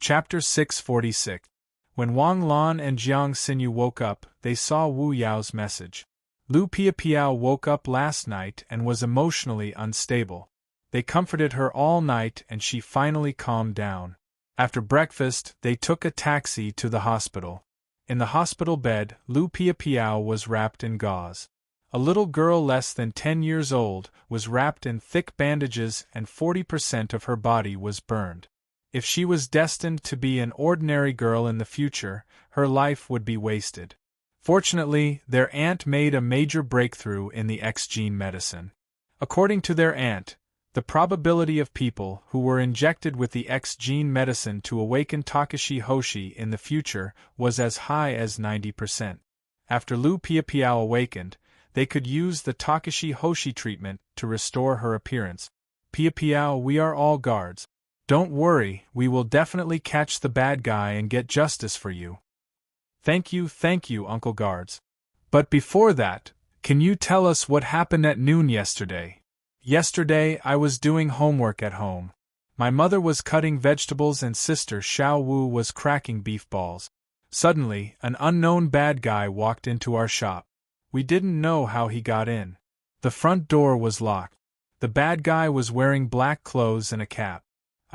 Chapter 646. When Wang Lan and Jiang Xinyu woke up, they saw Wu Yao's message. Lu Piapiao woke up last night and was emotionally unstable. They comforted her all night and she finally calmed down. After breakfast, they took a taxi to the hospital. In the hospital bed, Lu Piapiao was wrapped in gauze. A little girl less than 10 years old was wrapped in thick bandages and 40% of her body was burned. If she was destined to be an ordinary girl in the future, her life would be wasted. Fortunately, their aunt made a major breakthrough in the X-gene medicine. According to their aunt, the probability of people who were injected with the X-gene medicine to awaken Takashi Hoshi in the future was as high as 90%. After Lu Piapiao awakened, they could use the Takashi Hoshi treatment to restore her appearance. Piapiao, we are all guards. Don't worry, we will definitely catch the bad guy and get justice for you. Thank you, Uncle Guards. But before that, can you tell us what happened at noon yesterday? Yesterday, I was doing homework at home. My mother was cutting vegetables and Sister Xiao Wu was cracking beef balls. Suddenly, an unknown bad guy walked into our shop. We didn't know how he got in. The front door was locked. The bad guy was wearing black clothes and a cap.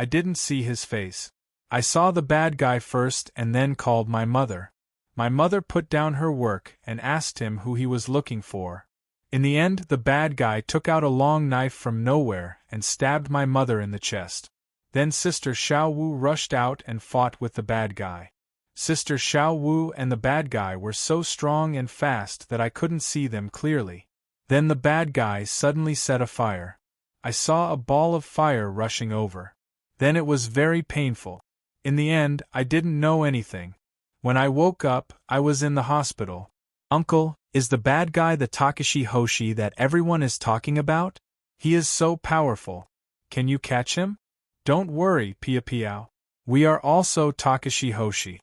I didn't see his face. I saw the bad guy first and then called my mother. My mother put down her work and asked him who he was looking for. In the end, the bad guy took out a long knife from nowhere and stabbed my mother in the chest. Then Sister Xiao Wu rushed out and fought with the bad guy. Sister Xiao Wu and the bad guy were so strong and fast that I couldn't see them clearly. Then the bad guy suddenly set a fire. I saw a ball of fire rushing over. Then it was very painful. In the end, I didn't know anything. When I woke up, I was in the hospital. Uncle, is the bad guy the Takashi Hoshi that everyone is talking about? He is so powerful. Can you catch him? Don't worry, Piapiao. We are also Takashi Hoshi.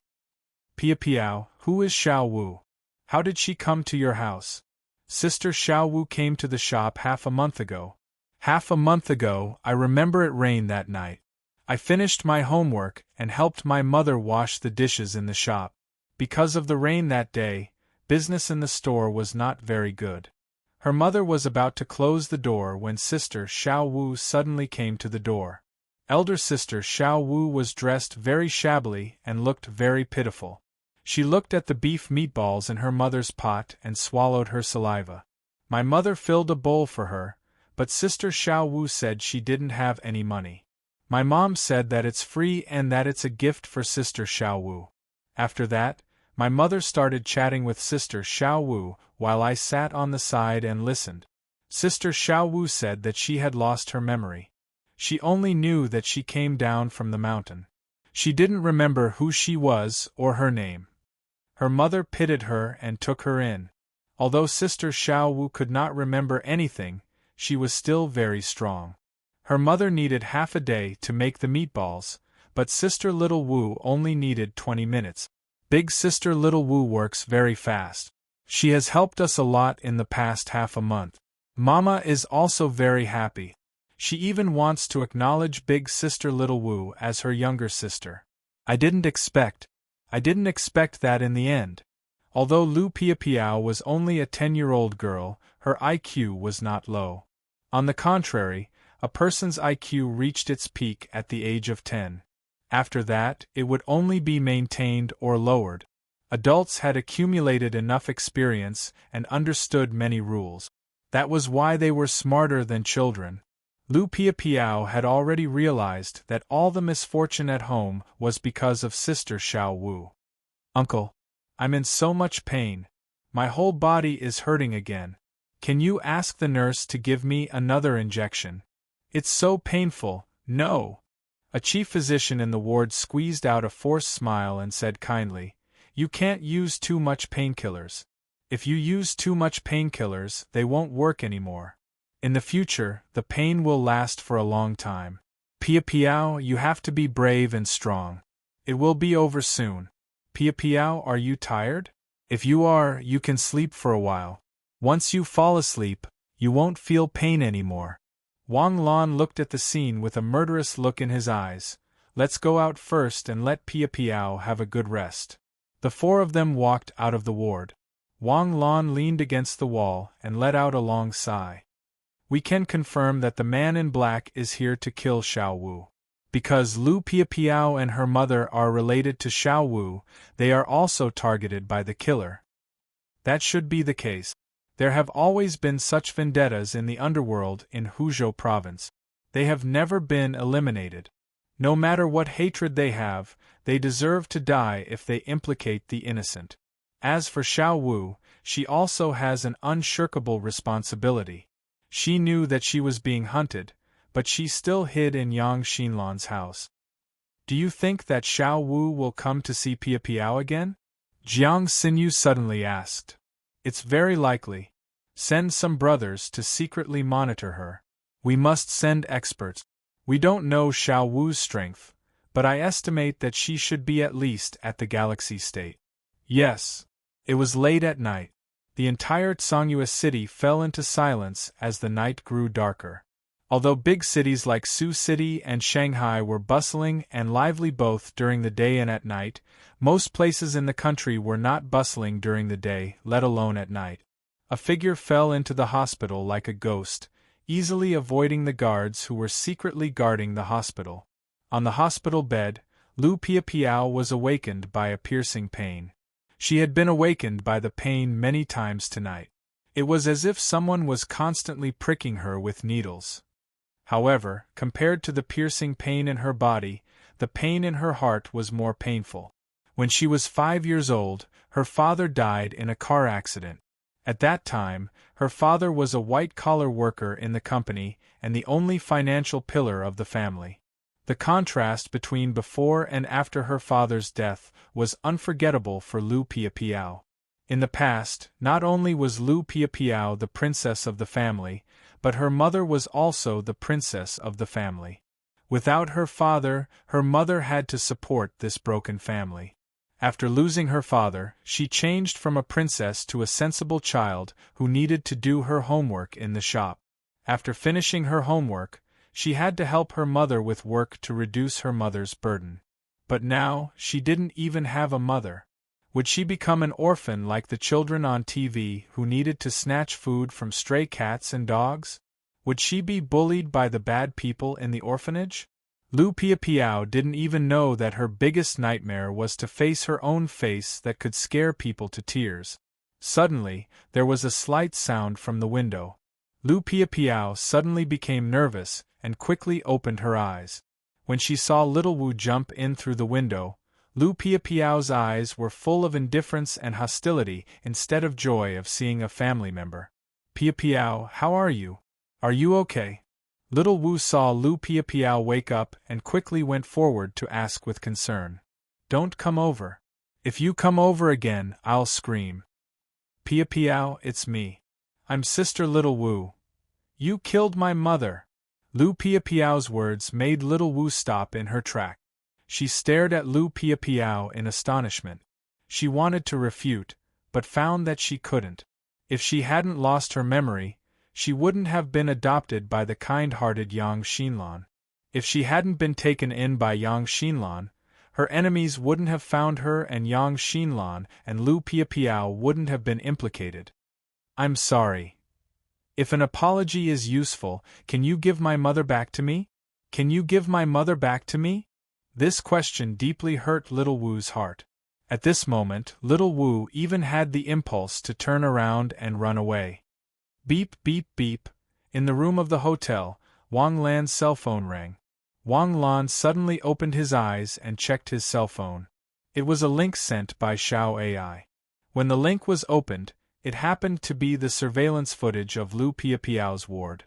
Piapiao, who is Xiao Wu? How did she come to your house? Sister Xiao Wu came to the shop half a month ago. Half a month ago, I remember it rained that night. I finished my homework and helped my mother wash the dishes in the shop. Because of the rain that day, business in the store was not very good. Her mother was about to close the door when Sister Xiao Wu suddenly came to the door. Elder Sister Xiao Wu was dressed very shabbily and looked very pitiful. She looked at the beef meatballs in her mother's pot and swallowed her saliva. My mother filled a bowl for her, but Sister Xiao Wu said she didn't have any money. My mom said that it's free and that it's a gift for Sister Xiao Wu. After that, my mother started chatting with Sister Xiao Wu while I sat on the side and listened. Sister Xiao Wu said that she had lost her memory. She only knew that she came down from the mountain. She didn't remember who she was or her name. Her mother pitied her and took her in. Although Sister Xiao Wu could not remember anything, she was still very strong. Her mother needed half a day to make the meatballs, but Sister Little Wu only needed 20 minutes. Big Sister Little Wu works very fast. She has helped us a lot in the past half a month. Mama is also very happy. She even wants to acknowledge Big Sister Little Wu as her younger sister. I didn't expect that in the end. Although Lu Piapiao was only a 10-year-old girl, her IQ was not low. On the contrary, a person's IQ reached its peak at the age of 10. After that, it would only be maintained or lowered. Adults had accumulated enough experience and understood many rules. That was why they were smarter than children. Lu Piapiao had already realized that all the misfortune at home was because of Sister Xiao Wu. Uncle, I'm in so much pain. My whole body is hurting again. Can you ask the nurse to give me another injection? It's so painful. No. A chief physician in the ward squeezed out a forced smile and said kindly, "You can't use too much painkillers. If you use too much painkillers, they won't work anymore. In the future, the pain will last for a long time. Piapiao, you have to be brave and strong. It will be over soon. Piapiao, are you tired? If you are, you can sleep for a while. Once you fall asleep, you won't feel pain anymore." Wang Lan looked at the scene with a murderous look in his eyes. Let's go out first and let Pia Piao have a good rest. The four of them walked out of the ward. Wang Lan leaned against the wall and let out a long sigh. We can confirm that the man in black is here to kill Xiao Wu. Because Lu Pia Piao and her mother are related to Xiao Wu, they are also targeted by the killer. That should be the case. There have always been such vendettas in the underworld in Huzhou province. They have never been eliminated. No matter what hatred they have, they deserve to die if they implicate the innocent. As for Xiao Wu, she also has an unshirkable responsibility. She knew that she was being hunted, but she still hid in Yang Xinlan's house. Do you think that Xiao Wu will come to see Pia Piao again? Jiang Xinyu suddenly asked. It's very likely. Send some brothers to secretly monitor her. We must send experts. We don't know Xiao Wu's strength, but I estimate that she should be at least at the galaxy state. Yes. It was late at night. The entire Tsangyue city fell into silence as the night grew darker. Although big cities like Sioux City and Shanghai were bustling and lively both during the day and at night, most places in the country were not bustling during the day, let alone at night. A figure fell into the hospital like a ghost, easily avoiding the guards who were secretly guarding the hospital. On the hospital bed, Lu Pia Piao was awakened by a piercing pain. She had been awakened by the pain many times tonight. It was as if someone was constantly pricking her with needles. However, compared to the piercing pain in her body, the pain in her heart was more painful. When she was 5 years old, her father died in a car accident. At that time, her father was a white-collar worker in the company and the only financial pillar of the family. The contrast between before and after her father's death was unforgettable for Lu Pia Piao. In the past, not only was Lu Pia Piao the princess of the family, but her mother was also the princess of the family. Without her father, her mother had to support this broken family. After losing her father, she changed from a princess to a sensible child who needed to do her homework in the shop. After finishing her homework, she had to help her mother with work to reduce her mother's burden. But now, she didn't even have a mother. Would she become an orphan like the children on TV who needed to snatch food from stray cats and dogs? Would she be bullied by the bad people in the orphanage? Lu Pia Piao didn't even know that her biggest nightmare was to face her own face that could scare people to tears. Suddenly, there was a slight sound from the window. Lu Pia Piao suddenly became nervous and quickly opened her eyes. When she saw little Wu jump in through the window, Lu Pia Piao's eyes were full of indifference and hostility instead of joy of seeing a family member. Pia Piao, how are you? Are you okay? Little Wu saw Lu Pia Piao wake up and quickly went forward to ask with concern. Don't come over. If you come over again, I'll scream. Pia Piao, it's me. I'm Sister Little Wu. You killed my mother. Lu Pia Piao's words made Little Wu stop in her track. She stared at Lu Pia Piao in astonishment. She wanted to refute, but found that she couldn't. If she hadn't lost her memory, she wouldn't have been adopted by the kind-hearted Yang Xinlan. If she hadn't been taken in by Yang Xinlan, her enemies wouldn't have found her and Yang Xinlan and Lu Pia Piao wouldn't have been implicated. I'm sorry. If an apology is useful, can you give my mother back to me? Can you give my mother back to me? This question deeply hurt Little Wu's heart. At this moment, Little Wu even had the impulse to turn around and run away. Beep, beep, beep. In the room of the hotel, Wang Lan's cell phone rang. Wang Lan suddenly opened his eyes and checked his cell phone. It was a link sent by Xiao AI. When the link was opened, it happened to be the surveillance footage of Lu Pia Piao's ward.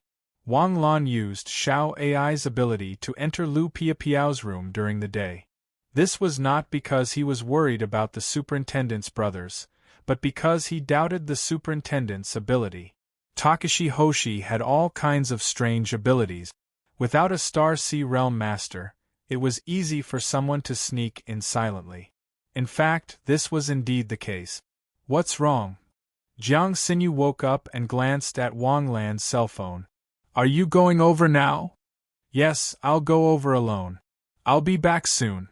Wang Lan used Xiao AI's ability to enter Lu Pia Piao's room during the day. This was not because he was worried about the superintendent's brothers, but because he doubted the superintendent's ability. Takashi Hoshi had all kinds of strange abilities. Without a Star Sea Realm master, it was easy for someone to sneak in silently. In fact, this was indeed the case. What's wrong? Jiang Xinyu woke up and glanced at Wang Lan's cell phone. Are you going over now? Yes, I'll go over alone. I'll be back soon.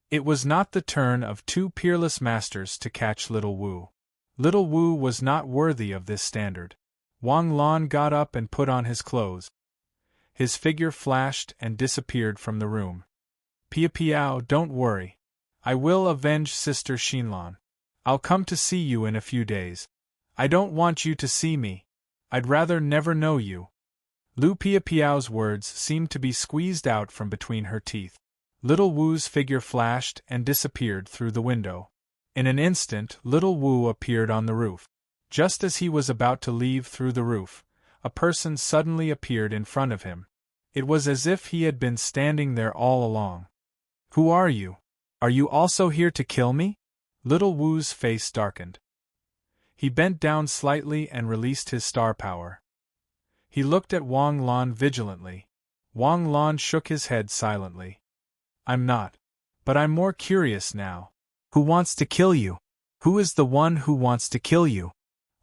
It was not the turn of two peerless masters to catch little Wu. Little Wu was not worthy of this standard. Wang Lan got up and put on his clothes. His figure flashed and disappeared from the room. Piao, don't worry. I will avenge Sister Xinlan. I'll come to see you in a few days. I don't want you to see me. I'd rather never know you. Lu Piao's words seemed to be squeezed out from between her teeth. Little Wu's figure flashed and disappeared through the window. In an instant, little Wu appeared on the roof. Just as he was about to leave through the roof, a person suddenly appeared in front of him. It was as if he had been standing there all along. Who are you? Are you also here to kill me? Little Wu's face darkened. He bent down slightly and released his star power. He looked at Wang Lan vigilantly. Wang Lan shook his head silently. I'm not. But I'm more curious now. Who wants to kill you? Who is the one who wants to kill you?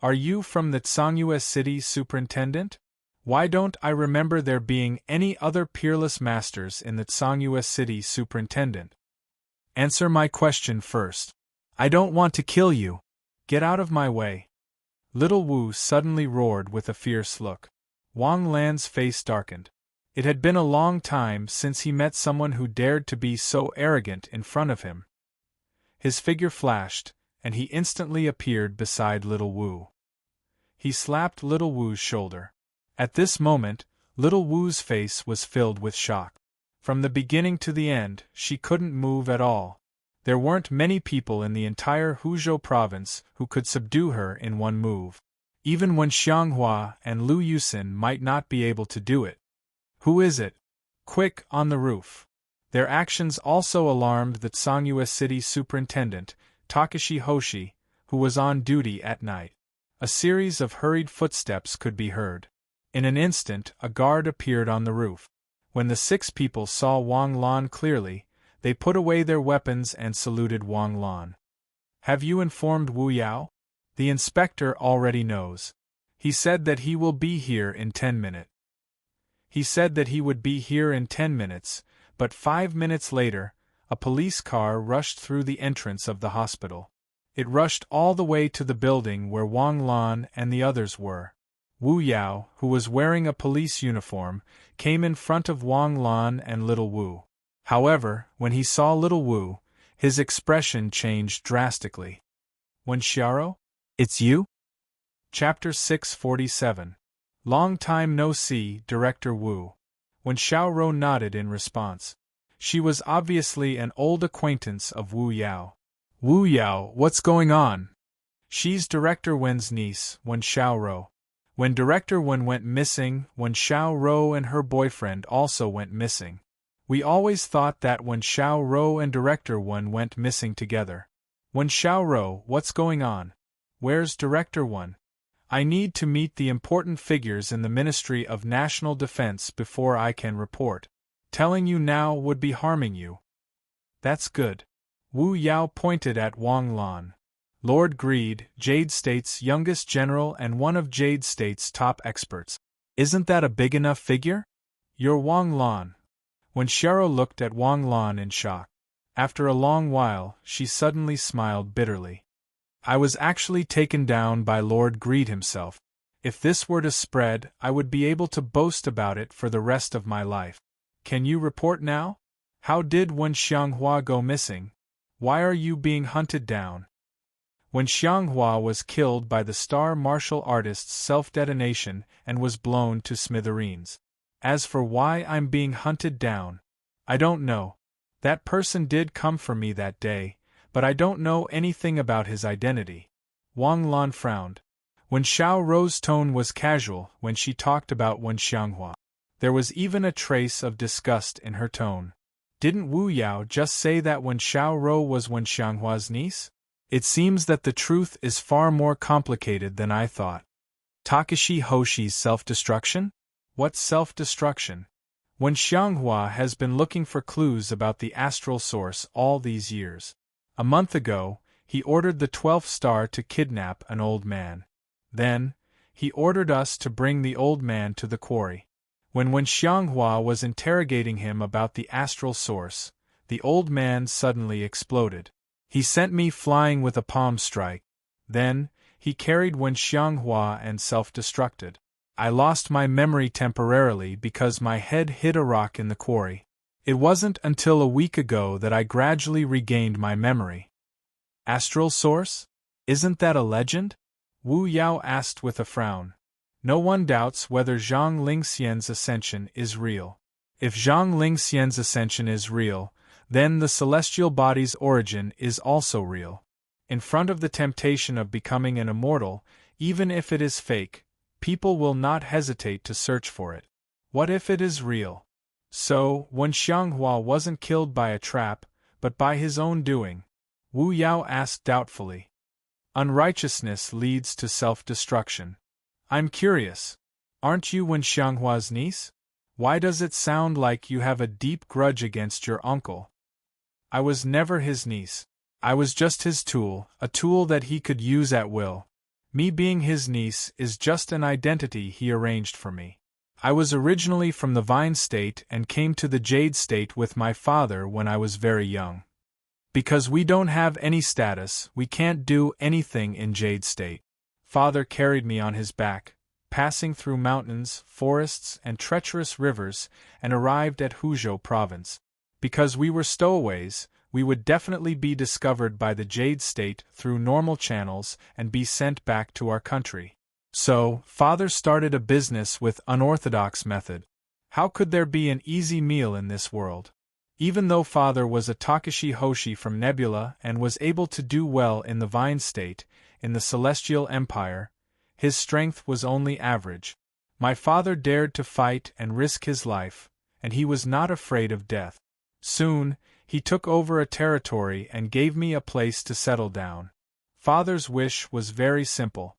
Are you from the Tsangyue City Superintendent? Why don't I remember there being any other peerless masters in the Tsangyue City Superintendent? Answer my question first. I don't want to kill you. Get out of my way. Little Wu suddenly roared with a fierce look. Wang Lan's face darkened. It had been a long time since he met someone who dared to be so arrogant in front of him. His figure flashed, and he instantly appeared beside little Wu. He slapped little Wu's shoulder. At this moment, little Wu's face was filled with shock. From the beginning to the end, she couldn't move at all. There weren't many people in the entire Huzhou province who could subdue her in one move. Even Wen Xianghua and Lu Yusin might not be able to do it. Who is it? Quick, on the roof. Their actions also alarmed the Tsangyue City Superintendent, Takashi Hoshi, who was on duty at night. A series of hurried footsteps could be heard. In an instant, a guard appeared on the roof. When the 6 people saw Wang Lan clearly, they put away their weapons and saluted Wang Lan. Have you informed Wu Yao? The inspector already knows. He said that he will be here in 10 minutes. He said that he would be here in 10 minutes, but 5 minutes later, a police car rushed through the entrance of the hospital. It rushed all the way to the building where Wang Lan and the others were. Wu Yao, who was wearing a police uniform, came in front of Wang Lan and little Wu. However, when he saw little Wu, his expression changed drastically. Wen Xiaoro? It's you? Chapter 647. Long time no see, Director Wu. Wen Xiaoro nodded in response. She was obviously an old acquaintance of Wu Yao. Wu Yao, what's going on? She's Director Wen's niece, Wen Xiaoro. When Director Wen went missing, Wen Xiaoro and her boyfriend also went missing. We always thought that Wen Xiaoro and Director Wen went missing together. Wen Xiaoro, what's going on? Where's Director Wen? I need to meet the important figures in the Ministry of National Defense before I can report. Telling you now would be harming you. That's good. Wu Yao pointed at Wang Lan. Lord Greed, Jade State's youngest general and one of Jade State's top experts. Isn't that a big enough figure? You're Wang Lan. When Xiaoro looked at Wang Lan in shock. After a long while, she suddenly smiled bitterly. I was actually taken down by Lord Greed himself. If this were to spread, I would be able to boast about it for the rest of my life. Can you report now? How did Wen Xianghua go missing? Why are you being hunted down? Wen Xianghua was killed by the star martial artist's self-detonation and was blown to smithereens. As for why I'm being hunted down, I don't know. That person did come for me that day, but I don't know anything about his identity. Wang Lan frowned. Wen Xiaoro's tone was casual when she talked about Wen Xianghua. There was even a trace of disgust in her tone. Didn't Wu Yao just say that Wen Xiaoro was Wen Xianghua's niece? It seems that the truth is far more complicated than I thought. Takashi Hoshi's self-destruction? What self-destruction? Wen Xianghua has been looking for clues about the astral source all these years. A month ago, he ordered the 12th star to kidnap an old man. Then, he ordered us to bring the old man to the quarry. When Xianghua was interrogating him about the astral source, the old man suddenly exploded. He sent me flying with a palm strike. Then, he carried Xianghua and self-destructed. I lost my memory temporarily because my head hit a rock in the quarry. It wasn't until a week ago that I gradually regained my memory. Astral source? Isn't that a legend? Wu Yao asked with a frown. No one doubts whether Zhang Lingxian's ascension is real. If Zhang Lingxian's ascension is real, then the celestial body's origin is also real. In front of the temptation of becoming an immortal, even if it is fake, people will not hesitate to search for it. What if it is real? So, when Xianghua wasn't killed by a trap, but by his own doing? Wu Yao asked doubtfully. Unrighteousness leads to self-destruction. I'm curious. Aren't you Xianghua's niece? Why does it sound like you have a deep grudge against your uncle? I was never his niece. I was just his tool, a tool that he could use at will. Me being his niece is just an identity he arranged for me. I was originally from the Vine State and came to the Jade State with my father when I was very young. Because we don't have any status, we can't do anything in Jade State. Father carried me on his back, passing through mountains, forests, and treacherous rivers, and arrived at Huzhou province. Because we were stowaways, we would definitely be discovered by the Jade State through normal channels and be sent back to our country. So, Father started a business with unorthodox method. How could there be an easy meal in this world? Even though Father was a Takashi Hoshi from Nebula and was able to do well in the Vine State, in the Celestial Empire, his strength was only average. My father dared to fight and risk his life, and he was not afraid of death. Soon, he took over a territory and gave me a place to settle down. Father's wish was very simple.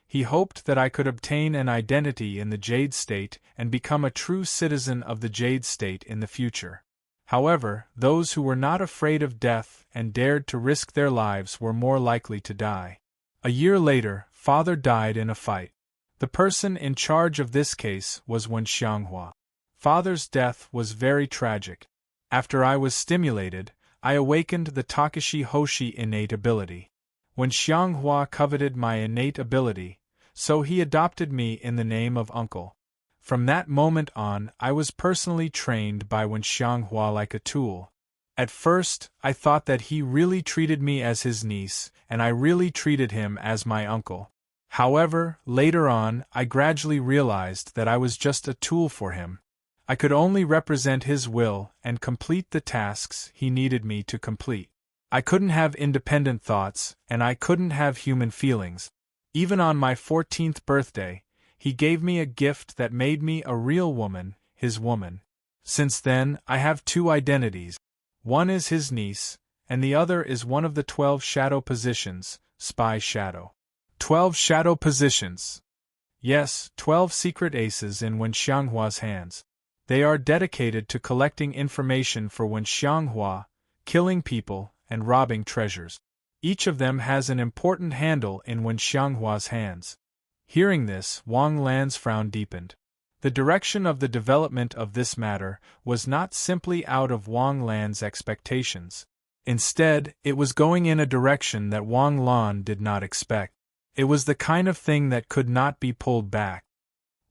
He hoped that I could obtain an identity in the Jade State and become a true citizen of the Jade State in the future. However, those who were not afraid of death and dared to risk their lives were more likely to die. A year later, Father died in a fight. The person in charge of this case was Xianghua. Father's death was very tragic. After I was stimulated, I awakened the Takashi Hoshi innate ability. Xianghua coveted my innate ability, so he adopted me in the name of uncle. From that moment on, I was personally trained by Xianghua like a tool. At first, I thought that he really treated me as his niece, and I really treated him as my uncle. However, later on, I gradually realized that I was just a tool for him. I could only represent his will and complete the tasks he needed me to complete. I couldn't have independent thoughts, and I couldn't have human feelings. Even on my 14th birthday, he gave me a gift that made me a real woman, his woman. Since then, I have two identities. One is his niece, and the other is one of the 12 shadow positions, spy shadow. 12 shadow positions. Yes, 12 secret aces in Xianghua's hands. They are dedicated to collecting information for Xianghua, killing people, and robbing treasures. Each of them has an important handle in Xianghua's hands. Hearing this, Wang Lan's frown deepened. The direction of the development of this matter was not simply out of Wang Lan's expectations. Instead, it was going in a direction that Wang Lan did not expect. It was the kind of thing that could not be pulled back.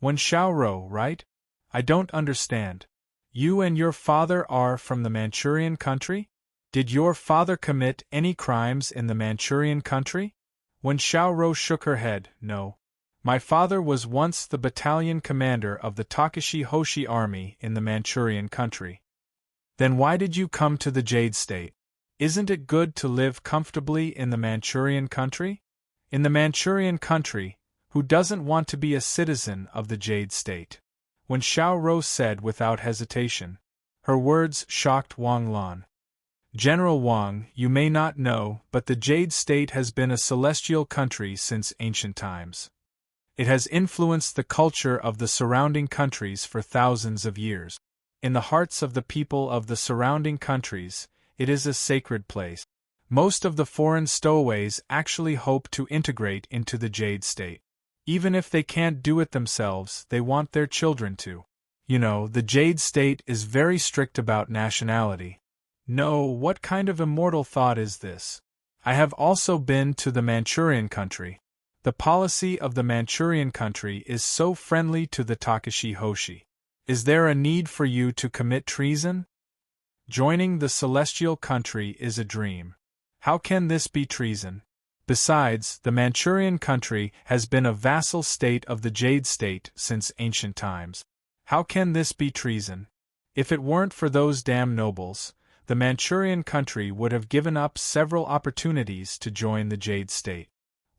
Xiaorou, right? I don't understand. You and your father are from the Manchurian country? Did your father commit any crimes in the Manchurian country? Xiaorou shook her head, no. My father was once the battalion commander of the Takashi Hoshi army in the Manchurian country. Then why did you come to the Jade State? Isn't it good to live comfortably in the Manchurian country? In the Manchurian country, who doesn't want to be a citizen of the Jade State? Xiaorou said without hesitation. Her words shocked Wang Lan. General Wang, you may not know, but the Jade State has been a celestial country since ancient times. It has influenced the culture of the surrounding countries for thousands of years. In the hearts of the people of the surrounding countries, it is a sacred place. Most of the foreign stowaways actually hope to integrate into the Jade State. Even if they can't do it themselves, they want their children to. You know, the Jade State is very strict about nationality. No, what kind of immortal thought is this? I have also been to the Manchurian country. The policy of the Manchurian country is so friendly to the Takashi Hoshi. Is there a need for you to commit treason? Joining the celestial country is a dream. How can this be treason? Besides, the Manchurian country has been a vassal state of the Jade State since ancient times. How can this be treason? If it weren't for those damn nobles, the Manchurian country would have given up several opportunities to join the Jade State.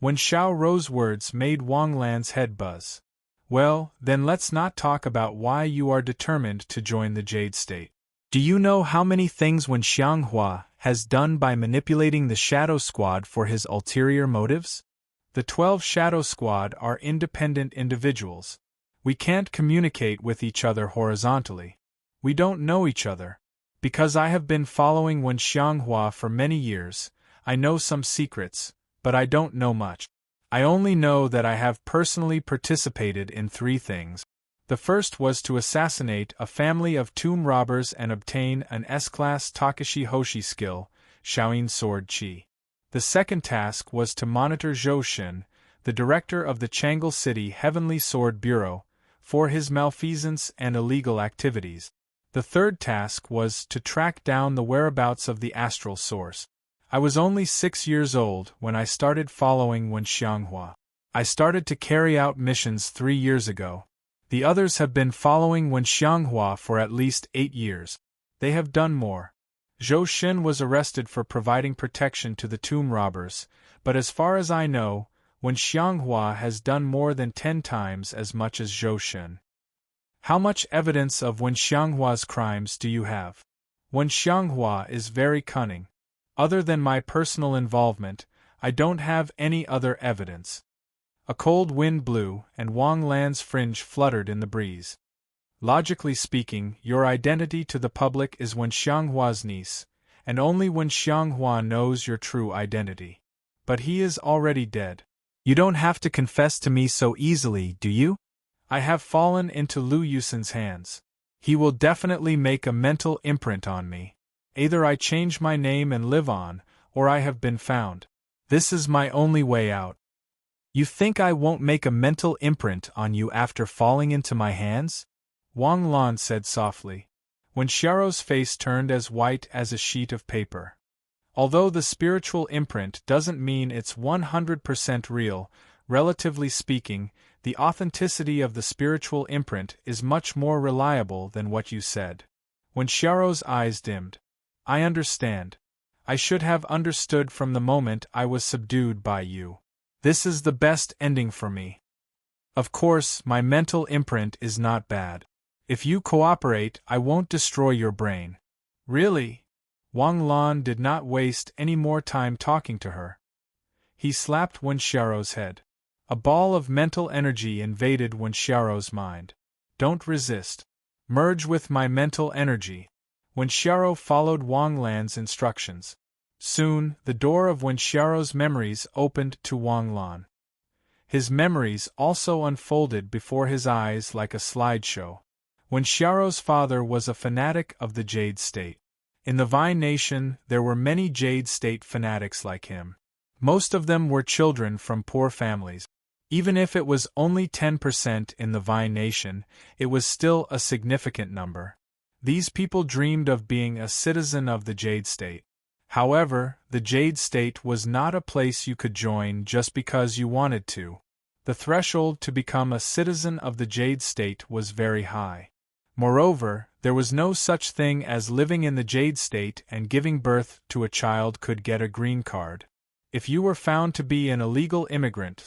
When Xiao Rou's words made Wang Lan's head buzz. Well, then let's not talk about why you are determined to join the Jade State. Do you know how many things Wen Xianghua has done by manipulating the Shadow Squad for his ulterior motives? The 12 Shadow Squad are independent individuals. We can't communicate with each other horizontally. We don't know each other. Because I have been following Wen Xianghua for many years, I know some secrets, but I don't know much. I only know that I have personally participated in 3 things. The first was to assassinate a family of tomb robbers and obtain an S-class Takashi Hoshi skill, Shaoyin Sword Chi. The second task was to monitor Zhou Xin, the director of the Changle City Heavenly Sword Bureau, for his malfeasance and illegal activities. The third task was to track down the whereabouts of the astral source. I was only 6 years old when I started following Wen Xianghua. I started to carry out missions 3 years ago. The others have been following Wen Xianghua for at least 8 years. They have done more. Zhou Xin was arrested for providing protection to the tomb robbers, but as far as I know, Wen Xianghua has done more than 10 times as much as Zhou Xin. How much evidence of Wen Xianghua's crimes do you have? Wen Xianghua is very cunning. Other than my personal involvement, I don't have any other evidence. A cold wind blew, and Wang Lan's fringe fluttered in the breeze. Logically speaking, your identity to the public is Wen Xianghua's niece, and only Wen Xianghua knows your true identity. But he is already dead. You don't have to confess to me so easily, do you? I have fallen into Lu Yusin's hands. He will definitely make a mental imprint on me. Either I change my name and live on, or I have been found. This is my only way out. You think I won't make a mental imprint on you after falling into my hands? Wang Lan said softly, when Xiaorou's face turned as white as a sheet of paper. Although the spiritual imprint doesn't mean it's 100% real, relatively speaking, the authenticity of the spiritual imprint is much more reliable than what you said. When Xiaorou's eyes dimmed. I understand. I should have understood from the moment I was subdued by you. This is the best ending for me. Of course, my mental imprint is not bad. If you cooperate, I won't destroy your brain. Really? Wang Lan did not waste any more time talking to her. He slapped Wen Xiaorou's head. A ball of mental energy invaded Wen Xiaorou's mind. Don't resist. Merge with my mental energy. Wen Xiaorou followed Wang Lan's instructions. Soon, the door of Wen Xiaorou's memories opened to Wang Lan. His memories also unfolded before his eyes like a slideshow. Wen Xiaorou's father was a fanatic of the Jade State. In the Vine Nation, there were many Jade State fanatics like him. Most of them were children from poor families. Even if it was only 10% in the Vine Nation, it was still a significant number. These people dreamed of being a citizen of the Jade State. However, the Jade State was not a place you could join just because you wanted to. The threshold to become a citizen of the Jade State was very high. Moreover, there was no such thing as living in the Jade State and giving birth to a child could get a green card. If you were found to be an illegal immigrant,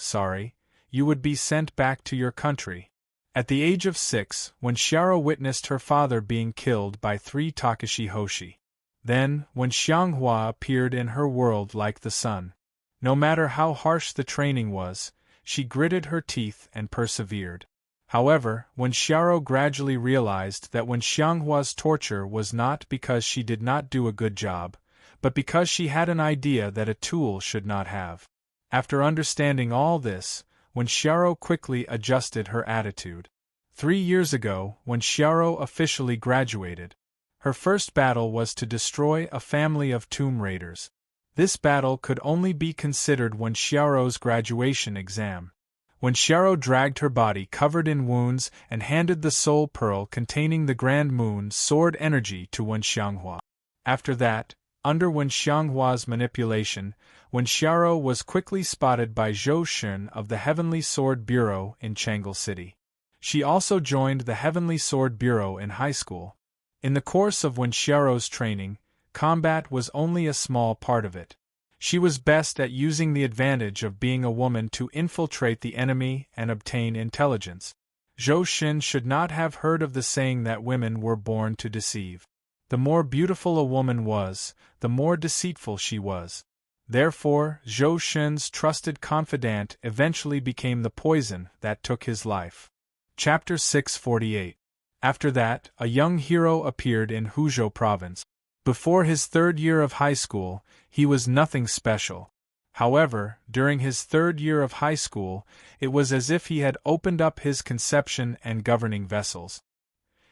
you would be sent back to your country. At the age of 6, when Xiaorou witnessed her father being killed by 3 Takashi Hoshi. Then, when Xianghua appeared in her world like the sun. No matter how harsh the training was, she gritted her teeth and persevered. However, when Xiaorou gradually realized that Wen Xianghua's torture was not because she did not do a good job, but because she had an idea that a tool should not have. After understanding all this, Wen Xiaorou quickly adjusted her attitude. 3 years ago, when Xiaoro officially graduated, her first battle was to destroy a family of tomb raiders. This battle could only be considered when Xiaoro's graduation exam. When Xiaoro dragged her body covered in wounds and handed the soul pearl containing the Grand Moon's sword energy to Wen Xianghua. After that, under Wen Xianghua's manipulation, Wen Xiaoro was quickly spotted by Zhou Xun of the Heavenly Sword Bureau in Changle City. She also joined the Heavenly Sword Bureau in high school. In the course of Wen Xiaoro's training, combat was only a small part of it. She was best at using the advantage of being a woman to infiltrate the enemy and obtain intelligence. Zhou Xun should not have heard of the saying that women were born to deceive. The more beautiful a woman was, the more deceitful she was. Therefore, Zhou Xun's trusted confidant eventually became the poison that took his life. Chapter 648. After that, a young hero appeared in Huzhou province. Before his 3rd year of high school, he was nothing special. However, during his 3rd year of high school, it was as if he had opened up his conception and governing vessels.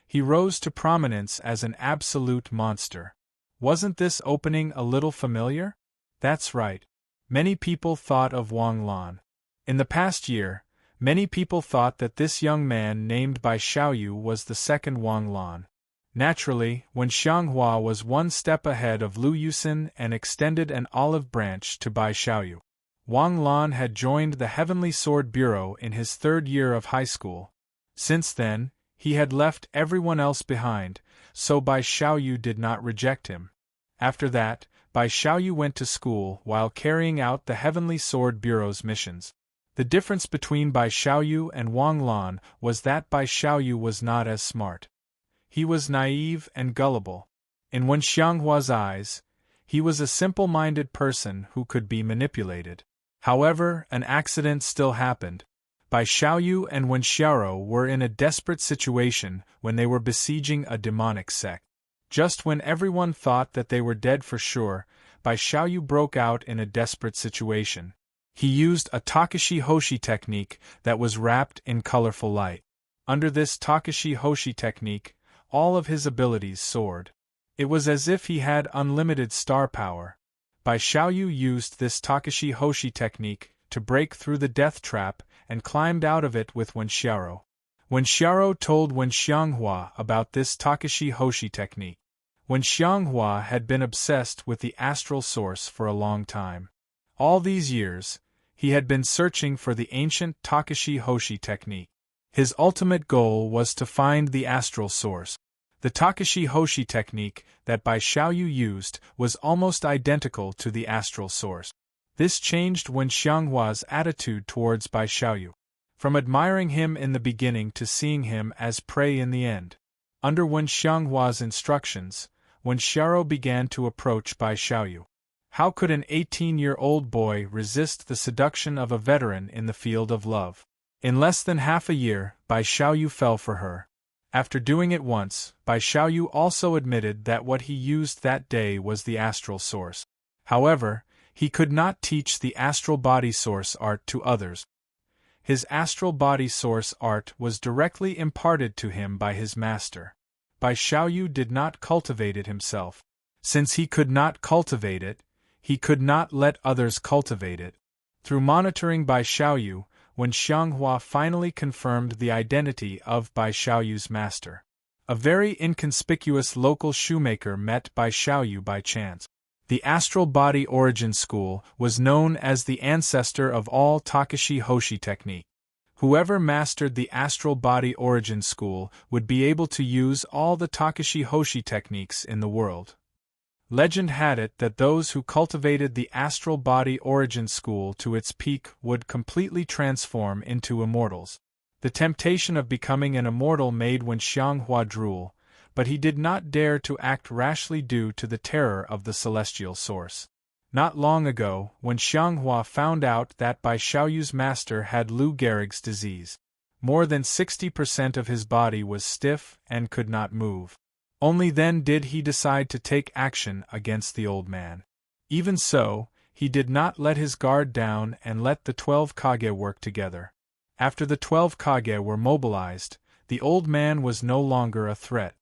He rose to prominence as an absolute monster. Wasn't this opening a little familiar? That's right. Many people thought of Wang Lan. In the past year, many people thought that this young man named Bai Xiaoyu was the second Wang Lan. Naturally, when Xianghua was one step ahead of Lu Yusin and extended an olive branch to Bai Xiaoyu. Wang Lan had joined the Heavenly Sword Bureau in his 3rd year of high school. Since then, he had left everyone else behind, so Bai Xiaoyu did not reject him. After that, Bai Xiaoyu went to school while carrying out the Heavenly Sword Bureau's missions. The difference between Bai Xiaoyu and Wang Lan was that Bai Xiaoyu was not as smart. He was naive and gullible. In Wen Xianghua's eyes, he was a simple-minded person who could be manipulated. However, an accident still happened. Bai Xiaoyu and Wen Xiaoro were in a desperate situation when they were besieging a demonic sect. Just when everyone thought that they were dead for sure, Bai Xiaoyu broke out in a desperate situation. He used a Takashi Hoshi technique that was wrapped in colorful light. Under this Takashi Hoshi technique, all of his abilities soared. It was as if he had unlimited star power. Bai Xiaoyu used this Takashi Hoshi technique to break through the death trap and climbed out of it with Wen Xiaoro. Wen Xiaoro told Wen Xianghua about this Takashi Hoshi technique. Wen Xianghua had been obsessed with the astral source for a long time. All these years, he had been searching for the ancient Takashi Hoshi technique. His ultimate goal was to find the astral source. The Takashi Hoshi technique that Bai Xiaoyu used was almost identical to the astral source. This changed Wen Xianghua's attitude towards Bai Xiaoyu. From admiring him in the beginning to seeing him as prey in the end. Under Wen Xianghua's instructions, Wen Xiaoro began to approach Bai Xiaoyu. How could an 18-year-old boy resist the seduction of a veteran in the field of love? In less than half a year, Bai Xiaoyu fell for her. After doing it once, Bai Xiaoyu also admitted that what he used that day was the astral source. However, he could not teach the astral body source art to others. His astral body source art was directly imparted to him by his master. Bai Xiaoyu did not cultivate it himself. Since he could not cultivate it, he could not let others cultivate it. Through monitoring Bai Xiaoyu, Wen Xianghua finally confirmed the identity of Bai Xiaoyu's master. A very inconspicuous local shoemaker met Bai Xiaoyu by chance. The Astral Body Origin School was known as the ancestor of all Takashi Hoshi technique. Whoever mastered the Astral Body Origin School would be able to use all the Takashi Hoshi techniques in the world. Legend had it that those who cultivated the Astral Body Origin School to its peak would completely transform into immortals. The temptation of becoming an immortal made Wen Xianghua drool, but he did not dare to act rashly due to the terror of the celestial source. Not long ago, Wen Xianghua found out that Bai Xiaoyu's master had Lou Gehrig's disease. More than 60% of his body was stiff and could not move. Only then did he decide to take action against the old man. Even so, he did not let his guard down and let the 12 Kage work together. After the 12 Kage were mobilized, The old man was no longer a threat.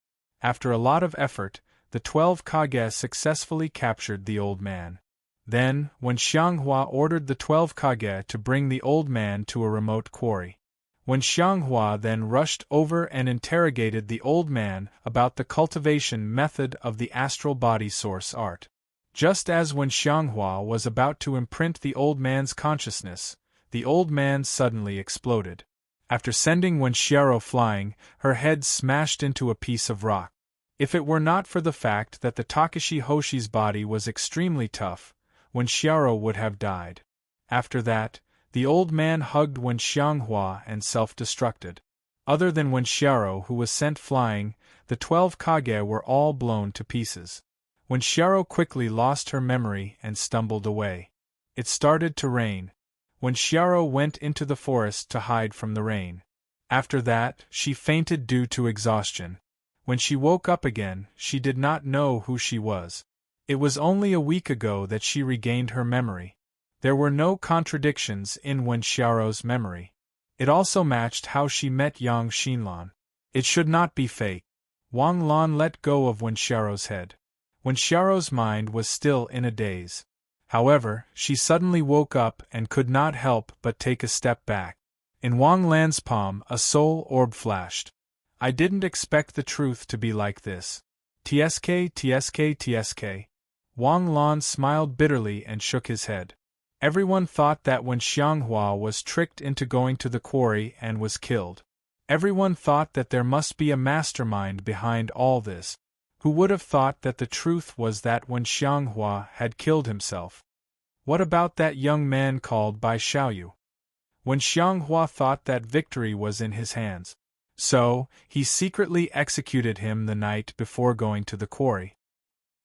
After a lot of effort, the 12 Kage successfully captured the old man. Then, Wen Xianghua ordered the 12 Kage to bring the old man to a remote quarry. Wen Xianghua then rushed over and interrogated the old man about the cultivation method of the astral body source art. Just as Wen Xianghua was about to imprint the old man's consciousness, the old man suddenly exploded. After sending Wen Xiaro flying, her head smashed into a piece of rock. If it were not for the fact that the Takashi Hoshi's body was extremely tough, Wen Xiaro would have died. After that, the old man hugged Wen Xianghua and self-destructed. Other than Wen Xiaro, who was sent flying, the 12 Kage were all blown to pieces. Wen Xiaro quickly lost her memory and stumbled away. It started to rain. Wen Xiaro went into the forest to hide from the rain. After that, she fainted due to exhaustion. When she woke up again, she did not know who she was. It was only a week ago that she regained her memory. There were no contradictions in Wen Xiao's memory. It also matched how she met Yang Xinlan. It should not be fake. Wang Lan let go of Wen Xiao's head. Wen Xiao's mind was still in a daze. However, she suddenly woke up and could not help but take a step back. In Wang Lan's palm, a soul orb flashed. I didn't expect the truth to be like this. TSK, TSK, TSK. Wang Lan smiled bitterly and shook his head. Everyone thought that Wen Xianghua was tricked into going to the quarry and was killed. Everyone thought that there must be a mastermind behind all this. Who would have thought that the truth was that Wen Xianghua had killed himself? What about that young man called Bai Xiaoyu? Wen Xianghua thought that victory was in his hands. So, he secretly executed him the night before going to the quarry.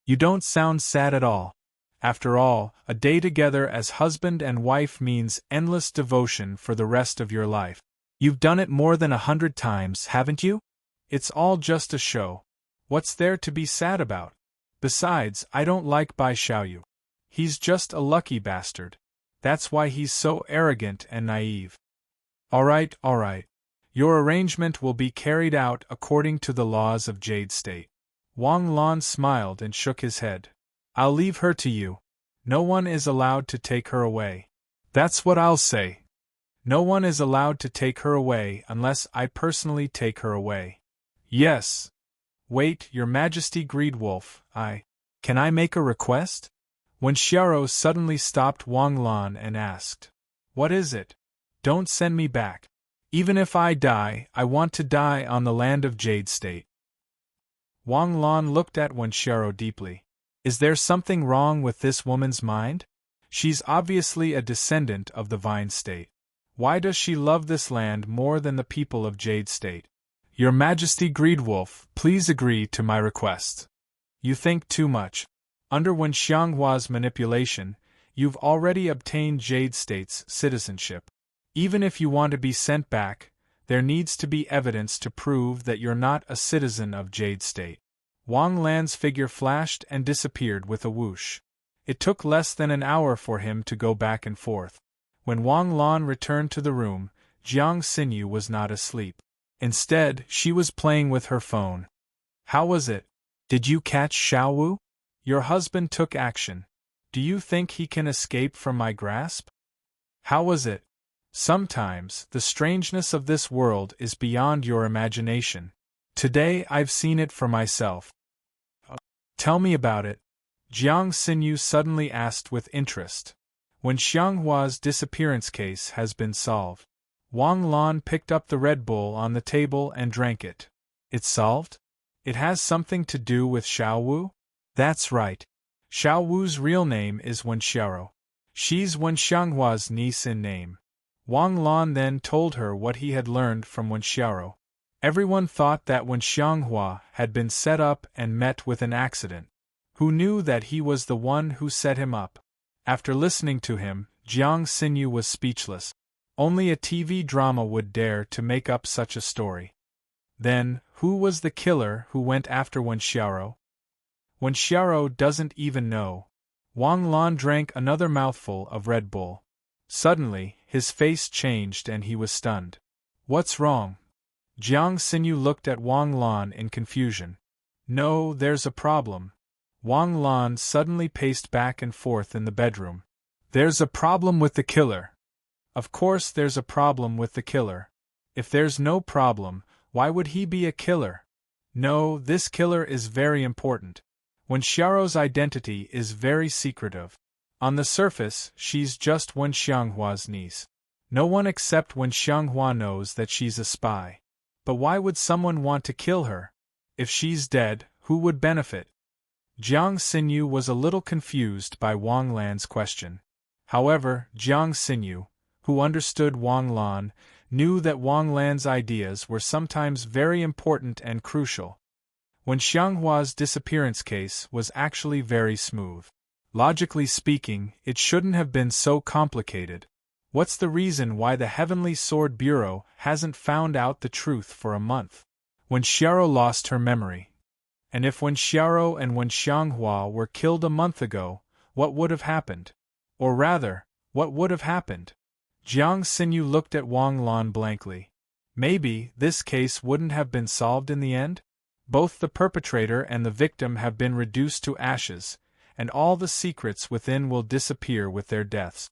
You don't sound sad at all. After all, a day together as husband and wife means endless devotion for the rest of your life. You've done it more than 100 times, haven't you? It's all just a show. What's there to be sad about? Besides, I don't like Bai Xiaoyu. He's just a lucky bastard. That's why he's so arrogant and naive. All right. Your arrangement will be carried out according to the laws of Jade State. Wang Lan smiled and shook his head. I'll leave her to you. No one is allowed to take her away. That's what I'll say. No one is allowed to take her away unless I personally take her away. Yes. Wait, Your Majesty Greedwolf, Can I make a request? Wen Xiaro suddenly stopped Wang Lan and asked. What is it? Don't send me back. Even if I die, I want to die on the land of Jade State. Wang Lan looked at Wen Xiaro deeply. Is there something wrong with this woman's mind? She's obviously a descendant of the Vine State. Why does she love this land more than the people of Jade State? Your Majesty Greedwolf, please agree to my request. You think too much. Under Wen Xianghua's manipulation, you've already obtained Jade State's citizenship. Even if you want to be sent back, there needs to be evidence to prove that you're not a citizen of Jade State. Wang Lan's figure flashed and disappeared with a whoosh. It took less than an hour for him to go back and forth. When Wang Lan returned to the room, Jiang Xinyu was not asleep. Instead, she was playing with her phone. How was it? Did you catch Xiaowu? Your husband took action. Do you think he can escape from my grasp? How was it? Sometimes, the strangeness of this world is beyond your imagination. Today I've seen it for myself. Tell me about it. Jiang Xinyu suddenly asked with interest. When Xianghua's disappearance case has been solved. Wang Lan picked up the Red Bull on the table and drank it. It's solved? It has something to do with Xiaowu? That's right. Xiaowu's real name is Wen Xiaro. She's Wen Xianghua's niece in name. Wang Lan then told her what he had learned from Wen Xiaro. Everyone thought that Wen Xianghua had been set up and met with an accident. Who knew that he was the one who set him up? After listening to him, Jiang Xinyu was speechless. Only a TV drama would dare to make up such a story. Then, who was the killer who went after Wen Xiaro? Wen Xiaro doesn't even know. Wang Lan drank another mouthful of Red Bull. Suddenly, his face changed and he was stunned. What's wrong? Jiang Xinyu looked at Wang Lan in confusion. No, there's a problem. Wang Lan suddenly paced back and forth in the bedroom. There's a problem with the killer. Of course there's a problem with the killer. If there's no problem, why would he be a killer? No, this killer is very important. Wen Xiaorou's identity is very secretive. On the surface, she's just Wen Xianghua's niece. No one except Wen Xianghua knows that she's a spy. But why would someone want to kill her? If she's dead, who would benefit? Jiang Xinyu was a little confused by Wang Lan's question. However, Jiang Xinyu, who understood Wang Lan, knew that Wang Lan's ideas were sometimes very important and crucial. Wen Xianghua's disappearance case was actually very smooth. Logically speaking, it shouldn't have been so complicated. What's the reason why the Heavenly Sword Bureau hasn't found out the truth for a month? Wen Xiaorou lost her memory. And if Wen Xiaorou and Wen Xianghua were killed a month ago, what would have happened? Or rather, what would have happened? Jiang Xinyu looked at Wang Lan blankly. Maybe this case wouldn't have been solved in the end? Both the perpetrator and the victim have been reduced to ashes, and all the secrets within will disappear with their deaths.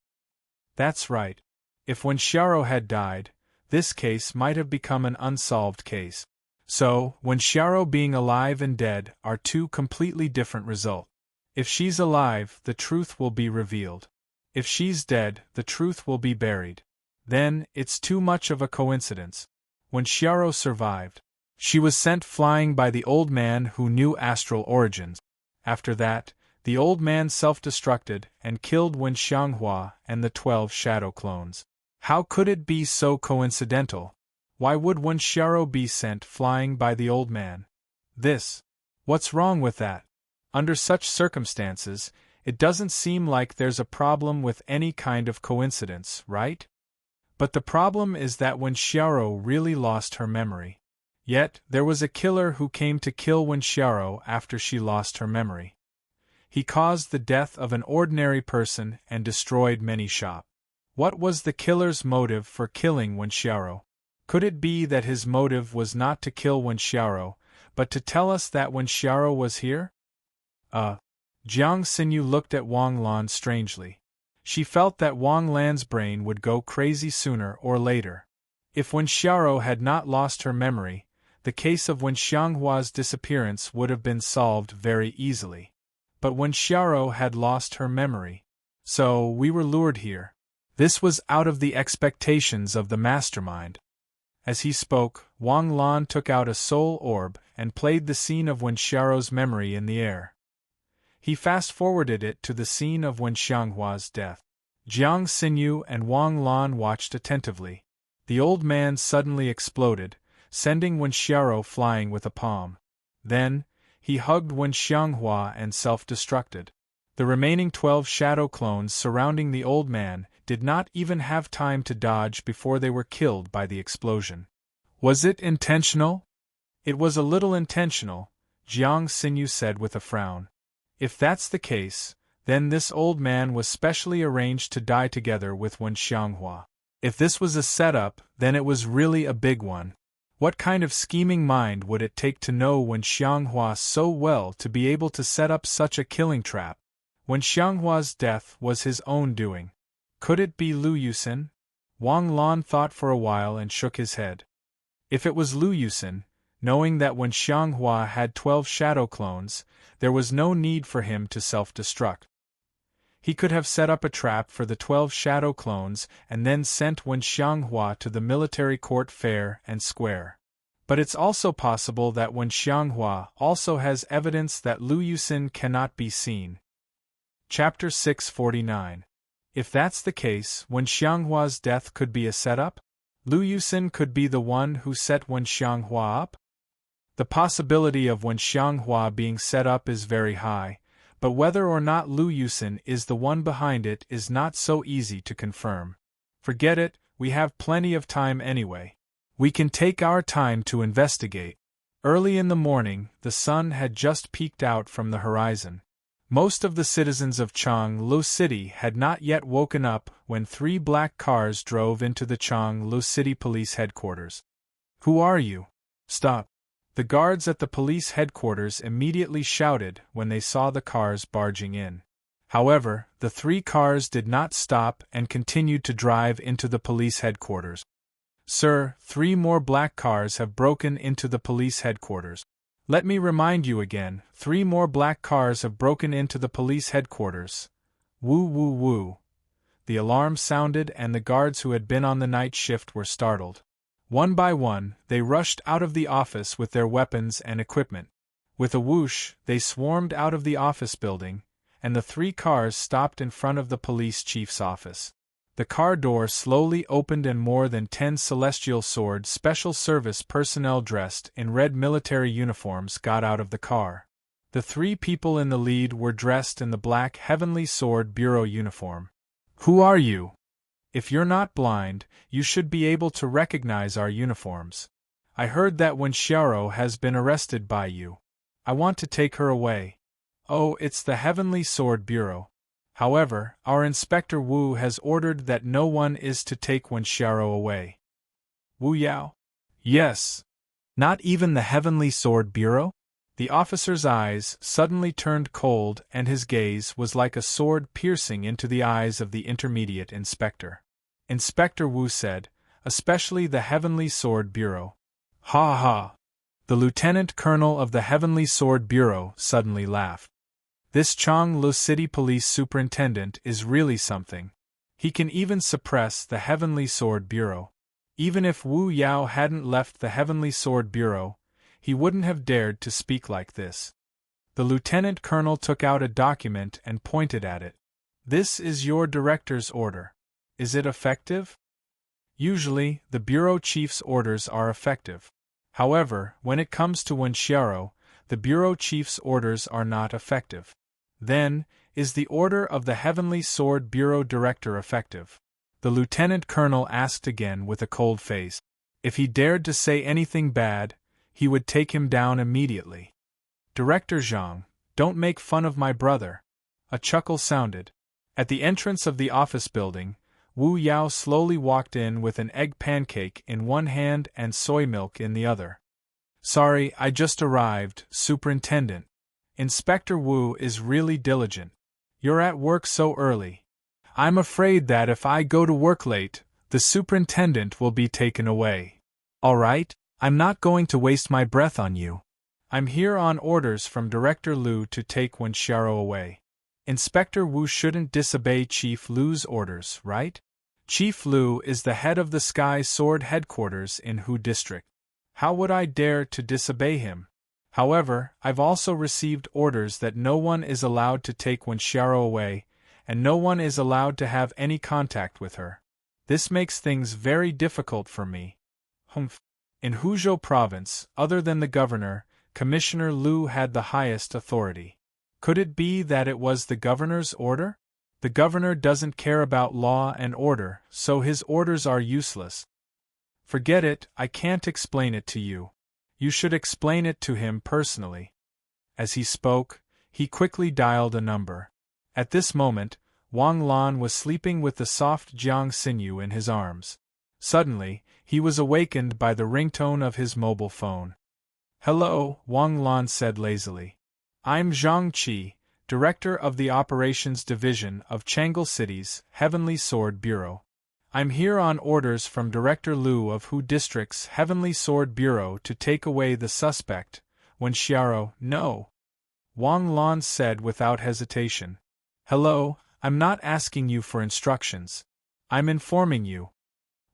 That's right. If Wen Xiaorou had died, this case might have become an unsolved case. So, Wen Xiaorou being alive and dead are two completely different results. If she's alive, the truth will be revealed. If she's dead, the truth will be buried. Then, it's too much of a coincidence. Wen Xiaorou survived. She was sent flying by the old man who knew astral origins. After that, the old man self-destructed and killed Wen Xianghua and the 12 shadow clones. How could it be so coincidental? Why would Wen Xiaorou be sent flying by the old man? What's wrong with that? Under such circumstances, it doesn't seem like there's a problem with any kind of coincidence, right? But the problem is that Wen Xiaorou really lost her memory. Yet, there was a killer who came to kill Wen Xiaorou after she lost her memory. He caused the death of an ordinary person and destroyed many shops. What was the killer's motive for killing Wen Xiaorou? Could it be that his motive was not to kill Wen Xiaorou, but to tell us that Wen Xiaorou was here? Jiang Xinyu looked at Wang Lan strangely. She felt that Wang Lan's brain would go crazy sooner or later. If Wen Xiaorou had not lost her memory, the case of Wen Xianghua's disappearance would have been solved very easily. But Wen Xiaorou had lost her memory. So, we were lured here. This was out of the expectations of the mastermind. As he spoke, Wang Lan took out a soul orb and played the scene of Wen Xiaorou's memory in the air. He fast-forwarded it to the scene of Wen Xianghua's death. Jiang Xinyu and Wang Lan watched attentively. The old man suddenly exploded, sending Wen Xiaorou flying with a palm. Then, he hugged Wen Xianghua and self-destructed. The remaining 12 shadow clones surrounding the old man did not even have time to dodge before they were killed by the explosion. Was it intentional? It was a little intentional, Jiang Xinyu said with a frown. If that's the case, then this old man was specially arranged to die together with Wen Xianghua. If this was a setup, then it was really a big one. What kind of scheming mind would it take to know Wen Xianghua so well to be able to set up such a killing trap? Wen Xianghua's death was his own doing. Could it be Lu Yusin? Wang Lan thought for a while and shook his head. If it was Lu Yusin, knowing that Wen Xianghua had 12 shadow clones, there was no need for him to self-destruct. He could have set up a trap for the 12 shadow clones and then sent Wen Xianghua to the military court fair and square. But it's also possible that Wen Xianghua also has evidence that Lu Yusin cannot be seen. Chapter 649. If that's the case, Wen Xianghua's death could be a setup? Lu Yusin could be the one who set Wen Xianghua up? The possibility of Wen Xianghua being set up is very high, but whether or not Lu Yusin is the one behind it is not so easy to confirm. Forget it, we have plenty of time anyway. We can take our time to investigate. Early in the morning, the sun had just peeked out from the horizon. Most of the citizens of Changlu City had not yet woken up when 3 black cars drove into the Changlu City Police headquarters. Who are you? Stop! The guards at the police headquarters immediately shouted when they saw the cars barging in. However, the 3 cars did not stop and continued to drive into the police headquarters. Sir, 3 more black cars have broken into the police headquarters. Let me remind you again, 3 more black cars have broken into the police headquarters. Woo woo woo. The alarm sounded and the guards who had been on the night shift were startled. One by one, they rushed out of the office with their weapons and equipment. With a whoosh, they swarmed out of the office building, and the 3 cars stopped in front of the police chief's office. The car door slowly opened and more than 10 Celestial Sword Special Service personnel dressed in red military uniforms got out of the car. The 3 people in the lead were dressed in the black Heavenly Sword Bureau uniform. Who are you? If you're not blind, you should be able to recognize our uniforms. I heard that when Xiao has been arrested by you. I want to take her away. Oh, it's the Heavenly Sword Bureau. However, our Inspector Wu has ordered that no one is to take Wen Xiao away. Wu Yao? Yes. Not even the Heavenly Sword Bureau? The officer's eyes suddenly turned cold and his gaze was like a sword piercing into the eyes of the intermediate inspector. Inspector Wu said, especially the Heavenly Sword Bureau. Ha ha! The Lieutenant Colonel of the Heavenly Sword Bureau suddenly laughed. This Changlu City Police Superintendent is really something. He can even suppress the Heavenly Sword Bureau. Even if Wu Yao hadn't left the Heavenly Sword Bureau, he wouldn't have dared to speak like this. The Lieutenant Colonel took out a document and pointed at it. This is your director's order. Is it effective? Usually, the Bureau Chief's orders are effective. However, when it comes to Wen Xiao, the Bureau Chief's orders are not effective. Then, is the order of the Heavenly Sword Bureau Director effective? The Lieutenant Colonel asked again with a cold face. If he dared to say anything bad, he would take him down immediately. Director Zhang, don't make fun of my brother. A chuckle sounded. At the entrance of the office building, Wu Yao slowly walked in with an egg pancake in one hand and soy milk in the other. Sorry, I just arrived, Superintendent. Inspector Wu is really diligent. You're at work so early. I'm afraid that if I go to work late, the superintendent will be taken away. All right, I'm not going to waste my breath on you. I'm here on orders from Director Liu to take Wen Xiao away. Inspector Wu shouldn't disobey Chief Liu's orders, right? Chief Liu is the head of the Sky Sword headquarters in Hu District. How would I dare to disobey him? However, I've also received orders that no one is allowed to take Wen Xiao away, and no one is allowed to have any contact with her. This makes things very difficult for me. Humph. In Huzhou Province, other than the governor, Commissioner Liu had the highest authority. Could it be that it was the governor's order? The governor doesn't care about law and order, so his orders are useless. Forget it, I can't explain it to you. You should explain it to him personally. As he spoke, he quickly dialed a number. At this moment, Wang Lan was sleeping with the soft Jiang sinew in his arms. Suddenly, he was awakened by the ringtone of his mobile phone. Hello, Wang Lan said lazily. I'm Zhang Qi, Director of the Operations Division of Chang'e City's Heavenly Sword Bureau. I'm here on orders from Director Liu of Hu District's Heavenly Sword Bureau to take away the suspect, Wen Xiao. No. Wang Lan said without hesitation. Hello, I'm not asking you for instructions. I'm informing you.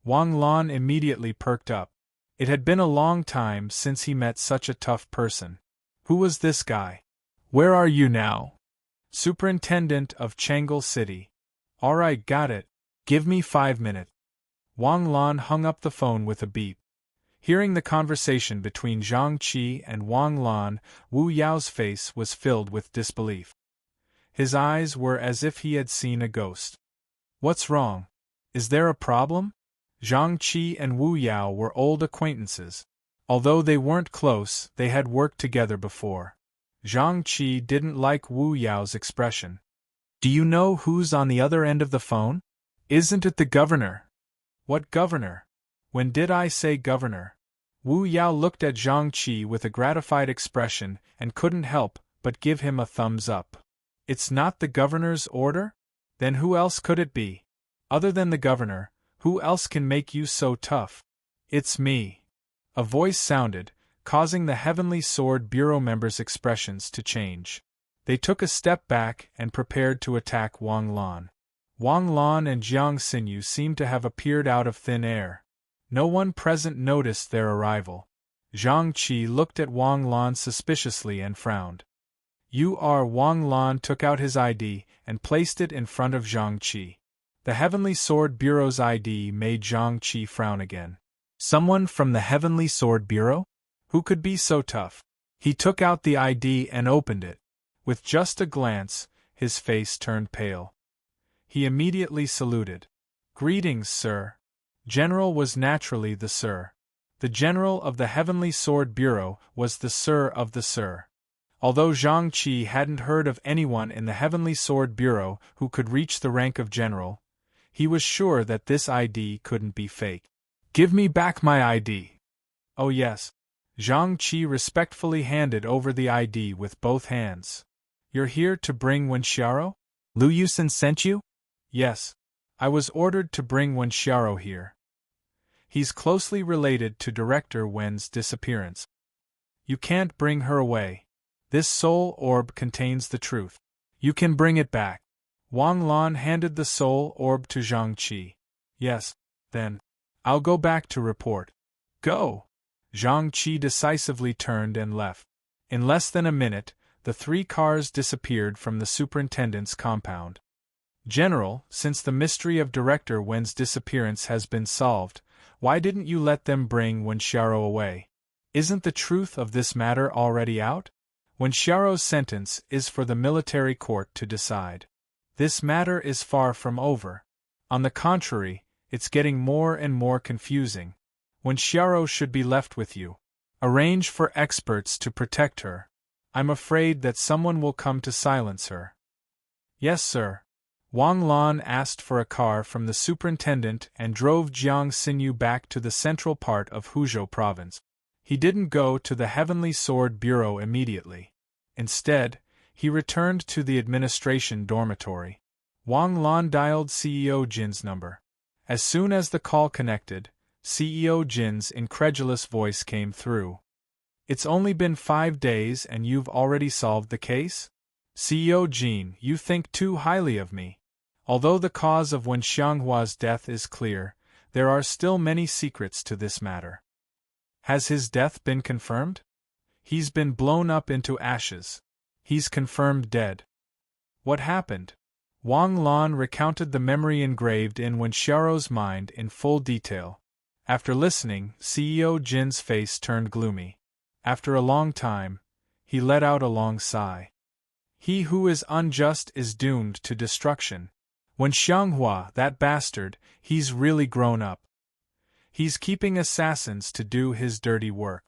Wang Lan immediately perked up. It had been a long time since he met such a tough person. Who was this guy? Where are you now? Superintendent of Chang'e City. Alright, got it. Give me 5 minutes. Wang Lan hung up the phone with a beep. Hearing the conversation between Zhang Qi and Wang Lan, Wu Yao's face was filled with disbelief. His eyes were as if he had seen a ghost. What's wrong? Is there a problem? Zhang Qi and Wu Yao were old acquaintances. Although they weren't close, they had worked together before. Zhang Qi didn't like Wu Yao's expression. Do you know who's on the other end of the phone? Isn't it the governor? What governor? When did I say governor? Wu Yao looked at Zhang Qi with a gratified expression and couldn't help but give him a thumbs up. It's not the governor's order? Then who else could it be? Other than the governor, who else can make you so tough? It's me. A voice sounded, causing the Heavenly Sword Bureau members' expressions to change. They took a step back and prepared to attack Wang Lan. Wang Lan and Jiang Xinyu seemed to have appeared out of thin air. No one present noticed their arrival. Zhang Qi looked at Wang Lan suspiciously and frowned. Wang Lan took out his ID and placed it in front of Zhang Qi. The Heavenly Sword Bureau's ID made Zhang Qi frown again. Someone from the Heavenly Sword Bureau? Who could be so tough? He took out the ID and opened it. With just a glance, his face turned pale. He immediately saluted. Greetings, sir. General was naturally the sir. The general of the Heavenly Sword Bureau was the sir of the sir. Although Zhang Qi hadn't heard of anyone in the Heavenly Sword Bureau who could reach the rank of general, he was sure that this ID couldn't be fake. Give me back my ID. Oh yes. Zhang Qi respectfully handed over the ID with both hands. You're here to bring Wenxiaro? Lu Yusen sent you? Yes. I was ordered to bring Wenxiaro here. He's closely related to Director Wen's disappearance. You can't bring her away. This soul orb contains the truth. You can bring it back. Wang Lan handed the soul orb to Zhang Qi. Yes, then. I'll go back to report. Go! Zhang Qi decisively turned and left. In less than a minute, the 3 cars disappeared from the superintendent's compound. General, since the mystery of Director Wen's disappearance has been solved, why didn't you let them bring Wenxiaro away? Isn't the truth of this matter already out? Wenxiaro's sentence is for the military court to decide. This matter is far from over. On the contrary, it's getting more and more confusing. Wenxiaro should be left with you. Arrange for experts to protect her. I'm afraid that someone will come to silence her. Yes, sir. Wang Lan asked for a car from the superintendent and drove Jiang Xinyu back to the central part of Huzhou province. He didn't go to the Heavenly Sword Bureau immediately. Instead, he returned to the administration dormitory. Wang Lan dialed CEO Jin's number. As soon as the call connected, CEO Jin's incredulous voice came through. It's only been 5 days and you've already solved the case? CEO Jin, you think too highly of me. Although the cause of Wen Xianghua's death is clear, there are still many secrets to this matter. Has his death been confirmed? He's been blown up into ashes. He's confirmed dead. What happened? Wang Lan recounted the memory engraved in Wenxiaro's mind in full detail. After listening, CEO Jin's face turned gloomy. After a long time, he let out a long sigh. He who is unjust is doomed to destruction. Wen Xianghua, that bastard, he's really grown up. He's keeping assassins to do his dirty work.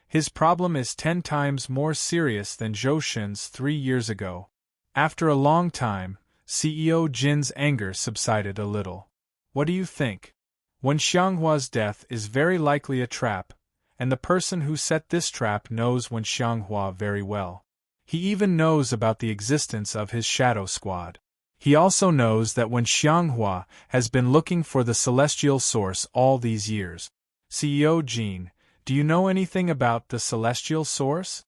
His problem is 10 times more serious than Zhou Xun's 3 years ago. After a long time, CEO Jin's anger subsided a little. What do you think? Wen Xianghua's death is very likely a trap, and the person who set this trap knows Wen Xianghua very well. He even knows about the existence of his shadow squad. He also knows that Wen Xianghua has been looking for the celestial source all these years. CEO Jin, do you know anything about the celestial source?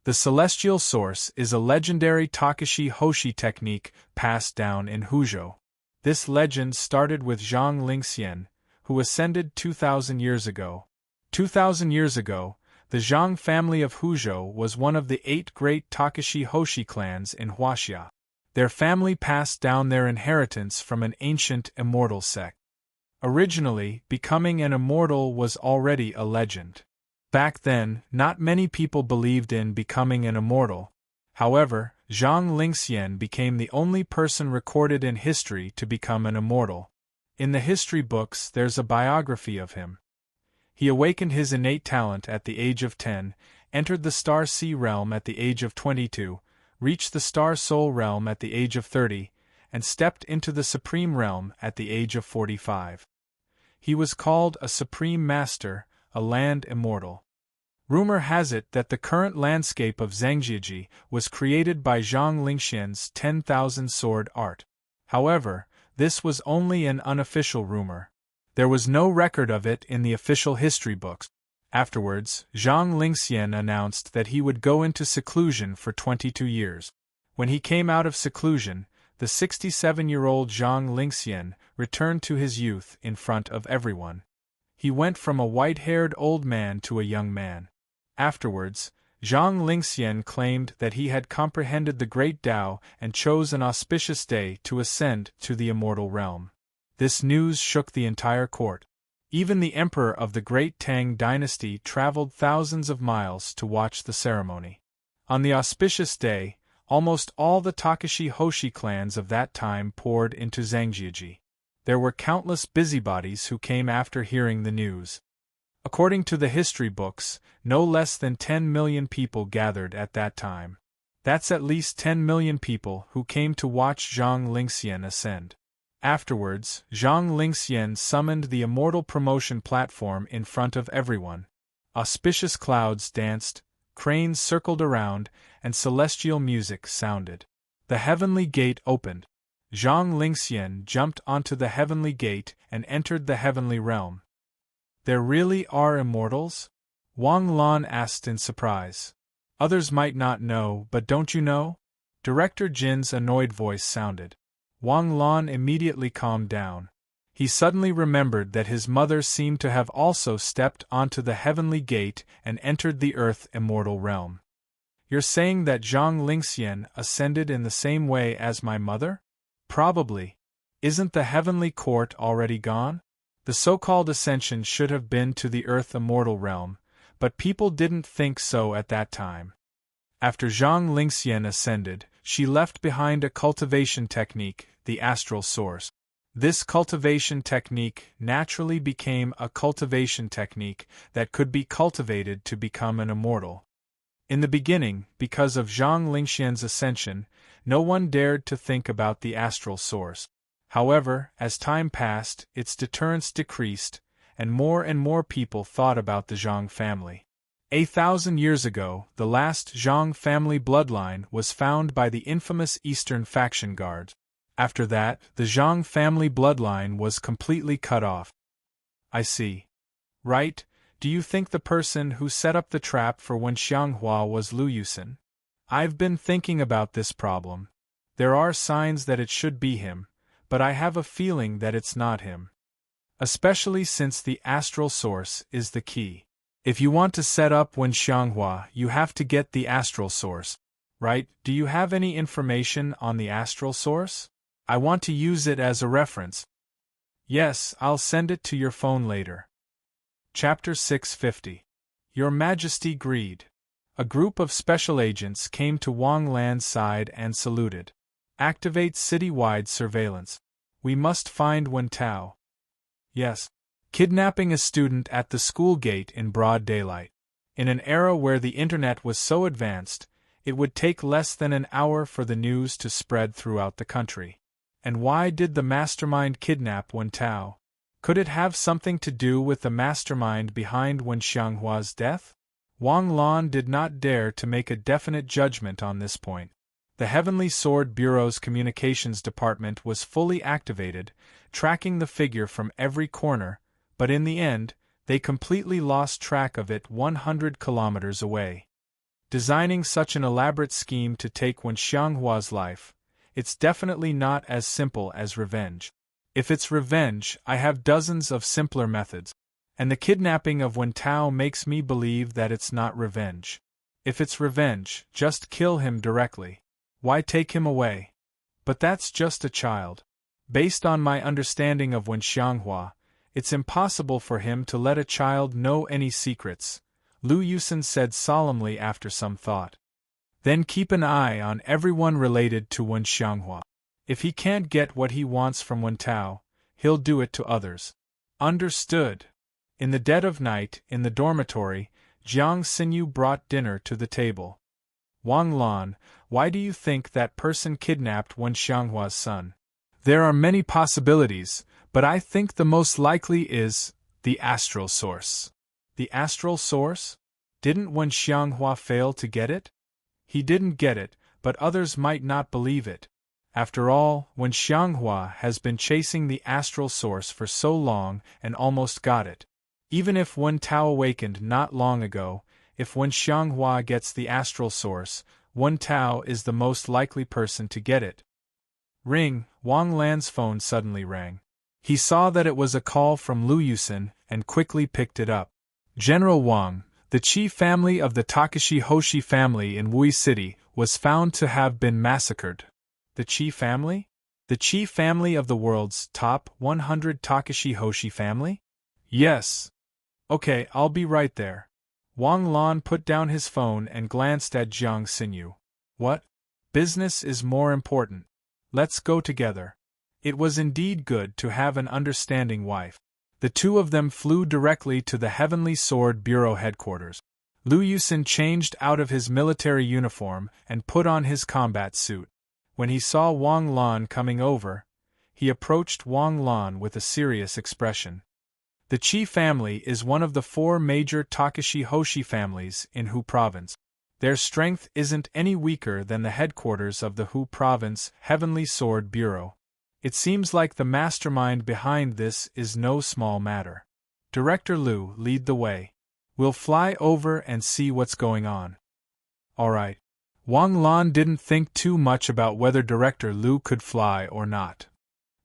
The celestial source is a legendary Takashi Hoshi technique passed down in Huzhou. This legend started with Zhang Lingxian, who ascended 2,000 years ago. 2,000 years ago, the Zhang family of Huzhou was one of the 8 great Takashi Hoshi clans in Huaxia. Their family passed down their inheritance from an ancient immortal sect. Originally, becoming an immortal was already a legend. Back then, not many people believed in becoming an immortal. However, Zhang Lingxian became the only person recorded in history to become an immortal. In the history books, there's a biography of him. He awakened his innate talent at the age of 10, entered the Star Sea realm at the age of 22, reached the Star Soul realm at the age of 30, and stepped into the Supreme realm at the age of 45. He was called a Supreme Master, a land immortal. Rumor has it that the current landscape of Zhangjiajie was created by Zhang Lingxian's 10,000 sword art. However, this was only an unofficial rumor. There was no record of it in the official history books. Afterwards, Zhang Lingxian announced that he would go into seclusion for 22 years. When he came out of seclusion, the 67-year-old Zhang Lingxian returned to his youth in front of everyone. He went from a white-haired old man to a young man. Afterwards, Zhang Lingxian claimed that he had comprehended the great Tao and chose an auspicious day to ascend to the immortal realm. This news shook the entire court. Even the emperor of the great Tang dynasty traveled thousands of miles to watch the ceremony. On the auspicious day, almost all the Takashi Hoshi clans of that time poured into Zhangjiajie. There were countless busybodies who came after hearing the news. According to the history books, no less than 10 million people gathered at that time. That's at least 10 million people who came to watch Zhang Lingxian ascend. Afterwards, Zhang Lingxian summoned the immortal promotion platform in front of everyone. Auspicious clouds danced, cranes circled around, and celestial music sounded. The heavenly gate opened. Zhang Lingxian jumped onto the heavenly gate and entered the heavenly realm. There really are immortals? Wang Lan asked in surprise. Others might not know, but don't you know? Director Jin's annoyed voice sounded. Wang Lan immediately calmed down. He suddenly remembered that his mother seemed to have also stepped onto the heavenly gate and entered the earth immortal realm. You're saying that Zhang Lingxian ascended in the same way as my mother? Probably. Isn't the heavenly court already gone? The so-called ascension should have been to the earth immortal realm, but people didn't think so at that time. After Zhang Lingxian ascended, she left behind a cultivation technique, the astral source. This cultivation technique naturally became a cultivation technique that could be cultivated to become an immortal. In the beginning, because of Zhang Lingxian's ascension, no one dared to think about the astral source. However, as time passed, its deterrence decreased, and more people thought about the Zhang family. 1,000 years ago, the last Zhang family bloodline was found by the infamous Eastern faction guards. After that, the Zhang family bloodline was completely cut off. I see. Right, do you think the person who set up the trap for Wen Xianghua was Lu Yusin? I've been thinking about this problem. There are signs that it should be him, but I have a feeling that it's not him. Especially since the astral source is the key. If you want to set up Wen Xianghua, you have to get the astral source, right? Do you have any information on the astral source? I want to use it as a reference. Yes, I'll send it to your phone later. Chapter 650. Your Majesty Greed. A group of special agents came to Wang Lan's side and saluted. Activate city-wide surveillance. We must find Wen Tao. Yes. Kidnapping a student at the school gate in broad daylight. In an era where the internet was so advanced, it would take less than an hour for the news to spread throughout the country. And why did the mastermind kidnap Wen Tao? Could it have something to do with the mastermind behind Wen Xianghua's death? Wang Lan did not dare to make a definite judgment on this point. The Heavenly Sword Bureau's communications department was fully activated, tracking the figure from every corner, but in the end, they completely lost track of it 100 kilometers away. Designing such an elaborate scheme to take Wen Xianghua's life, it's definitely not as simple as revenge. If it's revenge, I have dozens of simpler methods, and the kidnapping of Wen Tao makes me believe that it's not revenge. If it's revenge, just kill him directly. Why take him away? But that's just a child. Based on my understanding of Wen Xianghua, it's impossible for him to let a child know any secrets, Lu Yusin said solemnly after some thought. Then keep an eye on everyone related to Wen Xianghua. If he can't get what he wants from Wen Tao, he'll do it to others. Understood. In the dead of night, in the dormitory, Jiang Xinyu brought dinner to the table. Wang Lan, why do you think that person kidnapped Wen Xianghua's son? There are many possibilities, but I think the most likely is the astral source. The astral source? Didn't Wen Xianghua fail to get it? He didn't get it, but others might not believe it. After all, Wen Xianghua has been chasing the astral source for so long and almost got it. Even if Wen Tao awakened not long ago, if Wen Xianghua gets the astral source, Wen Tao is the most likely person to get it. Ring, Wang Lan's phone suddenly rang. He saw that it was a call from Lu Yusin and quickly picked it up. General Wang, the Qi family of the Takashi Hoshi family in Wui City, was found to have been massacred. The Qi family? The Qi family of the world's top 100 Takashi Hoshi family? Yes. Okay, I'll be right there. Wang Lan put down his phone and glanced at Jiang Xinyu. What? Business is more important. Let's go together. It was indeed good to have an understanding wife. The two of them flew directly to the Heavenly Sword Bureau headquarters. Lu Yusin changed out of his military uniform and put on his combat suit. When he saw Wang Lan coming over, he approached Wang Lan with a serious expression. The Qi family is one of the 4 major Takashi Hoshi families in Hu Province. Their strength isn't any weaker than the headquarters of the Hu Province Heavenly Sword Bureau. It seems like the mastermind behind this is no small matter. Director Lu, lead the way. We'll fly over and see what's going on. All right. Wang Lan didn't think too much about whether Director Lu could fly or not.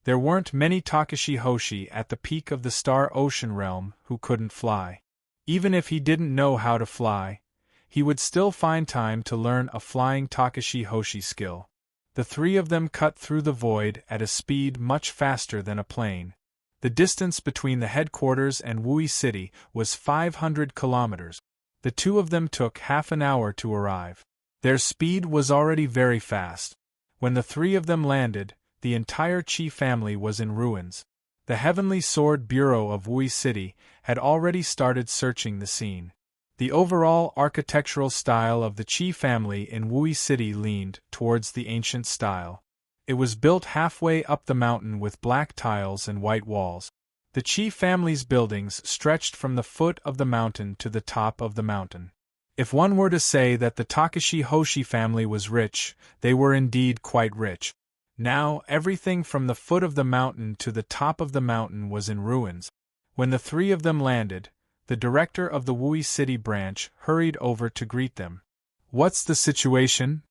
There weren't many Takashi Hoshi at the peak of the Star Ocean realm who couldn't fly. Even if he didn't know how to fly, he would still find time to learn a flying Takashi Hoshi skill. The 3 of them cut through the void at a speed much faster than a plane. The distance between the headquarters and Wui City was 500 kilometers. The 2 of them took half an hour to arrive. Their speed was already very fast. When the 3 of them landed, the entire Qi family was in ruins. The Heavenly Sword Bureau of Wui City had already started searching the scene. The overall architectural style of the Qi family in Wui City leaned towards the ancient style. It was built halfway up the mountain with black tiles and white walls. The Qi family's buildings stretched from the foot of the mountain to the top of the mountain. If one were to say that the Takashi Hoshi family was rich, they were indeed quite rich. Now, everything from the foot of the mountain to the top of the mountain was in ruins. When the 3 of them landed, the director of the Wui City branch hurried over to greet them. What's the situation?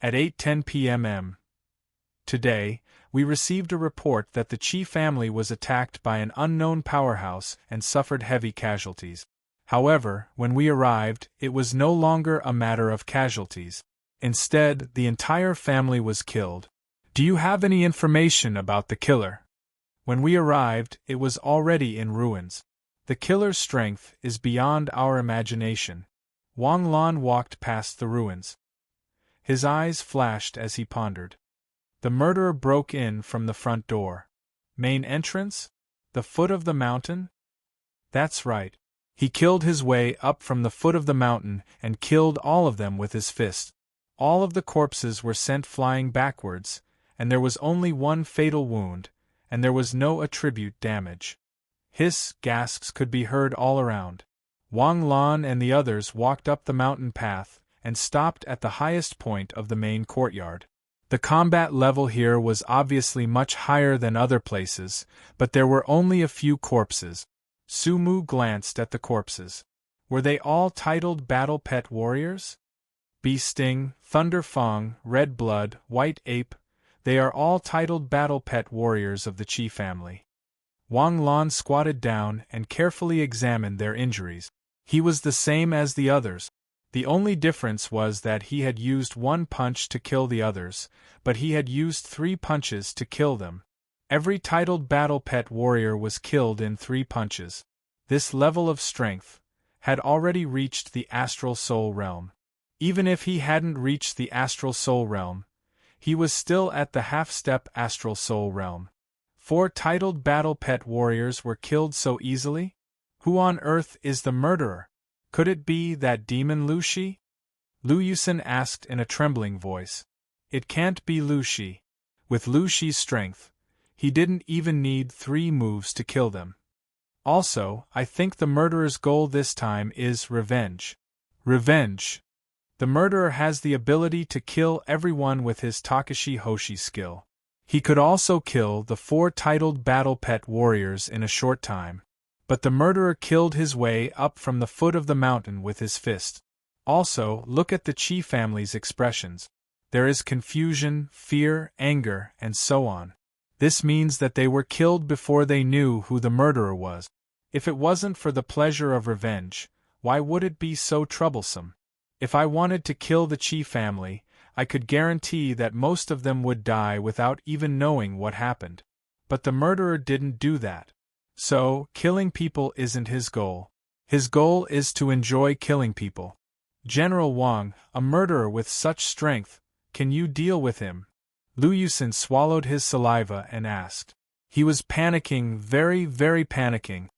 At 8:10 p.m. today, we received a report that the Qi family was attacked by an unknown powerhouse and suffered heavy casualties. However, when we arrived, it was no longer a matter of casualties. Instead, the entire family was killed. Do you have any information about the killer? When we arrived, it was already in ruins. The killer's strength is beyond our imagination. Wang Lan walked past the ruins. His eyes flashed as he pondered. The murderer broke in from the front door. Main entrance? The foot of the mountain? That's right. He killed his way up from the foot of the mountain and killed all of them with his fist. All of the corpses were sent flying backwards, and there was only one fatal wound, and there was no attribute damage. Hiss, gasps could be heard all around. Wang Lan and the others walked up the mountain path and stopped at the highest point of the main courtyard. The combat level here was obviously much higher than other places, but there were only a few corpses. Su Mu glanced at the corpses. Were they all titled Battle Pet Warriors? Bee Sting, Thunder Fong, Red Blood, White Ape, they are all titled Battle Pet Warriors of the Qi family. Wang Lan squatted down and carefully examined their injuries. He was the same as the others. The only difference was that he had used 1 punch to kill the others, but he had used 3 punches to kill them. Every titled Battle Pet Warrior was killed in 3 punches. This level of strength had already reached the Astral Soul Realm. Even if he hadn't reached the Astral Soul Realm, he was still at the half-step Astral Soul Realm. 4 titled Battle Pet Warriors were killed so easily? Who on earth is the murderer? Could it be that demon Lu Shi? Lu Yusin asked in a trembling voice. It can't be Lu Shi. With Lu Shi's strength, he didn't even need 3 moves to kill them. Also, I think the murderer's goal this time is revenge. Revenge. The murderer has the ability to kill everyone with his Takashi Hoshi skill. He could also kill the 4 titled battle pet warriors in a short time. But the murderer killed his way up from the foot of the mountain with his fist. Also, look at the Chi family's expressions. There is confusion, fear, anger, and so on. This means that they were killed before they knew who the murderer was. If it wasn't for the pleasure of revenge, why would it be so troublesome? If I wanted to kill the Chi family, I could guarantee that most of them would die without even knowing what happened. But the murderer didn't do that. So, killing people isn't his goal. His goal is to enjoy killing people. General Wang, a murderer with such strength, can you deal with him? Liu Yusin swallowed his saliva and asked. He was panicking, very panicking.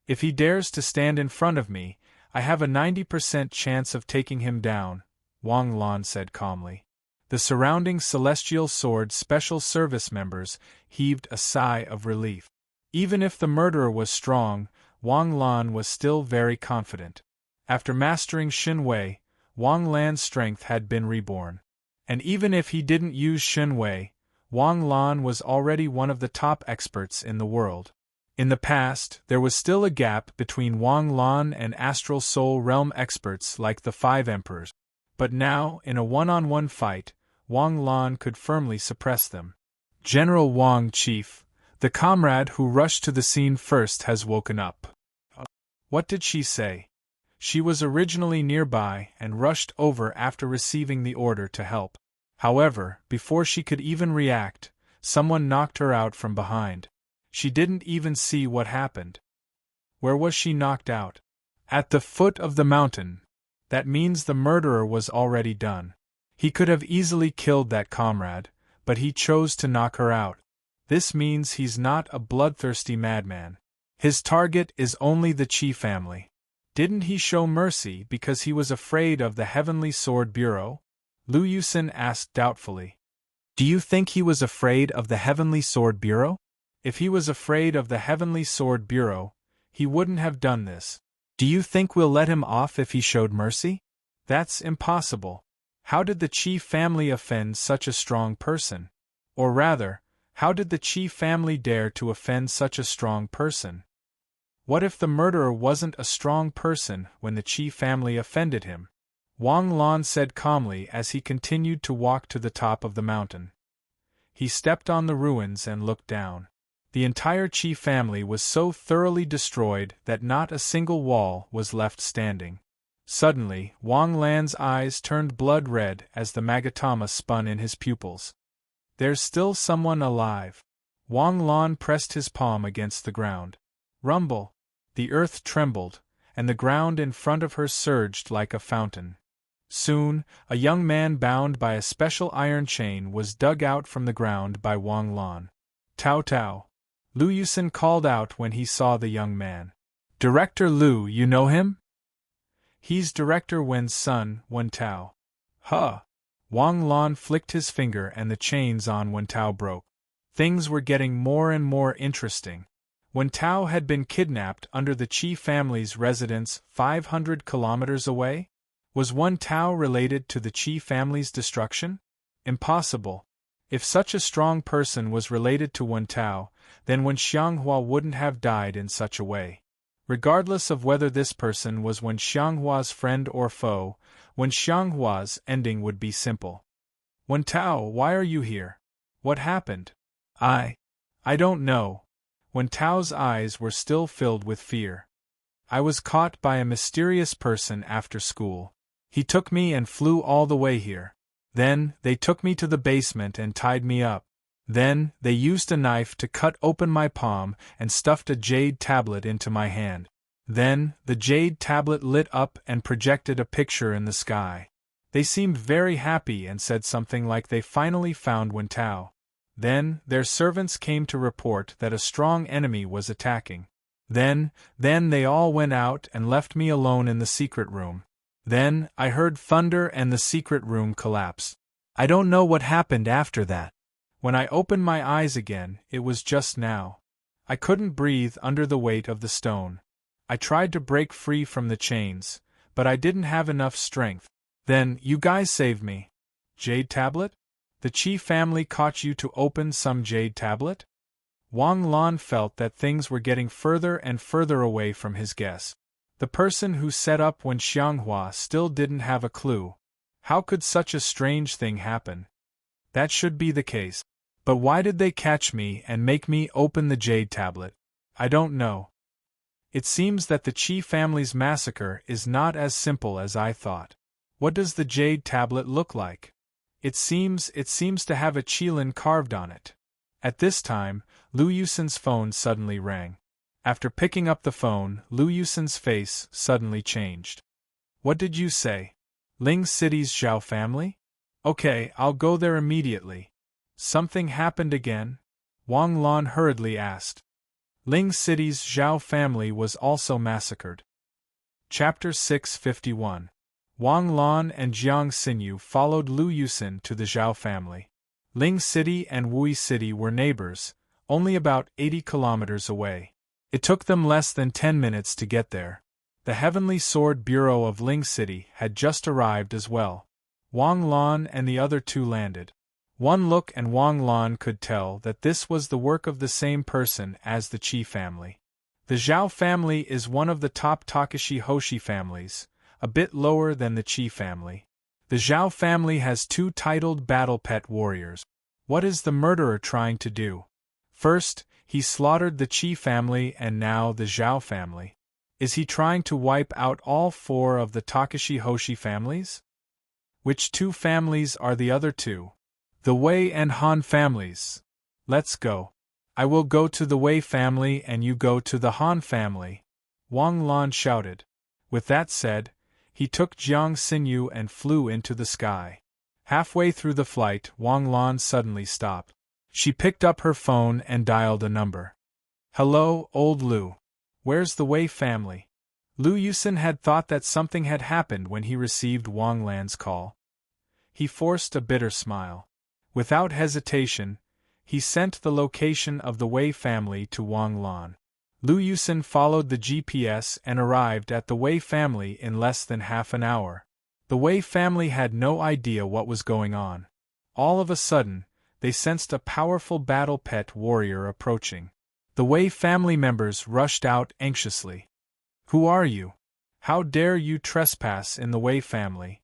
If he dares to stand in front of me, I have a 90% chance of taking him down, Wang Lan said calmly. The surrounding Celestial Sword Special Service members heaved a sigh of relief. Even if the murderer was strong, Wang Lan was still very confident. After mastering Shen Wei, Wang Lan's strength had been reborn. And even if he didn't use Shen Wei, Wang Lan was already one of the top experts in the world. In the past, there was still a gap between Wang Lan and Astral Soul Realm experts like the 5 Emperors. But now, in a one-on-one fight, Wang Lan could firmly suppress them. General Wang, Chief, the comrade who rushed to the scene first has woken up. What did she say? She was originally nearby and rushed over after receiving the order to help. However, before she could even react, someone knocked her out from behind. She didn't even see what happened. Where was she knocked out? At the foot of the mountain. That means the murderer was already done. He could have easily killed that comrade, but he chose to knock her out. This means he's not a bloodthirsty madman. His target is only the Chi family. Didn't he show mercy because he was afraid of the Heavenly Sword Bureau? Liu Yusin asked doubtfully. Do you think he was afraid of the Heavenly Sword Bureau? If he was afraid of the Heavenly Sword Bureau, he wouldn't have done this. Do you think we'll let him off if he showed mercy? That's impossible. How did the Chi family offend such a strong person? Or rather, how did the Chi family dare to offend such a strong person? What if the murderer wasn't a strong person when the Chi family offended him? Wang Lan said calmly as he continued to walk to the top of the mountain. He stepped on the ruins and looked down. The entire Chi family was so thoroughly destroyed that not a single wall was left standing. Suddenly, Wang Lan's eyes turned blood red as the Magatama spun in his pupils. There's still someone alive. Wang Lan pressed his palm against the ground. Rumble! The earth trembled, and the ground in front of her surged like a fountain. Soon, a young man bound by a special iron chain was dug out from the ground by Wang Lan. Tao Tao! Liu Yusin called out when he saw the young man. Director Liu, you know him? He's Director Wen's son, Wen Tao. Huh! Wang Lan flicked his finger and the chains on Wen Tao broke. Things were getting more and more interesting. Wen Tao had been kidnapped under the Chi family's residence 500 kilometers away? Was Wen Tao related to the Chi family's destruction? Impossible. If such a strong person was related to Wen Tao, then Wen Xianghua wouldn't have died in such a way. Regardless of whether this person was Wen Xianghua's friend or foe, Wen Xianghua's ending would be simple. Wen Tao, why are you here? What happened? I don't know. Wen Tao's eyes were still filled with fear. I was caught by a mysterious person after school. He took me and flew all the way here. Then, they took me to the basement and tied me up. Then, they used a knife to cut open my palm and stuffed a jade tablet into my hand. Then, the jade tablet lit up and projected a picture in the sky. They seemed very happy and said something like they finally found Wen Tao. Then, their servants came to report that a strong enemy was attacking. Then they all went out and left me alone in the secret room. Then, I heard thunder and the secret room collapsed. I don't know what happened after that. When I opened my eyes again, it was just now. I couldn't breathe under the weight of the stone. I tried to break free from the chains, but I didn't have enough strength. Then, you guys saved me. Jade tablet? The Qi family caught you to open some jade tablet? Wang Lan felt that things were getting further and further away from his guess. The person who set up when Xianghua still didn't have a clue. How could such a strange thing happen? That should be the case. But why did they catch me and make me open the jade tablet? I don't know. It seems that the Qi family's massacre is not as simple as I thought. What does the jade tablet look like? It seems to have a qilin carved on it. At this time, Lu Yusin's phone suddenly rang. After picking up the phone, Lu Yusin's face suddenly changed. What did you say? Ling City's Zhao family? Okay, I'll go there immediately. Something happened again? Wang Lan hurriedly asked. Ling City's Zhao family was also massacred. Chapter 651. Wang Lan and Jiang Xinyu followed Lu Yusin to the Zhao family. Ling City and Wui City were neighbors, only about 80 kilometers away. It took them less than 10 minutes to get there. The Heavenly Sword Bureau of Ling City had just arrived as well. Wang Lan and the other two landed. One look and Wang Lan could tell that this was the work of the same person as the Qi family. The Zhao family is one of the top Takashi Hoshi families, a bit lower than the Qi family. The Zhao family has two titled battle pet warriors. What is the murderer trying to do? First, he slaughtered the Qi family and now the Zhao family. Is he trying to wipe out all four of the Takashi Hoshi families? Which two families are the other two? The Wei and Han families. Let's go. I will go to the Wei family and you go to the Han family. Wang Lan shouted. With that said, he took Jiang Xinyu and flew into the sky. Halfway through the flight, Wang Lan suddenly stopped. She picked up her phone and dialed a number. Hello, old Lu. Where's the Wei family? Lu Yusin had thought that something had happened when he received Wang Lan's call. He forced a bitter smile. Without hesitation, he sent the location of the Wei family to Wang Lan. Lu Yusin followed the GPS and arrived at the Wei family in less than half an hour. The Wei family had no idea what was going on. All of a sudden, they sensed a powerful battle pet warrior approaching. The Wei family members rushed out anxiously. Who are you? How dare you trespass in the Wei family?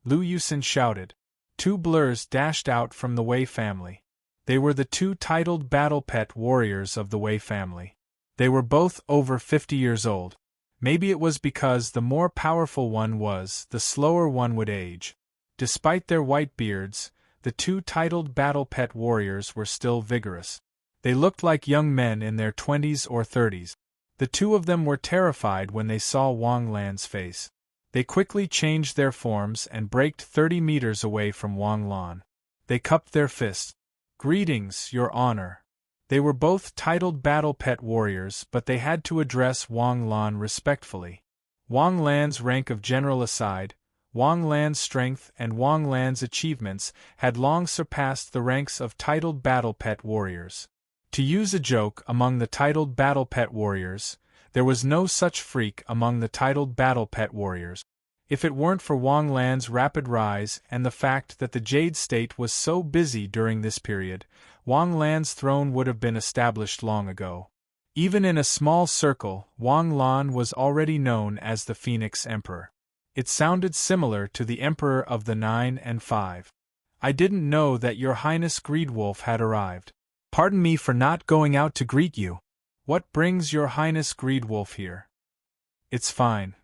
Lu Yusin shouted. Two blurs dashed out from the Wei family. They were the two titled battle pet warriors of the Wei family. They were both over 50 years old. Maybe it was because the more powerful one was, the slower one would age. Despite their white beards, the two titled battle pet warriors were still vigorous. They looked like young men in their 20s or 30s. The two of them were terrified when they saw Wang Lan's face. They quickly changed their forms and braked 30 meters away from Wang Lan. They cupped their fists. Greetings, Your Honor. They were both titled battle pet warriors, but they had to address Wang Lan respectfully. Wang Lan's rank of general aside, Wang Lan's strength and Wang Lan's achievements had long surpassed the ranks of titled battle pet warriors. To use a joke among the titled battle pet warriors, there was no such freak among the titled battle pet warriors. If it weren't for Wang Lan's rapid rise and the fact that the Jade State was so busy during this period, Wang Lan's throne would have been established long ago. Even in a small circle, Wang Lan was already known as the Phoenix Emperor. It sounded similar to the Emperor of the 9 and 5. I didn't know that Your Highness Greedwolf had arrived. Pardon me for not going out to greet you. What brings Your Highness Greedwolf here? It's fine.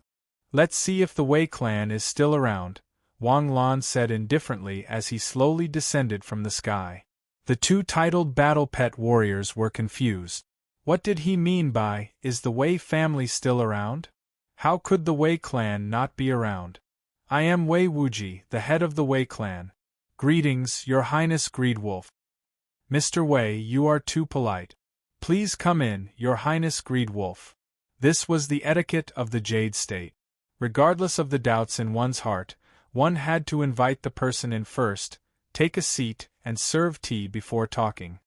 Let's see if the Wei clan is still around, Wang Lan said indifferently as he slowly descended from the sky. The two titled battle pet warriors were confused. What did he mean by, is the Wei family still around? How could the Wei clan not be around? I am Wei Wuji, the head of the Wei clan. Greetings, Your Highness Greedwolf. Mr. Wei, you are too polite. Please come in, Your Highness Greedwolf. This was the etiquette of the Jade State. Regardless of the doubts in one's heart, one had to invite the person in first, take a seat, and serve tea before talking.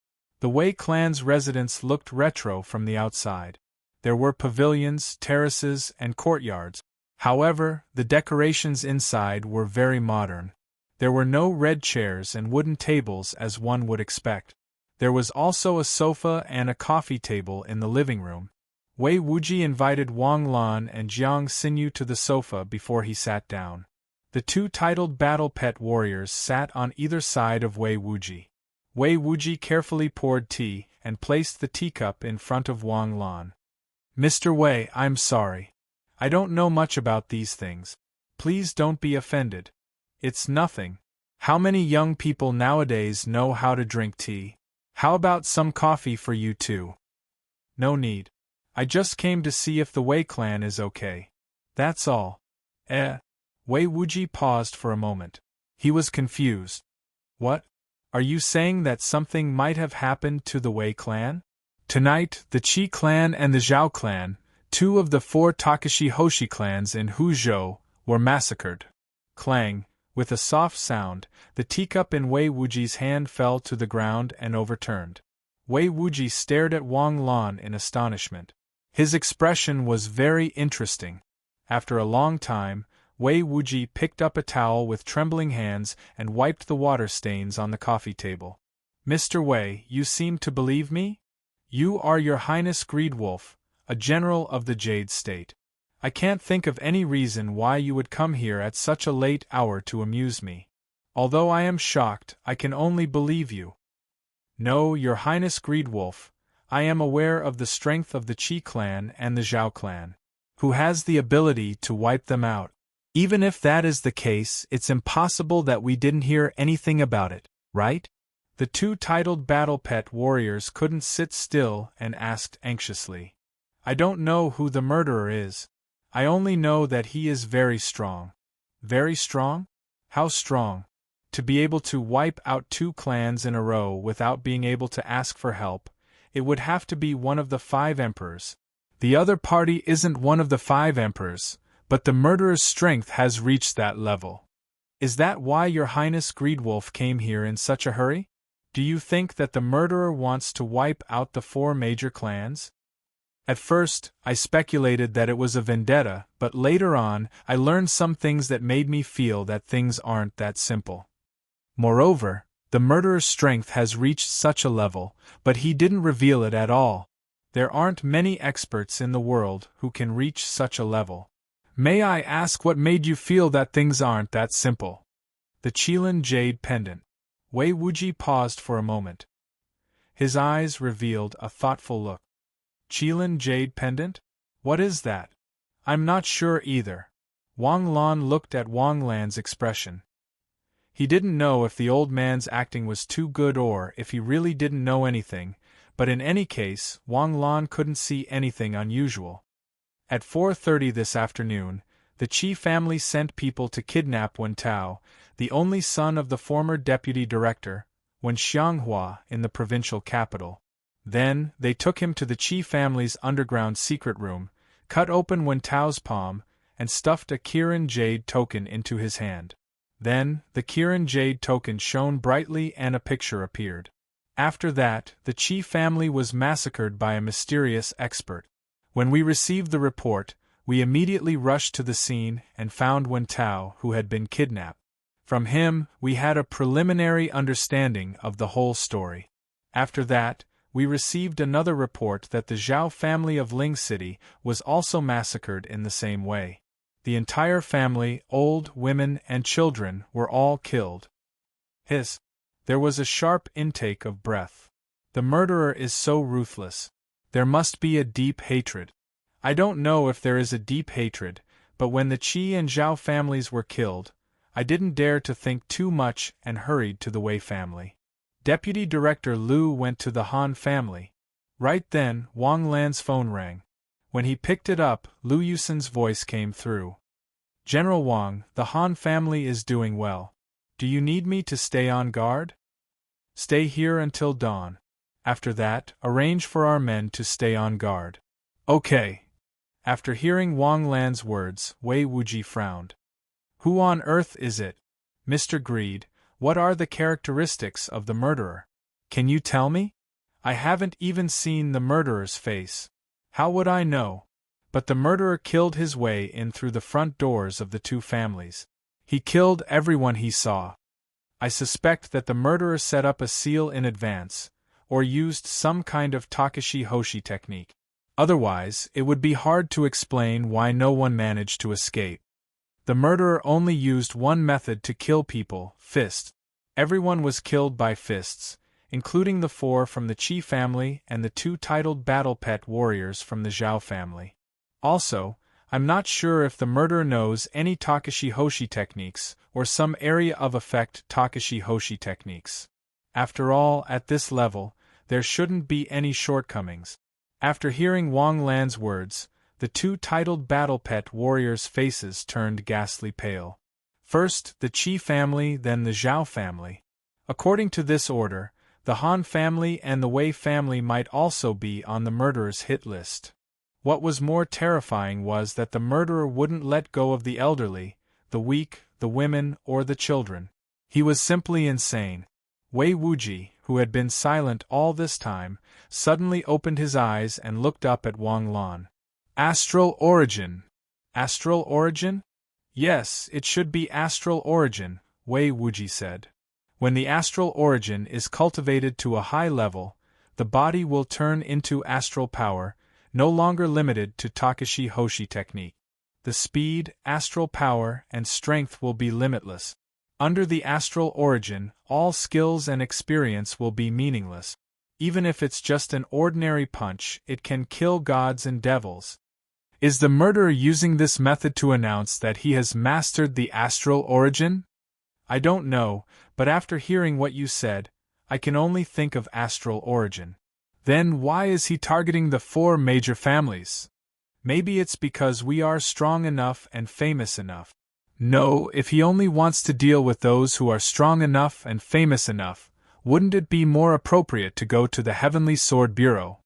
The Wei clan's residence looked retro from the outside. There were pavilions, terraces, and courtyards. However, the decorations inside were very modern. There were no red chairs and wooden tables as one would expect. There was also a sofa and a coffee table in the living room. Wei Wuji invited Wang Lan and Jiang Xinyu to the sofa before he sat down. The two titled battle pet warriors sat on either side of Wei Wuji. Wei Wuji carefully poured tea and placed the teacup in front of Wang Lan. "Mr. Wei, I'm sorry. I don't know much about these things. Please don't be offended. It's nothing. How many young people nowadays know how to drink tea? How about some coffee for you too?" "No need. I just came to see if the Wei clan is okay. That's all." Wei Wuji paused for a moment. He was confused. "What? Are you saying that something might have happened to the Wei clan?" Tonight, the Qi clan and the Zhao clan, two of the 4 Takashi Hoshi clans in Huzhou, were massacred. Clang, with a soft sound, the teacup in Wei Wuji's hand fell to the ground and overturned. Wei Wuji stared at Wang Lan in astonishment. His expression was very interesting. After a long time, Wei Wuji picked up a towel with trembling hands and wiped the water stains on the coffee table. "Mr. Wei, you seem to believe me? You are Your Highness Greedwolf, a general of the Jade State. I can't think of any reason why you would come here at such a late hour to amuse me. Although I am shocked, I can only believe you." "No, Your Highness Greedwolf, I am aware of the strength of the Qi clan and the Zhao clan. Who has the ability to wipe them out? Even if that is the case, it's impossible that we didn't hear anything about it, right?" The two titled battle pet warriors couldn't sit still and asked anxiously. "I don't know who the murderer is. I only know that he is very strong." "Very strong? How strong? To be able to wipe out 2 clans in a row without being able to ask for help, it would have to be one of the 5 emperors. The other party isn't one of the 5 emperors, but the murderer's strength has reached that level. Is that why Your Highness Greedwolf came here in such a hurry? Do you think that the murderer wants to wipe out the 4 major clans?" At first, I speculated that it was a vendetta, but later on, I learned some things that made me feel that things aren't that simple. Moreover, the murderer's strength has reached such a level, but he didn't reveal it at all. There aren't many experts in the world who can reach such a level. "May I ask what made you feel that things aren't that simple?" "The Qilin Jade Pendant." Wei Wuji paused for a moment. His eyes revealed a thoughtful look. "Qilin Jade Pendant? What is that?" "I'm not sure either." Wang Lan looked at Wang Lan's expression. He didn't know if the old man's acting was too good or if he really didn't know anything, but in any case, Wang Lan couldn't see anything unusual. At 4:30 this afternoon, the Qi family sent people to kidnap Wen Tao, the only son of the former deputy director, Wen Xianghua, in the provincial capital. Then, they took him to the Qi family's underground secret room, cut open Wen Tao's palm, and stuffed a Kirin jade token into his hand. Then, the Kirin jade token shone brightly and a picture appeared. After that, the Qi family was massacred by a mysterious expert. When we received the report, we immediately rushed to the scene and found Wen Tao, who had been kidnapped. From him, we had a preliminary understanding of the whole story. After that, we received another report that the Zhao family of Ling City was also massacred in the same way. The entire family, old, women, and children, were all killed. There was a sharp intake of breath. The murderer is so ruthless. There must be a deep hatred. I don't know if there is a deep hatred, but when the Qi and Zhao families were killed, I didn't dare to think too much and hurried to the Wei family. Deputy Director Liu went to the Han family. Right then, Wang Lan's phone rang. When he picked it up, Liu Yusen's voice came through. "General Wang, the Han family is doing well. Do you need me to stay on guard?" "Stay here until dawn. After that, arrange for our men to stay on guard." "Okay." After hearing Wang Lan's words, Wei Wuji frowned. "Who on earth is it? Mr. Greed, what are the characteristics of the murderer? Can you tell me? I haven't even seen the murderer's face. How would I know? But the murderer killed his way in through the front doors of the two families. He killed everyone he saw. I suspect that the murderer set up a seal in advance, or used some kind of Takashi Hoshi technique. Otherwise, it would be hard to explain why no one managed to escape. The murderer only used one method to kill people, fists. Everyone was killed by fists, including the 4 from the Qi family and the 2 titled battle pet warriors from the Zhao family. Also, I'm not sure if the murderer knows any Takashi Hoshi techniques, or some area of effect Takashi Hoshi techniques. After all, at this level, there shouldn't be any shortcomings. After hearing Wang Lan's words, the 2 titled battle pet warriors' faces turned ghastly pale. First the Qi family, then the Zhao family. According to this order, the Han family and the Wei family might also be on the murderer's hit list. What was more terrifying was that the murderer wouldn't let go of the elderly, the weak, the women, or the children. He was simply insane. Wei Wuji, who had been silent all this time, suddenly opened his eyes and looked up at Wang Lan. Astral origin. Astral origin? Yes, it should be astral origin, Wei Wuji said. When the astral origin is cultivated to a high level, the body will turn into astral power, no longer limited to Takashi Hoshi technique. The speed, astral power, and strength will be limitless. Under the astral origin, all skills and experience will be meaningless. Even if it's just an ordinary punch, it can kill gods and devils. Is the murderer using this method to announce that he has mastered the astral origin? I don't know, but after hearing what you said, I can only think of astral origin. Then why is he targeting the 4 major families? Maybe it's because we are strong enough and famous enough. No, if he only wants to deal with those who are strong enough and famous enough, wouldn't it be more appropriate to go to the Heavenly Sword Bureau?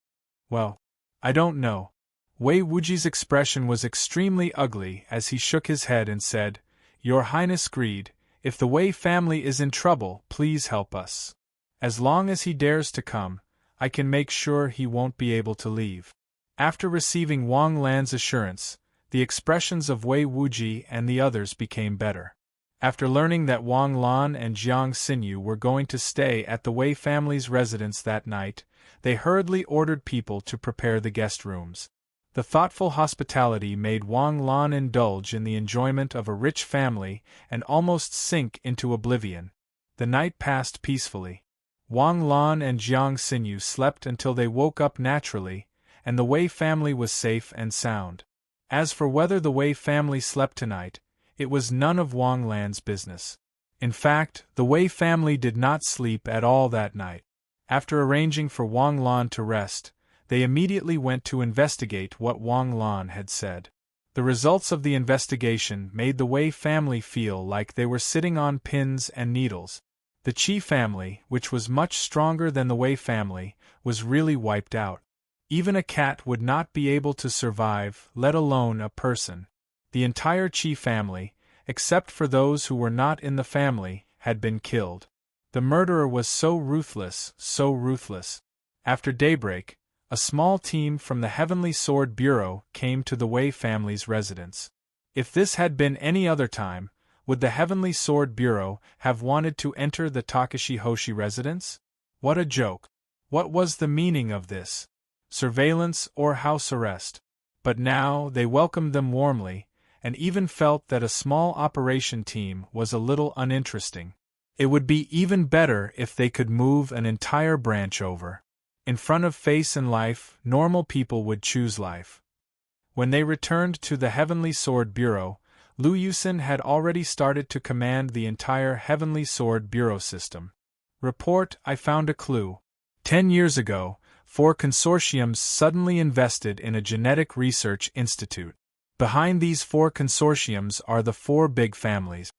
Well, I don't know. Wei Wuji's expression was extremely ugly as he shook his head and said, Your Highness Greed, if the Wei family is in trouble, please help us. As long as he dares to come, I can make sure he won't be able to leave. After receiving Wang Lan's assurance, the expressions of Wei Wuji and the others became better. After learning that Wang Lan and Jiang Xinyu were going to stay at the Wei family's residence that night, they hurriedly ordered people to prepare the guest rooms. The thoughtful hospitality made Wang Lan indulge in the enjoyment of a rich family and almost sink into oblivion. The night passed peacefully. Wang Lan and Jiang Xinyu slept until they woke up naturally, and the Wei family was safe and sound. As for whether the Wei family slept tonight, it was none of Wang Lan's business. In fact, the Wei family did not sleep at all that night. After arranging for Wang Lan to rest, they immediately went to investigate what Wang Lan had said. The results of the investigation made the Wei family feel like they were sitting on pins and needles. The Qi family, which was much stronger than the Wei family, was really wiped out. Even a cat would not be able to survive, let alone a person. The entire Qi family, except for those who were not in the family, had been killed. The murderer was so ruthless, so ruthless. After daybreak, a small team from the Heavenly Sword Bureau came to the Wei family's residence. If this had been any other time, would the Heavenly Sword Bureau have wanted to enter the Takashi Hoshi residence? What a joke! What was the meaning of this? Surveillance or house arrest? But now they welcomed them warmly, and even felt that a small operation team was a little uninteresting. It would be even better if they could move an entire branch over. In front of Face and Life, normal people would choose life. When they returned to the Heavenly Sword Bureau, Lu Yusin had already started to command the entire Heavenly Sword Bureau system. Report, I found a clue. 10 years ago, 4 consortiums suddenly invested in a genetic research institute. Behind these 4 consortiums are the 4 big families.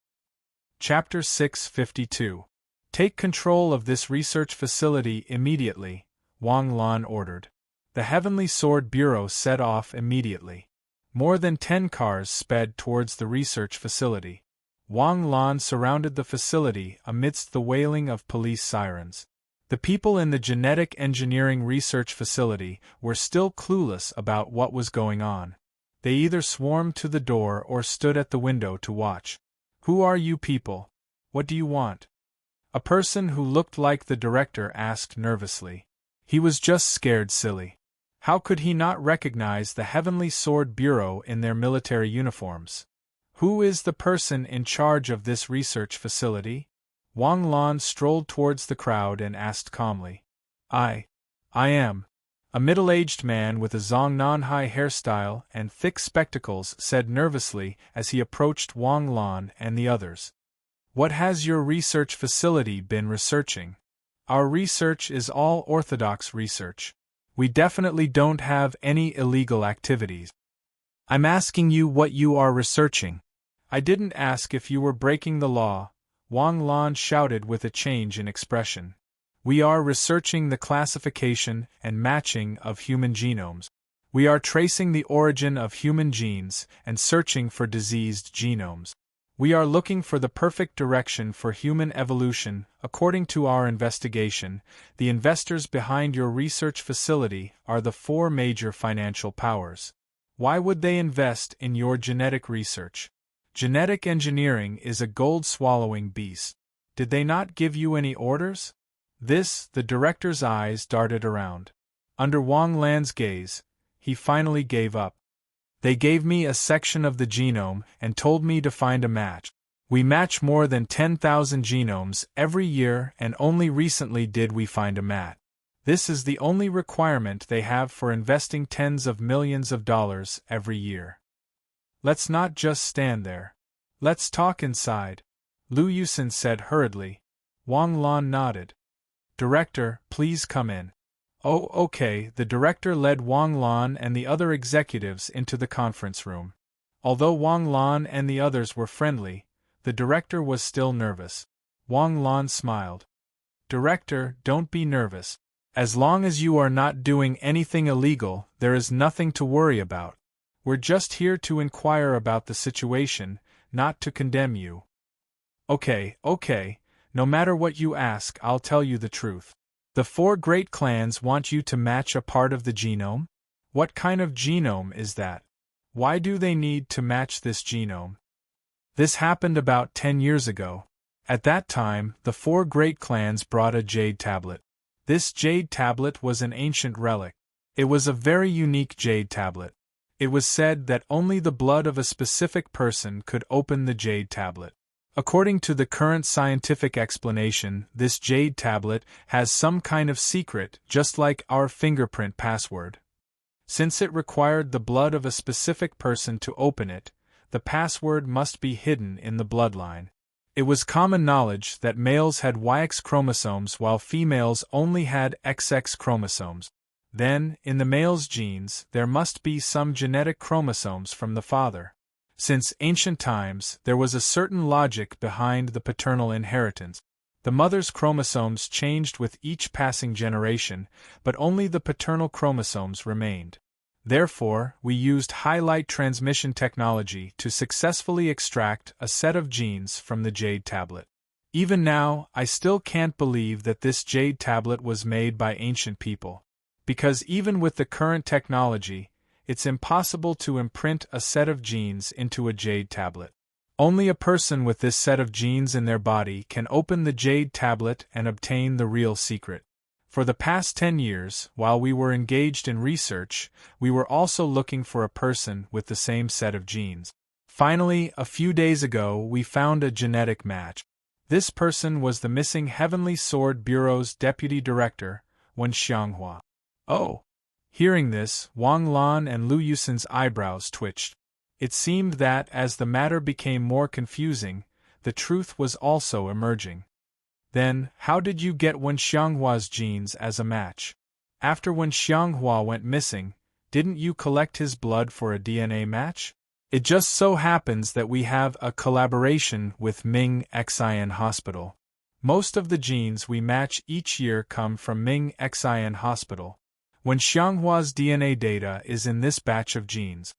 Chapter 652. Take control of this research facility immediately, Wang Lan ordered. The Heavenly Sword Bureau set off immediately. More than 10 cars sped towards the research facility. Wang Lan surrounded the facility amidst the wailing of police sirens. The people in the genetic engineering research facility were still clueless about what was going on. They either swarmed to the door or stood at the window to watch. "Who are you people? What do you want?" A person who looked like the director asked nervously. He was just scared silly. How could he not recognize the Heavenly Sword Bureau in their military uniforms? "Who is the person in charge of this research facility?" Wang Lan strolled towards the crowd and asked calmly. I am." A middle-aged man with a Zhongnanhai hairstyle and thick spectacles said nervously as he approached Wang Lan and the others. "What has your research facility been researching?" "Our research is all orthodox research. We definitely don't have any illegal activities." "I'm asking you what you are researching." "I didn't ask if you were breaking the law," Wang Lan shouted with a change in expression. "We are researching the classification and matching of human genomes. We are tracing the origin of human genes and searching for diseased genomes. We are looking for the perfect direction for human evolution. According to our investigation, the investors behind your research facility are the 4 major financial powers. Why would they invest in your genetic research? Genetic engineering is a gold-swallowing beast. Did they not give you any orders?" The director's eyes darted around. Under Wang Lan's gaze, he finally gave up. "They gave me a section of the genome and told me to find a match. We match more than 10,000 genomes every year, and only recently did we find a match. This is the only requirement they have for investing tens of millions of dollars every year. Let's not just stand there. Let's talk inside," Lu Yusin said hurriedly. Wang Lan nodded. "Director, please come in." "Oh, okay." The director led Wang Lan and the other executives into the conference room. Although Wang Lan and the others were friendly, the director was still nervous. Wang Lan smiled. "Director, don't be nervous. As long as you are not doing anything illegal, there is nothing to worry about. We're just here to inquire about the situation, not to condemn you." Okay, no matter what you ask, I'll tell you the truth. The 4 great clans want you to match a part of the genome? What kind of genome is that? Why do they need to match this genome? This happened about 10 years ago. At that time, the 4 great clans brought a jade tablet. This jade tablet was an ancient relic. It was a very unique jade tablet. It was said that only the blood of a specific person could open the jade tablet. According to the current scientific explanation, this jade tablet has some kind of secret, just like our fingerprint password. Since it required the blood of a specific person to open it, the password must be hidden in the bloodline. It was common knowledge that males had XX chromosomes while females only had XX chromosomes. Then, in the male's genes, there must be some genetic chromosomes from the father. Since ancient times, there was a certain logic behind the paternal inheritance. The mother's chromosomes changed with each passing generation, but only the paternal chromosomes remained. Therefore, we used highlight transmission technology to successfully extract a set of genes from the jade tablet. Even now, I still can't believe that this jade tablet was made by ancient people. Because even with the current technology, it's impossible to imprint a set of genes into a jade tablet. Only a person with this set of genes in their body can open the jade tablet and obtain the real secret. For the past 10 years, while we were engaged in research, we were also looking for a person with the same set of genes. Finally, a few days ago, we found a genetic match. This person was the missing Heavenly Sword Bureau's deputy director, Wen Xianghua. Oh! Hearing this, Wang Lan and Lu Yusin's eyebrows twitched. It seemed that, as the matter became more confusing, the truth was also emerging. Then, how did you get Wen Xianghua's genes as a match? After Wen Xianghua went missing, didn't you collect his blood for a DNA match? It just so happens that we have a collaboration with Ming Xian Hospital. Most of the genes we match each year come from Ming Xian Hospital. Wen Xianghua's DNA data is in this batch of genes.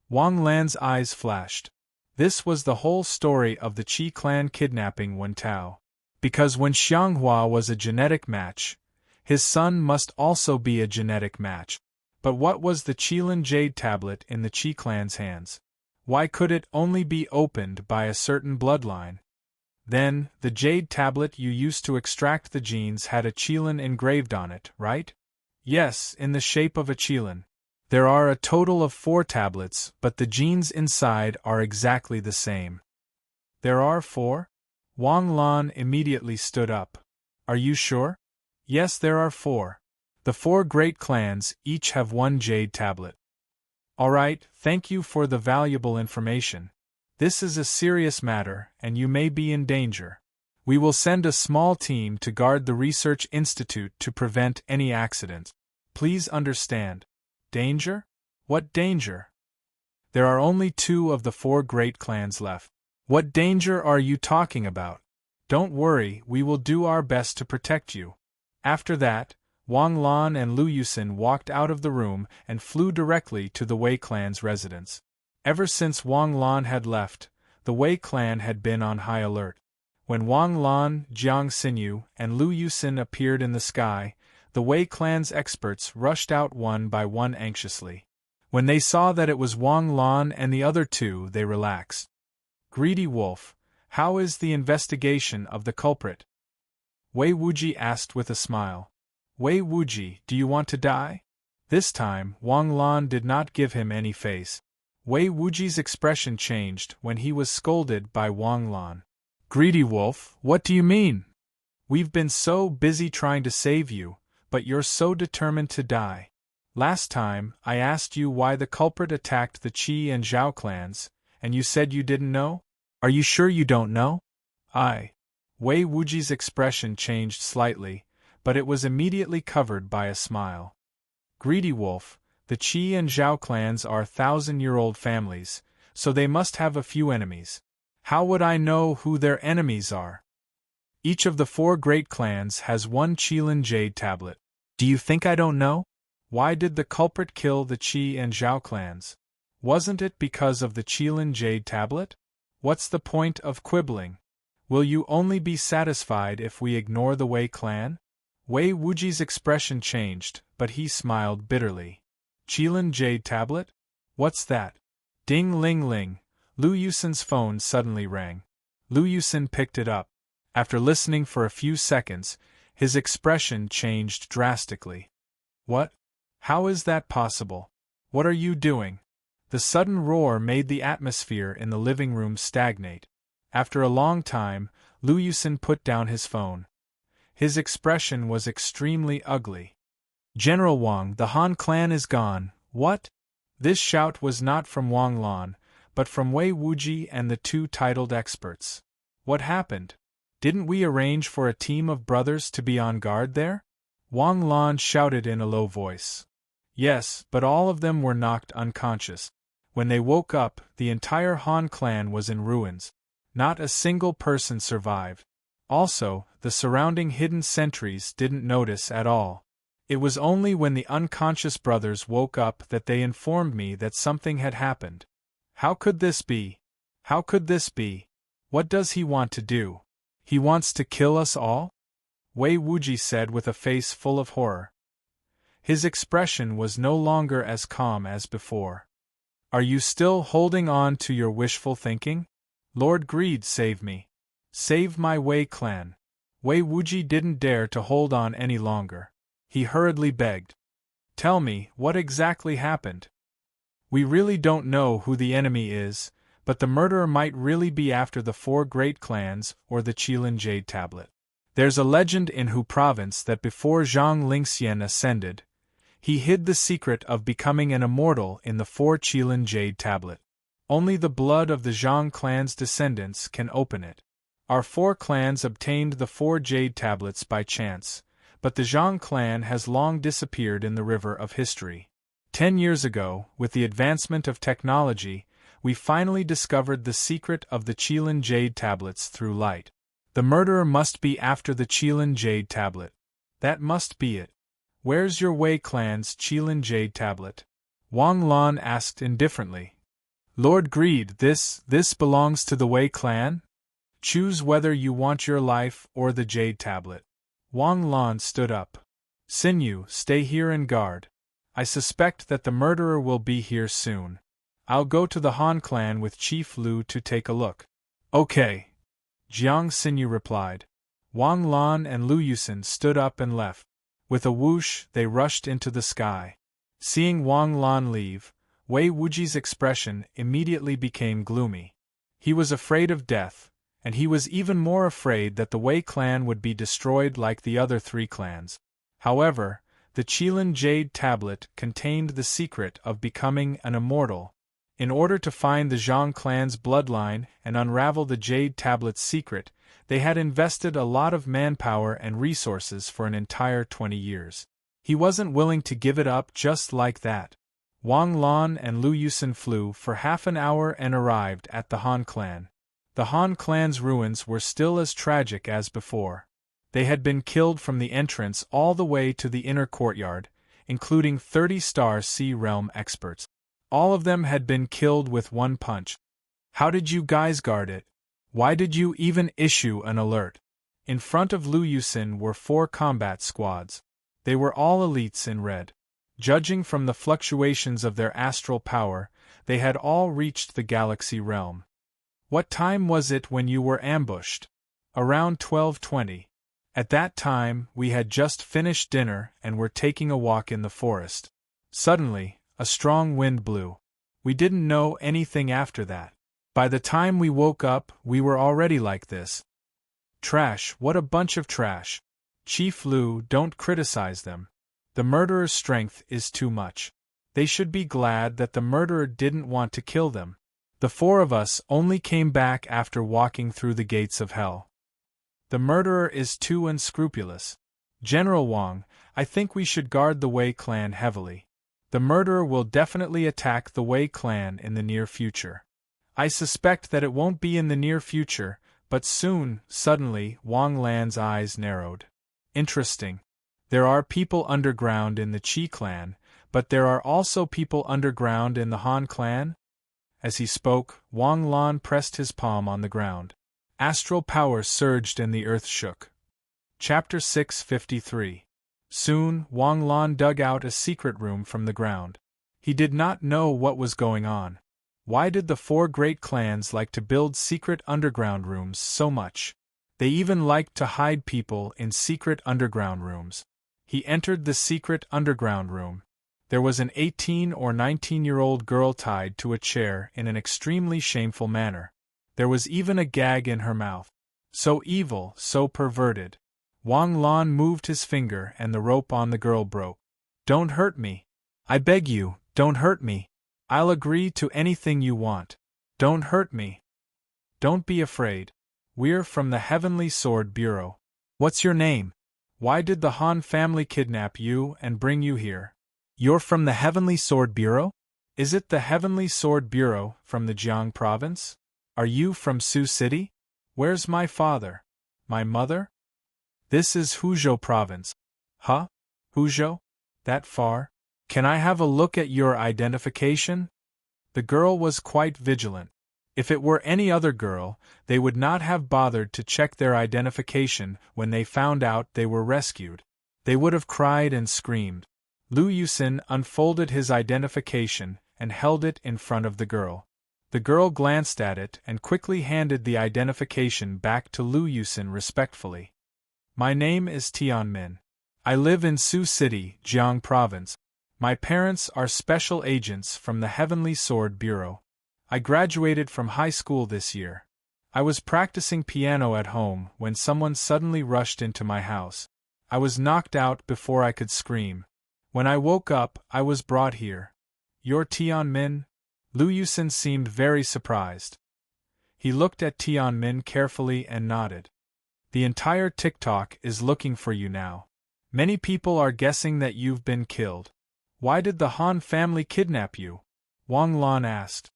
Wang Lan's eyes flashed. This was the whole story of the Qi clan kidnapping Wen Tao. Because when Xianghua was a genetic match, his son must also be a genetic match. But what was the Qilin Jade Tablet in the Qi clan's hands? Why could it only be opened by a certain bloodline? Then, the Jade Tablet you used to extract the genes had a Qilin engraved on it, right? Yes, in the shape of a Qilin. There are a total of 4 tablets, but the genes inside are exactly the same. There are 4? Wang Lan immediately stood up. Are you sure? Yes, there are 4. The 4 great clans each have 1 Jade Tablet. Alright, thank you for the valuable information. This is a serious matter, and you may be in danger. We will send a small team to guard the research institute to prevent any accidents. Please understand. Danger? What danger? There are only 2 of the 4 great clans left. What danger are you talking about? Don't worry, we will do our best to protect you. After that, Wang Lan and Lu Yusin walked out of the room and flew directly to the Wei clan's residence. Ever since Wang Lan had left, the Wei clan had been on high alert. When Wang Lan, Jiang Xinyu, and Lu Yusin appeared in the sky, the Wei clan's experts rushed out one by one anxiously. When they saw that it was Wang Lan and the other 2, they relaxed. Greedy Wolf, how is the investigation of the culprit? Wei Wuji asked with a smile. Wei Wuji, do you want to die? This time, Wang Lan did not give him any face. Wei Wuji's expression changed when he was scolded by Wang Lan. Greedy Wolf, what do you mean? We've been so busy trying to save you, but you're so determined to die. Last time, I asked you why the culprit attacked the Qi and Zhao clans, and you said you didn't know? Are you sure you don't know? Wei Wuji's expression changed slightly, but it was immediately covered by a smile. Greedy Wolf, the Qi and Zhao clans are 1,000-year-old families, so they must have a few enemies. How would I know who their enemies are? Each of the 4 great clans has 1 Qilin Jade Tablet. Do you think I don't know? Why did the culprit kill the Qi and Zhao clans? Wasn't it because of the Qilin Jade Tablet? What's the point of quibbling? Will you only be satisfied if we ignore the Wei clan? Wei Wuji's expression changed, but he smiled bitterly. Qilin Jade Tablet? What's that? Ding ling ling. Lu Yusin's phone suddenly rang. Lu Yusin picked it up. After listening for a few seconds, his expression changed drastically. What? How is that possible? What are you doing? The sudden roar made the atmosphere in the living room stagnate. After a long time, Lu Yusin put down his phone. His expression was extremely ugly. General Wang, the Han clan is gone. What? This shout was not from Wang Lan, but from Wei Wuji and the 2 titled experts. What happened? Didn't we arrange for a team of brothers to be on guard there? Wang Lan shouted in a low voice. Yes, but all of them were knocked unconscious. When they woke up, the entire Han clan was in ruins. Not a single person survived. Also, the surrounding hidden sentries didn't notice at all. It was only when the unconscious brothers woke up that they informed me that something had happened. How could this be? How could this be? What does he want to do? He wants to kill us all? Wei Wuji said with a face full of horror. His expression was no longer as calm as before. Are you still holding on to your wishful thinking? Lord Greed, save me. Save my Wei clan. Wei Wuji didn't dare to hold on any longer. He hurriedly begged. Tell me, what exactly happened? We really don't know who the enemy is, but the murderer might really be after the 4 great clans or the Qilin Jade Tablet. There's a legend in Hu province that before Zhang Lingxian ascended, he hid the secret of becoming an immortal in the 4 Qilin Jade Tablet. Only the blood of the Zhang clan's descendants can open it. Our 4 clans obtained the 4 Jade Tablets by chance, but the Zhang clan has long disappeared in the river of history. 10 years ago, with the advancement of technology, we finally discovered the secret of the Qilin Jade Tablets through light. The murderer must be after the Qilin Jade Tablet. That must be it. Where's your Wei clan's Qilin Jade Tablet? Wang Lan asked indifferently. Lord Greed, this belongs to the Wei clan? Choose whether you want your life or the jade tablet. Wang Lan stood up. Sinew, stay here and guard. I suspect that the murderer will be here soon. I'll go to the Han clan with Chief Lu to take a look. Okay. Jiang Sinew replied. Wang Lan and Lu Yusin stood up and left. With a whoosh, they rushed into the sky. Seeing Wang Lan leave, Wei Wuji's expression immediately became gloomy. He was afraid of death, and he was even more afraid that the Wei clan would be destroyed like the other three clans. However, the Qilin Jade Tablet contained the secret of becoming an immortal. In order to find the Zhang clan's bloodline and unravel the Jade Tablet's secret, they had invested a lot of manpower and resources for an entire 20 years. He wasn't willing to give it up just like that. Wang Lan and Lu Yusin flew for half an hour and arrived at the Han clan. The Han clan's ruins were still as tragic as before. They had been killed from the entrance all the way to the inner courtyard, including 30-star Sea Realm experts. All of them had been killed with one punch. How did you guys guard it? Why did you even issue an alert? In front of Lu Yusin were 4 combat squads. They were all elites in red. Judging from the fluctuations of their astral power, they had all reached the galaxy realm. What time was it when you were ambushed? Around 12:20. At that time, we had just finished dinner and were taking a walk in the forest. Suddenly, a strong wind blew. We didn't know anything after that. By the time we woke up, we were already like this. Trash, what a bunch of trash. Chief Lu, don't criticize them. The murderer's strength is too much. They should be glad that the murderer didn't want to kill them. The 4 of us only came back after walking through the gates of hell. The murderer is too unscrupulous. General Wang, I think we should guard the Wei clan heavily. The murderer will definitely attack the Wei clan in the near future. I suspect that it won't be in the near future, but soon. Suddenly, Wang Lan's eyes narrowed. Interesting. There are people underground in the Qi clan, but there are also people underground in the Han clan? As he spoke, Wang Lan pressed his palm on the ground. Astral power surged and the earth shook. Chapter 653. Soon, Wang Lan dug out a secret room from the ground. He did not know what was going on. Why did the 4 great clans like to build secret underground rooms so much? They even liked to hide people in secret underground rooms. He entered the secret underground room. There was an 18 or 19-year-old girl tied to a chair in an extremely shameful manner. There was even a gag in her mouth. So evil, so perverted. Wang Lan moved his finger and the rope on the girl broke. Don't hurt me. I beg you, don't hurt me. I'll agree to anything you want. Don't hurt me. Don't be afraid. We're from the Heavenly Sword Bureau. What's your name? Why did the Han family kidnap you and bring you here? You're from the Heavenly Sword Bureau? Is it the Heavenly Sword Bureau from the Jiang province? Are you from Sioux City? Where's my father? My mother? This is Huzhou province. Huh? Huzhou? That far? Can I have a look at your identification? The girl was quite vigilant. If it were any other girl, they would not have bothered to check their identification when they found out they were rescued. They would have cried and screamed. Lu Yusin unfolded his identification and held it in front of the girl. The girl glanced at it and quickly handed the identification back to Lu Yusin respectfully. My name is Tianmin. I live in Sioux City, Jiang province. My parents are special agents from the Heavenly Sword Bureau. I graduated from high school this year. I was practicing piano at home when someone suddenly rushed into my house. I was knocked out before I could scream. When I woke up, I was brought here. You're Tianmin? Lu Yusin seemed very surprised. He looked at Tianmin carefully and nodded. The entire TikTok is looking for you now. Many people are guessing that you've been killed. Why did the Han family kidnap you? Wang Lan asked.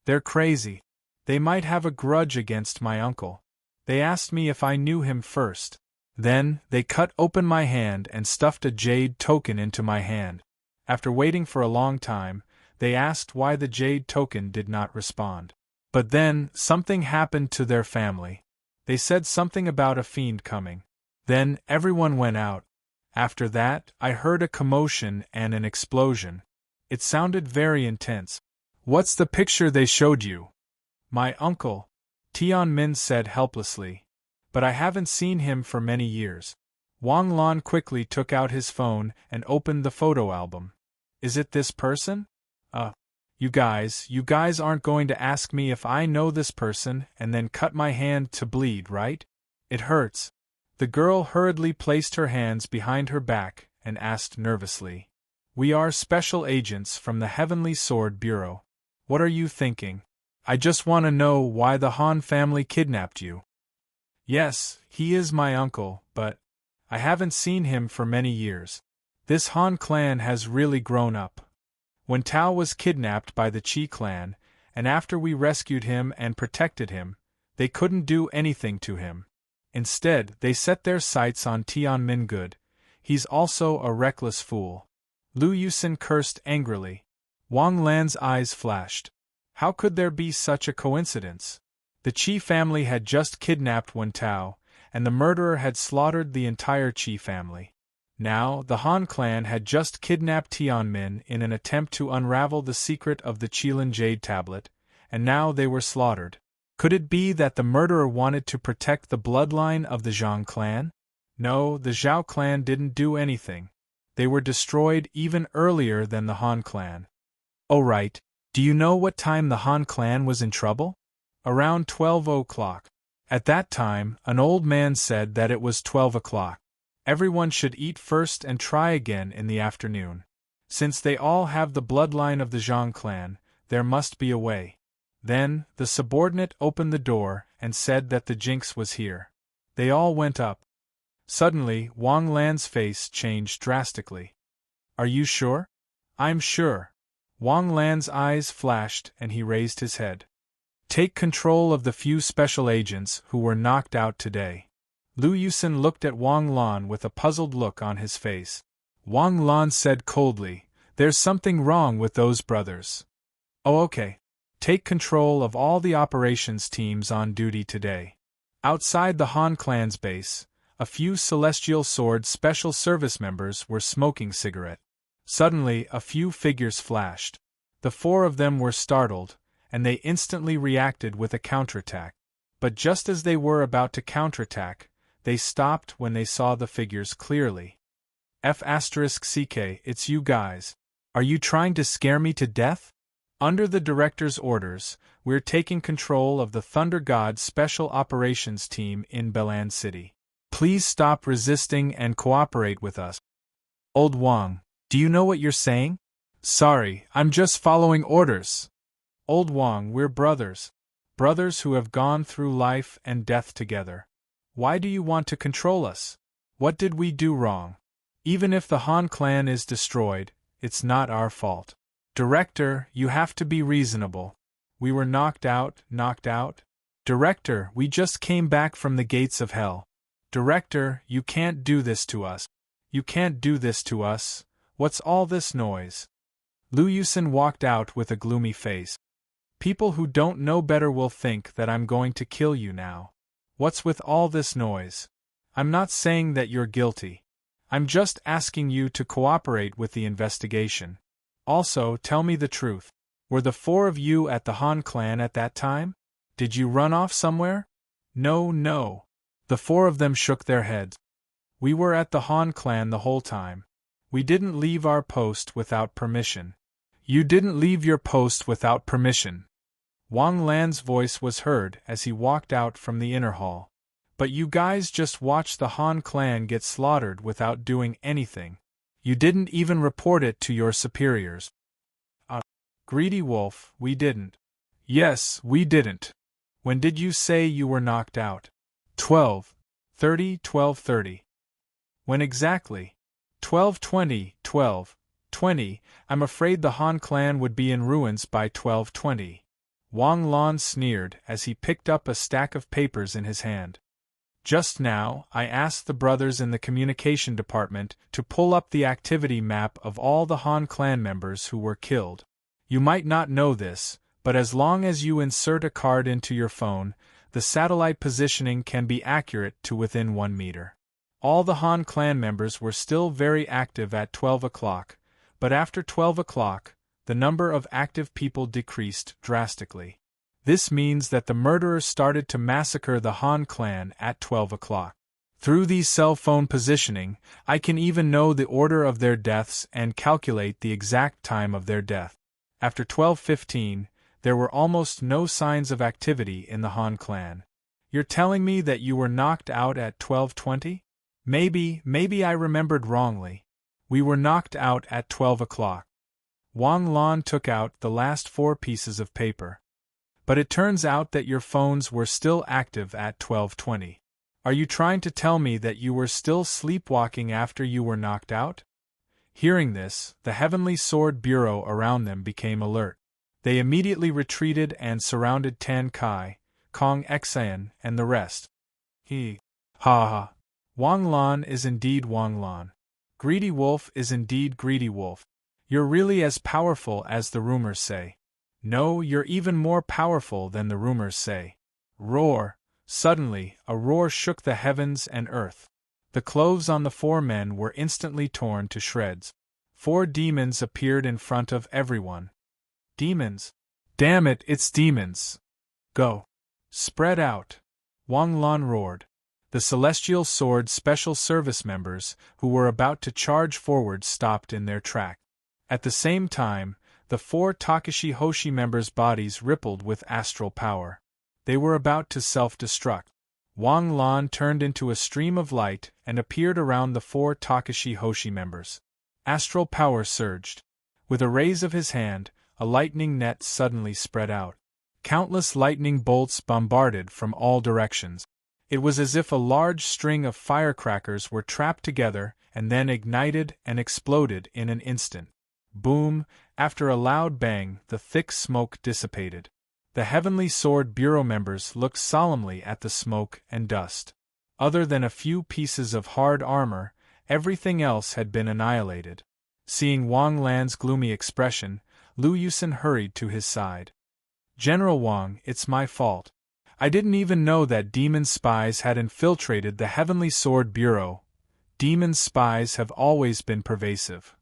They're crazy. They might have a grudge against my uncle. They asked me if I knew him first. Then, they cut open my hand and stuffed a jade token into my hand. After waiting for a long time, they asked why the jade token did not respond. But then, something happened to their family. They said something about a fiend coming. Then, everyone went out. After that, I heard a commotion and an explosion. It sounded very intense. What's the picture they showed you? My uncle, Tianmin said helplessly. But I haven't seen him for many years. Wang Lan quickly took out his phone and opened the photo album. Is it this person? You guys aren't going to ask me if I know this person and then cut my hand to bleed, right? It hurts. The girl hurriedly placed her hands behind her back and asked nervously. We are special agents from the Heavenly Sword Bureau. What are you thinking? I just want to know why the Han family kidnapped you. Yes, he is my uncle, but I haven't seen him for many years. This Han clan has really grown up. When Tao was kidnapped by the Qi clan, and after we rescued him and protected him, they couldn't do anything to him. Instead, they set their sights on Tianmin Good. He's also a reckless fool. Lu Yusin cursed angrily. Wang Lan's eyes flashed. How could there be such a coincidence? The Qi family had just kidnapped Wen Tao, and the murderer had slaughtered the entire Qi family. Now, the Han clan had just kidnapped Tianmin in an attempt to unravel the secret of the Qilin Jade Tablet, and now they were slaughtered. Could it be that the murderer wanted to protect the bloodline of the Zhang clan? No, the Zhao clan didn't do anything. They were destroyed even earlier than the Han clan. Oh right, do you know what time the Han clan was in trouble? Around 12 o'clock. At that time, an old man said that it was 12 o'clock. Everyone should eat first and try again in the afternoon. Since they all have the bloodline of the Zhang clan, there must be a way. Then, the subordinate opened the door and said that the jinx was here. They all went up. Suddenly, Wang Lan's face changed drastically. Are you sure? I'm sure. Wang Lan's eyes flashed and he raised his head. Take control of the few special agents who were knocked out today. Lu Yusin looked at Wang Lan with a puzzled look on his face. Wang Lan said coldly, There's something wrong with those brothers. Oh okay. Take control of all the operations teams on duty today. Outside the Han clan's base, a few Celestial Sword Special Service members were smoking cigarette. Suddenly, a few figures flashed. The four of them were startled, and they instantly reacted with a counterattack. But just as they were about to counterattack, they stopped when they saw the figures clearly. F*CK, it's you guys. Are you trying to scare me to death? Under the director's orders, we're taking control of the Thunder God Special Operations Team in Belan City. Please stop resisting and cooperate with us. Old Wang, do you know what you're saying? Sorry, I'm just following orders. Old Wang, we're brothers. Brothers who have gone through life and death together. Why do you want to control us? What did we do wrong? Even if the Han clan is destroyed, it's not our fault. Director, you have to be reasonable. We were knocked out. Director, we just came back from the gates of hell. Director, you can't do this to us. You can't do this to us. What's all this noise? Lu Yusin walked out with a gloomy face. People who don't know better will think that I'm going to kill you now. What's with all this noise? I'm not saying that you're guilty. I'm just asking you to cooperate with the investigation. Also, tell me the truth. Were the four of you at the Han clan at that time? Did you run off somewhere? No. The four of them shook their heads. We were at the Han clan the whole time. We didn't leave our post without permission. You didn't leave your post without permission. Wang Lan's voice was heard as he walked out from the inner hall. But you guys just watched the Han clan get slaughtered without doing anything. You didn't even report it to your superiors. Greedy wolf, we didn't. Yes, we didn't. When did you say you were knocked out? 12:30. When exactly? 12:20. I'm afraid the Han clan would be in ruins by 12:20. Wang Lan sneered as he picked up a stack of papers in his hand. Just now, I asked the brothers in the communication department to pull up the activity map of all the Han clan members who were killed. You might not know this, but as long as you insert a card into your phone, the satellite positioning can be accurate to within 1 meter. All the Han clan members were still very active at 12 o'clock, but after 12 o'clock, the number of active people decreased drastically. This means that the murderers started to massacre the Han clan at 12 o'clock. Through these cell phone positioning, I can even know the order of their deaths and calculate the exact time of their death. After 12:15, there were almost no signs of activity in the Han clan. You're telling me that you were knocked out at 12:20? Maybe I remembered wrongly. We were knocked out at 12 o'clock. Wang Lan took out the last 4 pieces of paper. But it turns out that your phones were still active at 12:20. Are you trying to tell me that you were still sleepwalking after you were knocked out? Hearing this, the Heavenly Sword Bureau around them became alert. They immediately retreated and surrounded Tan Kai, Kong Xian, and the rest. Ha. Wang Lan is indeed Wang Lan. Greedy Wolf is indeed Greedy Wolf. You're really as powerful as the rumors say. No, you're even more powerful than the rumors say. Roar! Suddenly, a roar shook the heavens and earth. The clothes on the 4 men were instantly torn to shreds. 4 demons appeared in front of everyone. Demons? Damn it, it's demons! Go! Spread out! Wang Lan roared. The Celestial Sword Special Service members, who were about to charge forward, stopped in their track. At the same time, the 4 Takashi Hoshi members' bodies rippled with astral power. They were about to self-destruct. Wang Lan turned into a stream of light and appeared around the 4 Takashi Hoshi members. Astral power surged. With a raise of his hand, a lightning net suddenly spread out. Countless lightning bolts bombarded from all directions. It was as if a large string of firecrackers were trapped together and then ignited and exploded in an instant. Boom! After a loud bang, the thick smoke dissipated. The Heavenly Sword Bureau members looked solemnly at the smoke and dust. Other than a few pieces of hard armor, everything else had been annihilated. Seeing Wang Lan's gloomy expression, Lu Yusin hurried to his side. General Wang, it's my fault. I didn't even know that demon spies had infiltrated the Heavenly Sword Bureau. Demon spies have always been pervasive.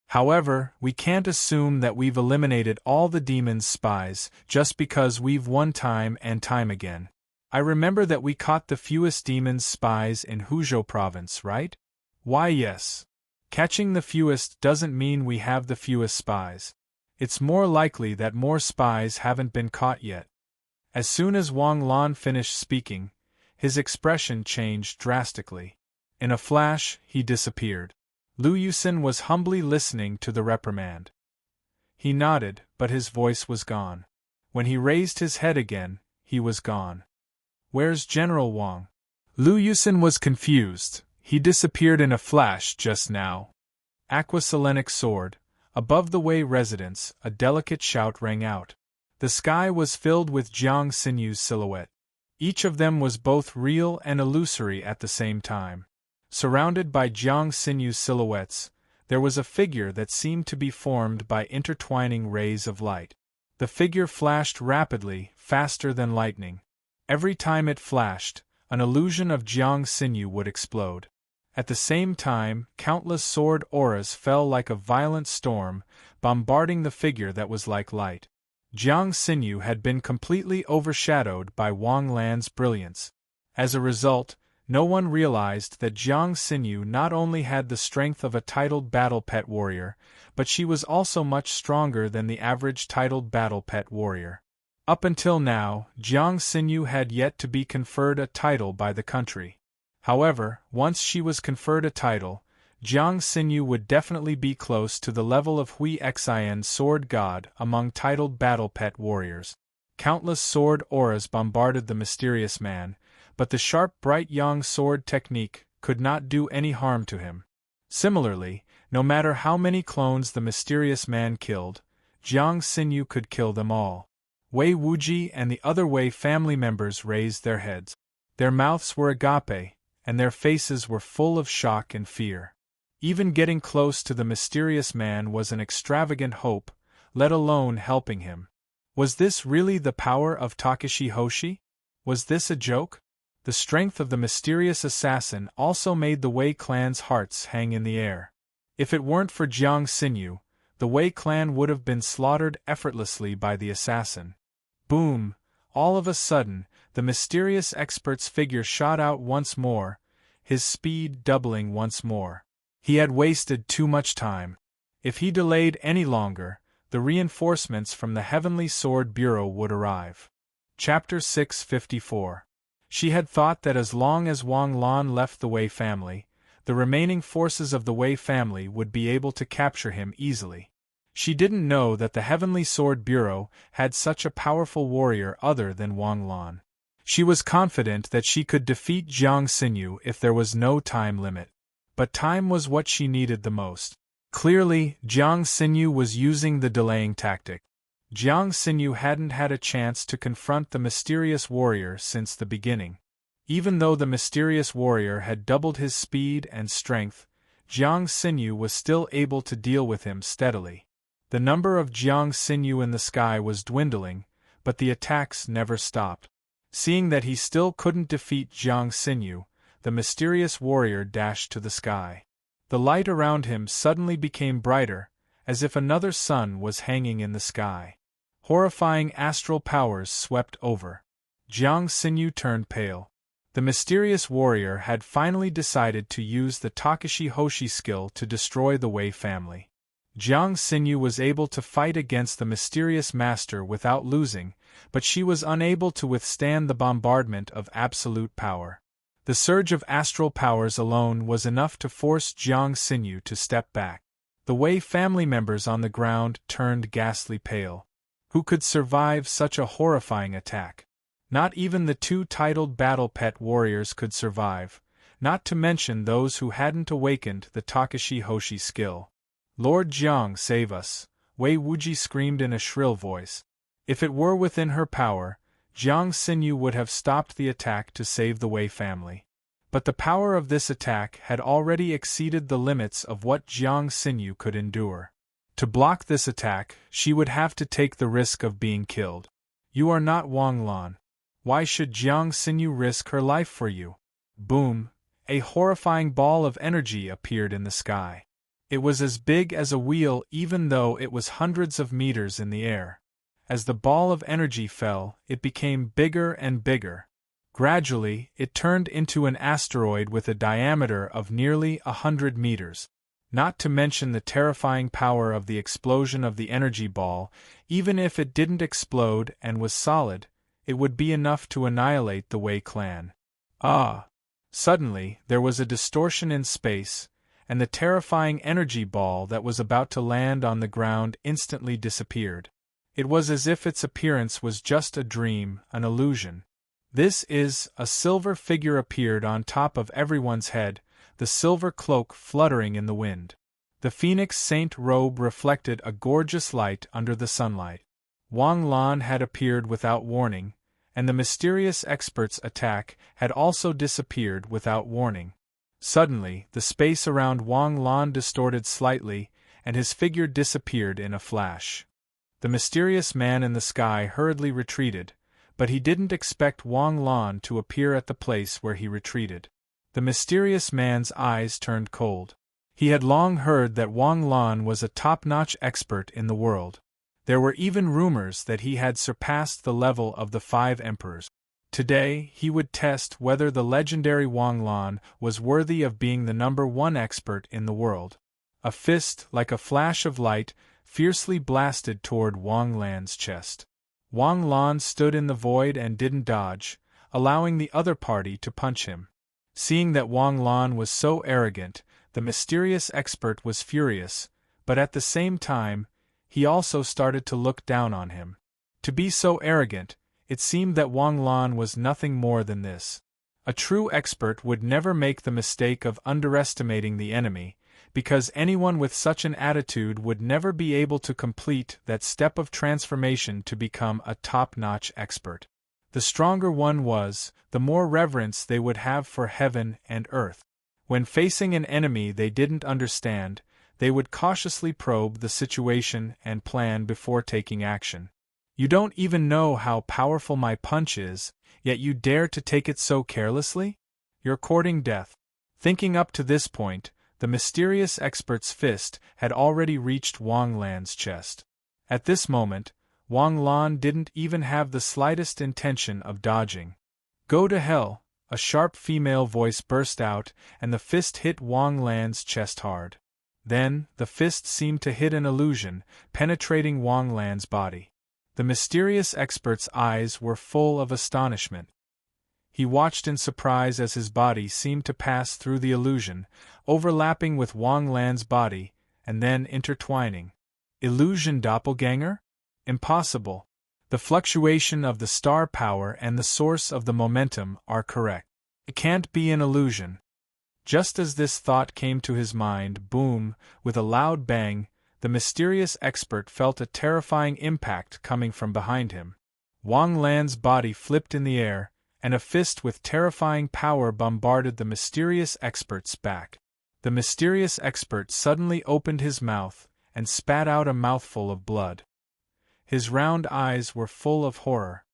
However, we can't assume that we've eliminated all the demon's spies just because we've won time and time again. I remember that we caught the fewest demon's spies in Huzhou province, right? Why, yes. Catching the fewest doesn't mean we have the fewest spies. It's more likely that more spies haven't been caught yet. As soon as Wang Lan finished speaking, his expression changed drastically. In a flash, he disappeared. Lu Yusin was humbly listening to the reprimand. He nodded, but his voice was gone. When he raised his head again, he was gone. Where's General Wang? Lu Yusin was confused. He disappeared in a flash just now. Aquaselenic sword. Above the Wei residence, a delicate shout rang out. The sky was filled with Jiang Sinyu's silhouette. Each of them was both real and illusory at the same time. Surrounded by Jiang Sinyu's silhouettes, there was a figure that seemed to be formed by intertwining rays of light. The figure flashed rapidly, faster than lightning. Every time it flashed, an illusion of Jiang Sinyu would explode. At the same time, countless sword auras fell like a violent storm, bombarding the figure that was like light. Jiang Sinyu had been completely overshadowed by Wang Lan's brilliance. As a result, no one realized that Jiang Sinyu not only had the strength of a titled battle pet warrior, but she was also much stronger than the average titled battle pet warrior. Up until now, Jiang Sinyu had yet to be conferred a title by the country. However, once she was conferred a title, Jiang Sinyu would definitely be close to the level of Hui Xian sword god among titled battle pet warriors. Countless sword auras bombarded the mysterious man, but the sharp bright yang sword technique could not do any harm to him. Similarly, no matter how many clones the mysterious man killed, Jiang Sinyu could kill them all. Wei Wuji and the other Wei family members raised their heads. Their mouths were agape, and their faces were full of shock and fear. Even getting close to the mysterious man was an extravagant hope, let alone helping him. Was this really the power of Takashi Hoshi? Was this a joke? The strength of the mysterious assassin also made the Wei clan's hearts hang in the air. If it weren't for Jiang Xinyu, the Wei clan would have been slaughtered effortlessly by the assassin. Boom! All of a sudden, the mysterious expert's figure shot out once more, his speed doubling once more. He had wasted too much time. If he delayed any longer, the reinforcements from the Heavenly Sword Bureau would arrive. Chapter 654. She had thought that as long as Wang Lan left the Wei family, the remaining forces of the Wei family would be able to capture him easily. She didn't know that the Heavenly Sword Bureau had such a powerful warrior other than Wang Lan. She was confident that she could defeat Jiang Xinyu if there was no time limit. But time was what she needed the most. Clearly, Jiang Xinyu was using the delaying tactic. Jiang Xinyu hadn't had a chance to confront the mysterious warrior since the beginning. Even though the mysterious warrior had doubled his speed and strength, Jiang Xinyu was still able to deal with him steadily. The number of Jiang Xinyu in the sky was dwindling, but the attacks never stopped. Seeing that he still couldn't defeat Jiang Xinyu, the mysterious warrior dashed to the sky. The light around him suddenly became brighter, as if another sun was hanging in the sky. Horrifying astral powers swept over. Jiang Xinyu turned pale. The mysterious warrior had finally decided to use the Takashi Hoshi skill to destroy the Wei family. Jiang Xinyu was able to fight against the mysterious master without losing, but she was unable to withstand the bombardment of absolute power. The surge of astral powers alone was enough to force Jiang Xinyu to step back. The Wei family members on the ground turned ghastly pale. Who could survive such a horrifying attack? Not even the two titled battle pet warriors could survive, not to mention those who hadn't awakened the Takashi Hoshi skill. Lord Jiang, save us, Wei Wuji screamed in a shrill voice. If it were within her power, Jiang Xinyu would have stopped the attack to save the Wei family. But the power of this attack had already exceeded the limits of what Jiang Xinyu could endure. To block this attack, she would have to take the risk of being killed. You are not Wang Lan. Why should Jiang Xinyu risk her life for you? Boom! A horrifying ball of energy appeared in the sky. It was as big as a wheel even though it was hundreds of meters in the air. As the ball of energy fell, it became bigger and bigger. Gradually, it turned into an asteroid with a diameter of nearly 100 meters. Not to mention the terrifying power of the explosion of the energy ball. Even if it didn't explode and was solid, it would be enough to annihilate the Wei clan. Ah! Suddenly, there was a distortion in space, and the terrifying energy ball that was about to land on the ground instantly disappeared. It was as if its appearance was just a dream, an illusion. This is, a silver figure appeared on top of everyone's head, the silver cloak fluttering in the wind. The Phoenix Saint robe reflected a gorgeous light under the sunlight. Wang Lan had appeared without warning, and the mysterious expert's attack had also disappeared without warning. Suddenly, the space around Wang Lan distorted slightly, and his figure disappeared in a flash. The mysterious man in the sky hurriedly retreated, but he didn't expect Wang Lan to appear at the place where he retreated. The mysterious man's eyes turned cold. He had long heard that Wang Lan was a top-notch expert in the world. There were even rumors that he had surpassed the level of the 5 emperors. Today, he would test whether the legendary Wang Lan was worthy of being the #1 expert in the world. A fist, like a flash of light, fiercely blasted toward Wang Lan's chest. Wang Lan stood in the void and didn't dodge, allowing the other party to punch him. Seeing that Wang Lan was so arrogant, the mysterious expert was furious, but at the same time, he also started to look down on him. To be so arrogant, it seemed that Wang Lan was nothing more than this. A true expert would never make the mistake of underestimating the enemy, because anyone with such an attitude would never be able to complete that step of transformation to become a top-notch expert. The stronger one was, the more reverence they would have for heaven and earth. When facing an enemy they didn't understand, they would cautiously probe the situation and plan before taking action. You don't even know how powerful my punch is, yet you dare to take it so carelessly? You're courting death." Thinking up to this point, the mysterious expert's fist had already reached Wang Lan's chest. At this moment, Wang Lan didn't even have the slightest intention of dodging. "Go to hell," a sharp female voice burst out, and the fist hit Wang Lan's chest hard. Then, the fist seemed to hit an illusion, penetrating Wang Lan's body. The mysterious expert's eyes were full of astonishment. He watched in surprise as his body seemed to pass through the illusion, overlapping with Wang Lan's body, and then intertwining. Illusion doppelganger? Impossible. The fluctuation of the star power and the source of the momentum are correct. It can't be an illusion. Just as this thought came to his mind, boom, with a loud bang, the mysterious expert felt a terrifying impact coming from behind him. Wang Lan's body flipped in the air, and a fist with terrifying power bombarded the mysterious expert's back. The mysterious expert suddenly opened his mouth and spat out a mouthful of blood. His round eyes were full of horror.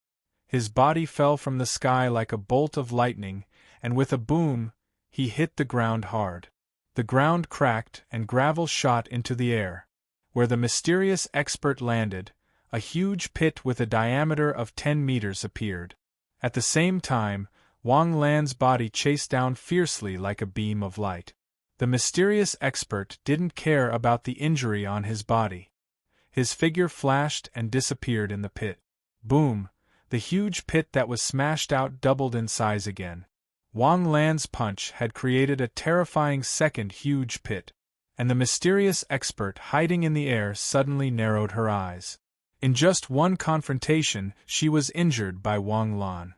His body fell from the sky like a bolt of lightning, and with a boom, he hit the ground hard. The ground cracked and gravel shot into the air. Where the mysterious expert landed, a huge pit with a diameter of 10 meters appeared. At the same time, Wang Lan's body chased down fiercely like a beam of light. The mysterious expert didn't care about the injury on his body. His figure flashed and disappeared in the pit. Boom! The huge pit that was smashed out doubled in size again. Wang Lan's punch had created a terrifying second huge pit, and the mysterious expert hiding in the air suddenly narrowed her eyes. In just one confrontation, she was injured by Wang Lan.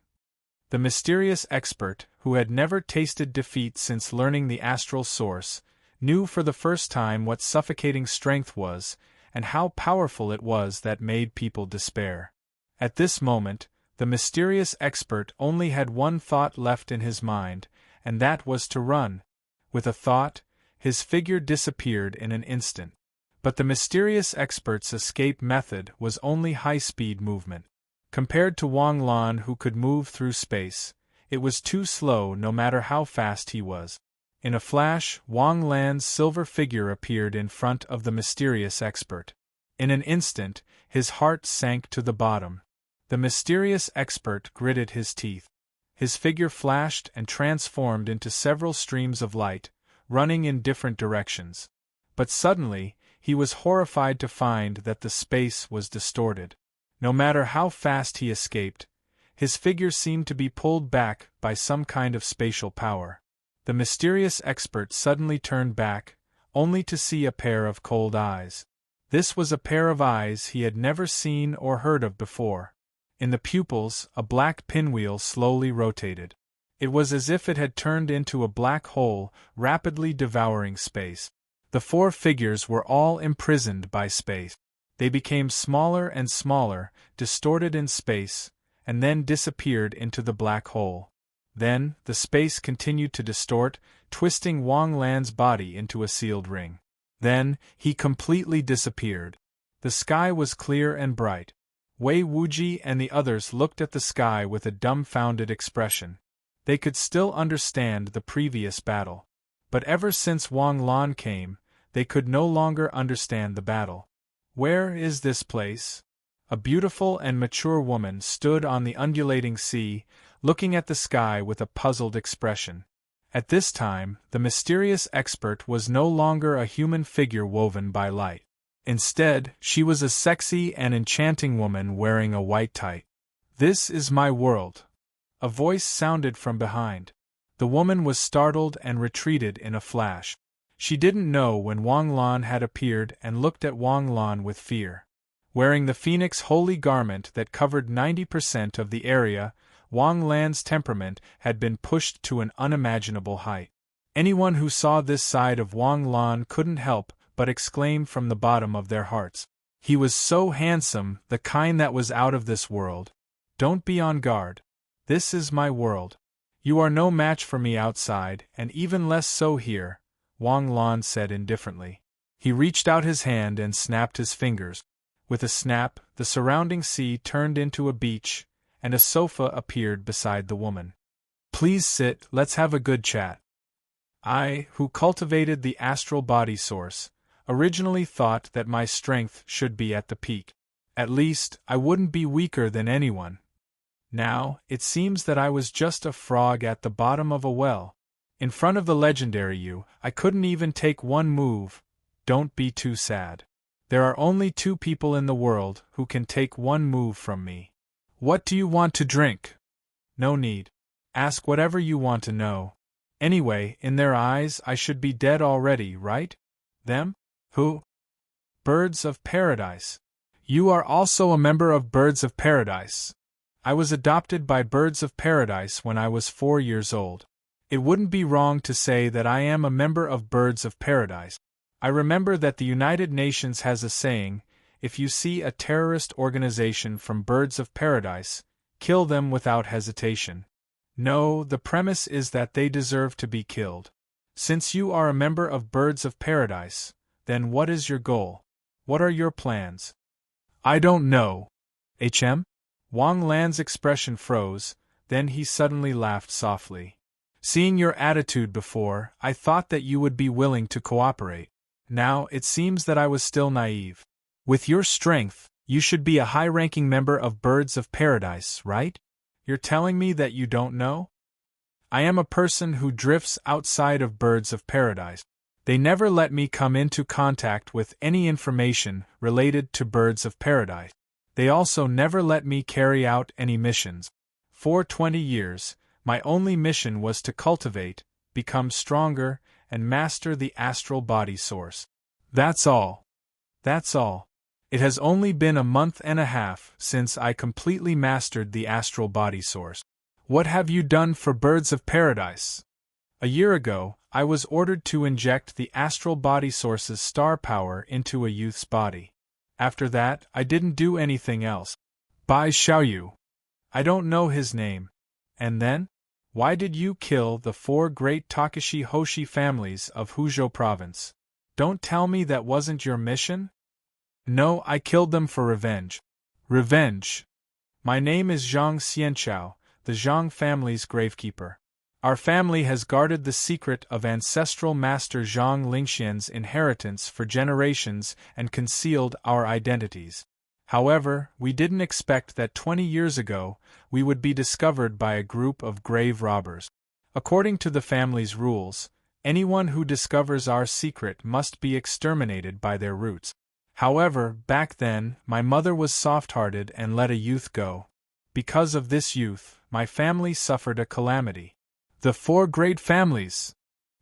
The mysterious expert, who had never tasted defeat since learning the astral source, knew for the first time what suffocating strength was, and how powerful it was that made people despair. At this moment, the mysterious expert only had one thought left in his mind, and that was to run. With a thought, his figure disappeared in an instant. But the mysterious expert's escape method was only high-speed movement. Compared to Wang Lan, who could move through space, it was too slow no matter how fast he was. In a flash, Wang Lan's silver figure appeared in front of the mysterious expert. In an instant, his heart sank to the bottom. The mysterious expert gritted his teeth. His figure flashed and transformed into several streams of light, running in different directions. But suddenly, he was horrified to find that the space was distorted. No matter how fast he escaped, his figure seemed to be pulled back by some kind of spatial power. The mysterious expert suddenly turned back, only to see a pair of cold eyes. This was a pair of eyes he had never seen or heard of before. In the pupils, a black pinwheel slowly rotated. It was as if it had turned into a black hole, rapidly devouring space. The four figures were all imprisoned by space. They became smaller and smaller, distorted in space, and then disappeared into the black hole. Then, the space continued to distort, twisting Wang Lan's body into a sealed ring. Then, he completely disappeared. The sky was clear and bright. Wei Wuji and the others looked at the sky with a dumbfounded expression. They could still understand the previous battle. But ever since Wang Lan came, they could no longer understand the battle. Where is this place? A beautiful and mature woman stood on the undulating sea, looking at the sky with a puzzled expression. At this time, the mysterious expert was no longer a human figure woven by light. Instead, she was a sexy and enchanting woman wearing a white tight. "This is my world." A voice sounded from behind. The woman was startled and retreated in a flash. She didn't know when Wang Lan had appeared and looked at Wang Lan with fear. Wearing the phoenix holy garment that covered 90% of the area, Wang Lan's temperament had been pushed to an unimaginable height. Anyone who saw this side of Wang Lan couldn't help but exclaim from the bottom of their hearts. He was so handsome, the kind that was out of this world. Don't be on guard. This is my world. You are no match for me outside, and even less so here, Wang Lan said indifferently. He reached out his hand and snapped his fingers. With a snap, the surrounding sea turned into a beach, and a sofa appeared beside the woman. Please sit, let's have a good chat. I, who cultivated the astral body source, originally thought that my strength should be at the peak. At least, I wouldn't be weaker than anyone. Now, it seems that I was just a frog at the bottom of a well. In front of the legendary you, I couldn't even take one move. Don't be too sad. There are only 2 people in the world who can take one move from me. What do you want to drink? No need. Ask whatever you want to know. Anyway, in their eyes I should be dead already, right? Them? Who? Birds of Paradise. You are also a member of Birds of Paradise. I was adopted by Birds of Paradise when I was 4 years old. It wouldn't be wrong to say that I am a member of Birds of Paradise. I remember that the United Nations has a saying, if you see a terrorist organization from Birds of Paradise, kill them without hesitation. No, the premise is that they deserve to be killed. Since you are a member of Birds of Paradise, then what is your goal? What are your plans? I don't know. Wang Lan's expression froze, then he suddenly laughed softly. Seeing your attitude before, I thought that you would be willing to cooperate. Now, it seems that I was still naive. With your strength, you should be a high-ranking member of Birds of Paradise, right? You're telling me that you don't know? I am a person who drifts outside of Birds of Paradise. They never let me come into contact with any information related to Birds of Paradise. They also never let me carry out any missions. For 20 years, my only mission was to cultivate, become stronger, and master the astral body source. That's all. That's all. It has only been a month and a half since I completely mastered the astral body source. What have you done for Birds of Paradise? A year ago, I was ordered to inject the astral body source's star power into a youth's body. After that, I didn't do anything else. Bai Xiaoyu. I don't know his name. And then? Why did you kill the 4 great Takashi Hoshi families of Huzhou province? Don't tell me that wasn't your mission? No, I killed them for revenge. Revenge. My name is Zhang Xianchao, the Zhang family's gravekeeper. Our family has guarded the secret of ancestral master Zhang Lingxian's inheritance for generations and concealed our identities. However, we didn't expect that 20 years ago we would be discovered by a group of grave robbers. According to the family's rules, anyone who discovers our secret must be exterminated by their roots. However, back then, my mother was soft-hearted and let a youth go. Because of this youth, my family suffered a calamity. The 4 great families!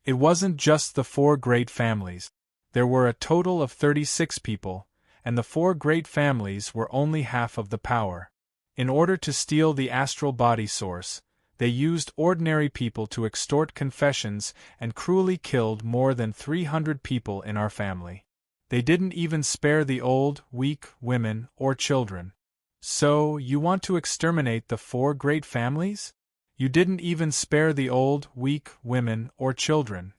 It wasn't just the 4 great families. There were a total of 36 people, and the 4 great families were only half of the power. In order to steal the astral body source, they used ordinary people to extort confessions and cruelly killed more than 300 people in our family. They didn't even spare the old, weak, women, or children. So, you want to exterminate the 4 great families? You didn't even spare the old, weak, women, or children.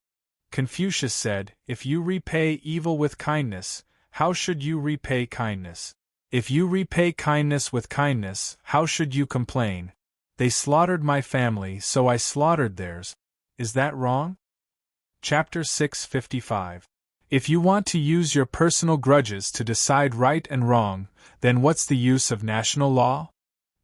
Confucius said, if you repay evil with kindness, how should you repay kindness? If you repay kindness with kindness, how should you complain? They slaughtered my family, so I slaughtered theirs. Is that wrong? Chapter 655. If you want to use your personal grudges to decide right and wrong, then what's the use of national law?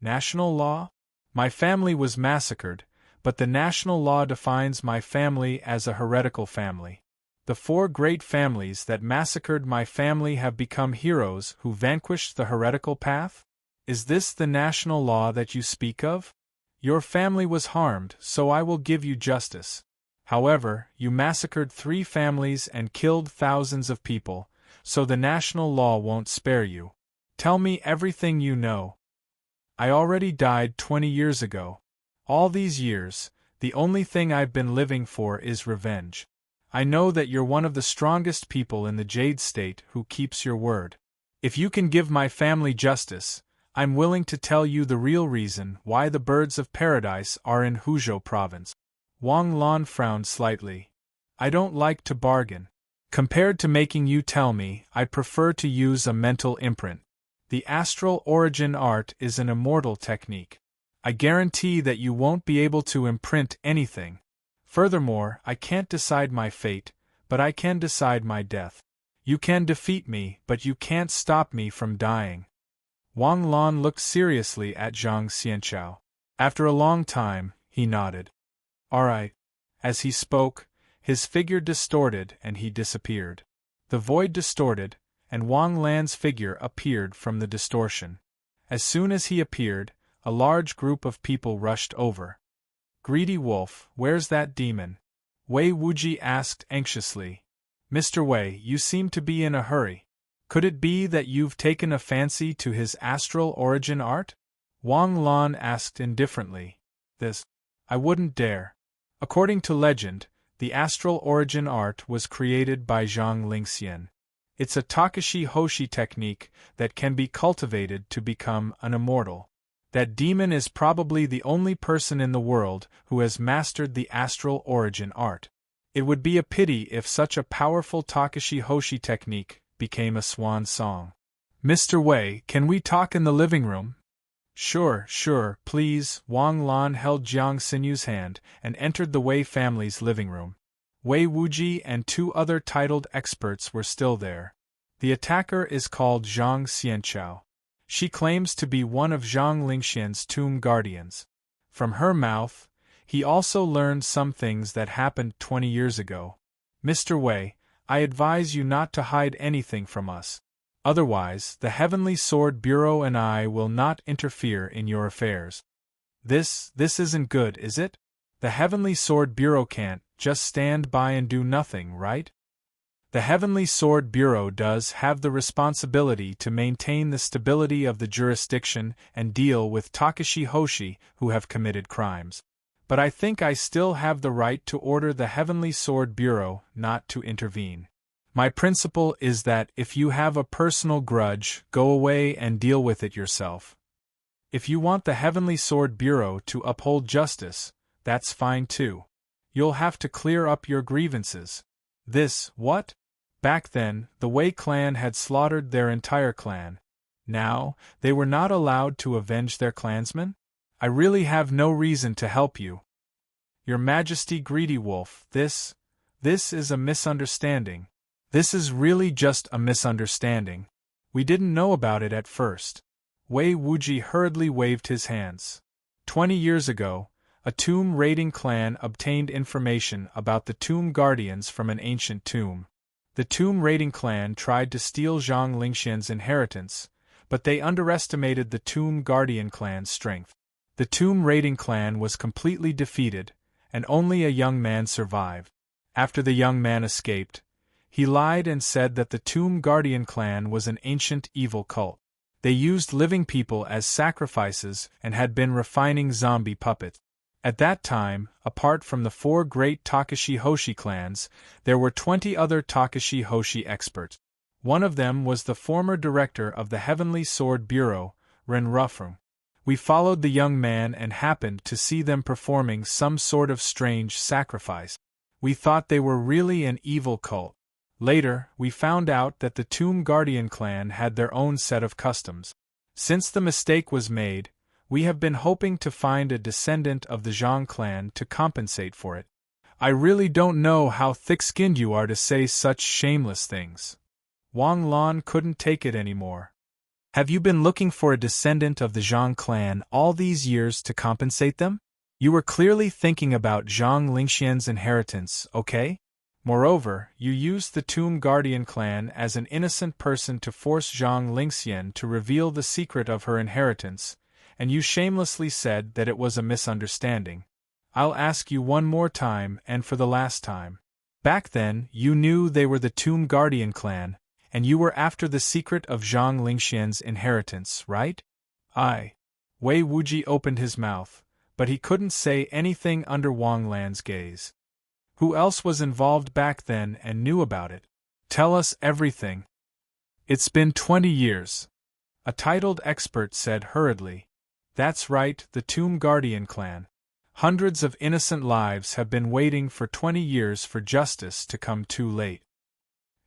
National law? My family was massacred, but the national law defines my family as a heretical family. The 4 great families that massacred my family have become heroes who vanquished the heretical path? Is this the national law that you speak of? Your family was harmed, so I will give you justice. However, you massacred 3 families and killed thousands of people, so the national law won't spare you. Tell me everything you know. I already died 20 years ago. All these years, the only thing I've been living for is revenge. I know that you're one of the strongest people in the Jade State who keeps your word. If you can give my family justice, I'm willing to tell you the real reason why the Birds of Paradise are in Huzhou province. Wang Lan frowned slightly. I don't like to bargain. Compared to making you tell me, I prefer to use a mental imprint. The astral origin art is an immortal technique. I guarantee that you won't be able to imprint anything. Furthermore, I can't decide my fate, but I can decide my death. You can defeat me, but you can't stop me from dying. Wang Lan looked seriously at Zhang Xianchao. After a long time, he nodded. All right. As he spoke, his figure distorted and he disappeared. The void distorted, and Wang Lan's figure appeared from the distortion. As soon as he appeared, a large group of people rushed over. Greedy wolf, where's that demon? Wei Wuji asked anxiously. Mr. Wei, you seem to be in a hurry. Could it be that you've taken a fancy to his astral origin art? Wang Lan asked indifferently. This, I wouldn't dare. According to legend, the astral origin art was created by Zhang Lingxian. It's a Takashi Hoshi technique that can be cultivated to become an immortal. That demon is probably the only person in the world who has mastered the astral origin art. It would be a pity if such a powerful Takashi Hoshi technique became a swan song. Mr. Wei, can we talk in the living room? Sure, please. Wang Lan held Jiang Sinyu's hand and entered the Wei family's living room. Wei Wuji and 2 other titled experts were still there. The attacker is called Zhang Xianchao. She claims to be one of Zhang Lingxian's tomb guardians. From her mouth, he also learned some things that happened 20 years ago. Mr. Wei, I advise you not to hide anything from us. Otherwise, the Heavenly Sword Bureau and I will not interfere in your affairs. This isn't good, is it? The Heavenly Sword Bureau can't just stand by and do nothing, right? The Heavenly Sword Bureau does have the responsibility to maintain the stability of the jurisdiction and deal with Takashi Hoshi who have committed crimes. But I think I still have the right to order the Heavenly Sword Bureau not to intervene. My principle is that if you have a personal grudge, go away and deal with it yourself. If you want the Heavenly Sword Bureau to uphold justice, that's fine too. You'll have to clear up your grievances. What? Back then, the Wei clan had slaughtered their entire clan. Now, they were not allowed to avenge their clansmen? I really have no reason to help you. Your Majesty, Greedy Wolf, this is a misunderstanding. This is really just a misunderstanding. We didn't know about it at first. Wei Wuji hurriedly waved his hands. 20 years ago, a tomb raiding clan obtained information about the tomb guardians from an ancient tomb. The tomb raiding clan tried to steal Zhang Lingxian's inheritance, but they underestimated the tomb guardian clan's strength. The tomb raiding clan was completely defeated, and only a young man survived. After the young man escaped, he lied and said that the tomb guardian clan was an ancient evil cult. They used living people as sacrifices and had been refining zombie puppets. At that time, apart from the 4 great Takashi Hoshi clans, there were 20 other Takashi Hoshi experts. One of them was the former director of the Heavenly Sword Bureau, Ren Rufeng. We followed the young man and happened to see them performing some sort of strange sacrifice. We thought they were really an evil cult. Later, we found out that the Tomb Guardian clan had their own set of customs. Since the mistake was made, we have been hoping to find a descendant of the Zhang clan to compensate for it. I really don't know how thick-skinned you are to say such shameless things. Wang Lan couldn't take it anymore. Have you been looking for a descendant of the Zhang clan all these years to compensate them? You were clearly thinking about Zhang Lingxian's inheritance, okay? Moreover, you used the Tomb Guardian clan as an innocent person to force Zhang Lingxian to reveal the secret of her inheritance, and you shamelessly said that it was a misunderstanding. I'll ask you one more time and for the last time. Back then, you knew they were the Tomb Guardian clan, and you were after the secret of Zhang Lingxian's inheritance, right? Wei Wuji opened his mouth, but he couldn't say anything under Wang Lan's gaze. Who else was involved back then and knew about it? Tell us everything. It's been 20 years. A titled expert said hurriedly. That's right, the Tomb Guardian clan. Hundreds of innocent lives have been waiting for 20 years for justice to come too late.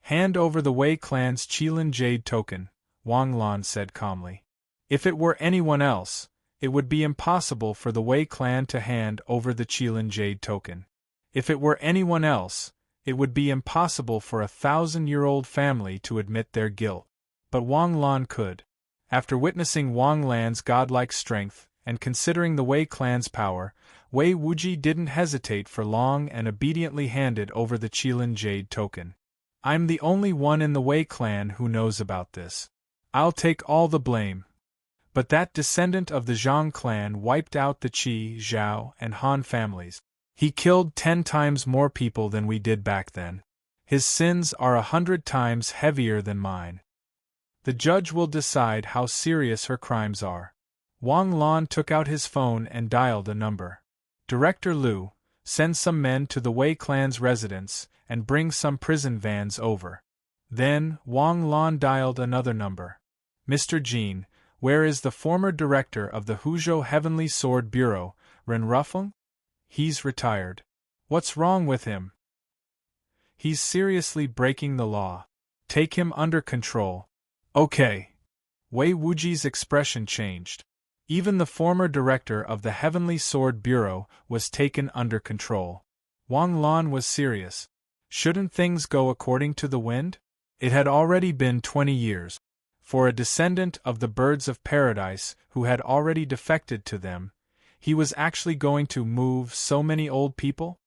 Hand over the Wei clan's Qilin Jade token, Wang Lan said calmly. If it were anyone else, it would be impossible for the Wei clan to hand over the Qilin Jade token. If it were anyone else, it would be impossible for a 1,000-year-old family to admit their guilt. But Wang Lan could. After witnessing Wang Lan's godlike strength, and considering the Wei clan's power, Wei Wuji didn't hesitate for long and obediently handed over the Qilin Jade token. I'm the only one in the Wei clan who knows about this. I'll take all the blame. But that descendant of the Zhang clan wiped out the Qi, Zhao, and Han families. He killed 10 times more people than we did back then. His sins are 100 times heavier than mine. The judge will decide how serious her crimes are. Wang Lan took out his phone and dialed a number. Director Liu, send some men to the Wei clan's residence and bring some prison vans over. Then, Wang Lan dialed another number. Mr. Jin, where is the former director of the Huzhou Heavenly Sword Bureau, Ren Rufeng? He's retired. What's wrong with him? He's seriously breaking the law. Take him under control. Okay. Wei Wuji's expression changed. Even the former director of the Heavenly Sword Bureau was taken under control. Wang Lan was serious. Shouldn't things go according to the wind? It had already been 20 years. For a descendant of the birds of paradise who had already defected to them, he was actually going to move so many old people?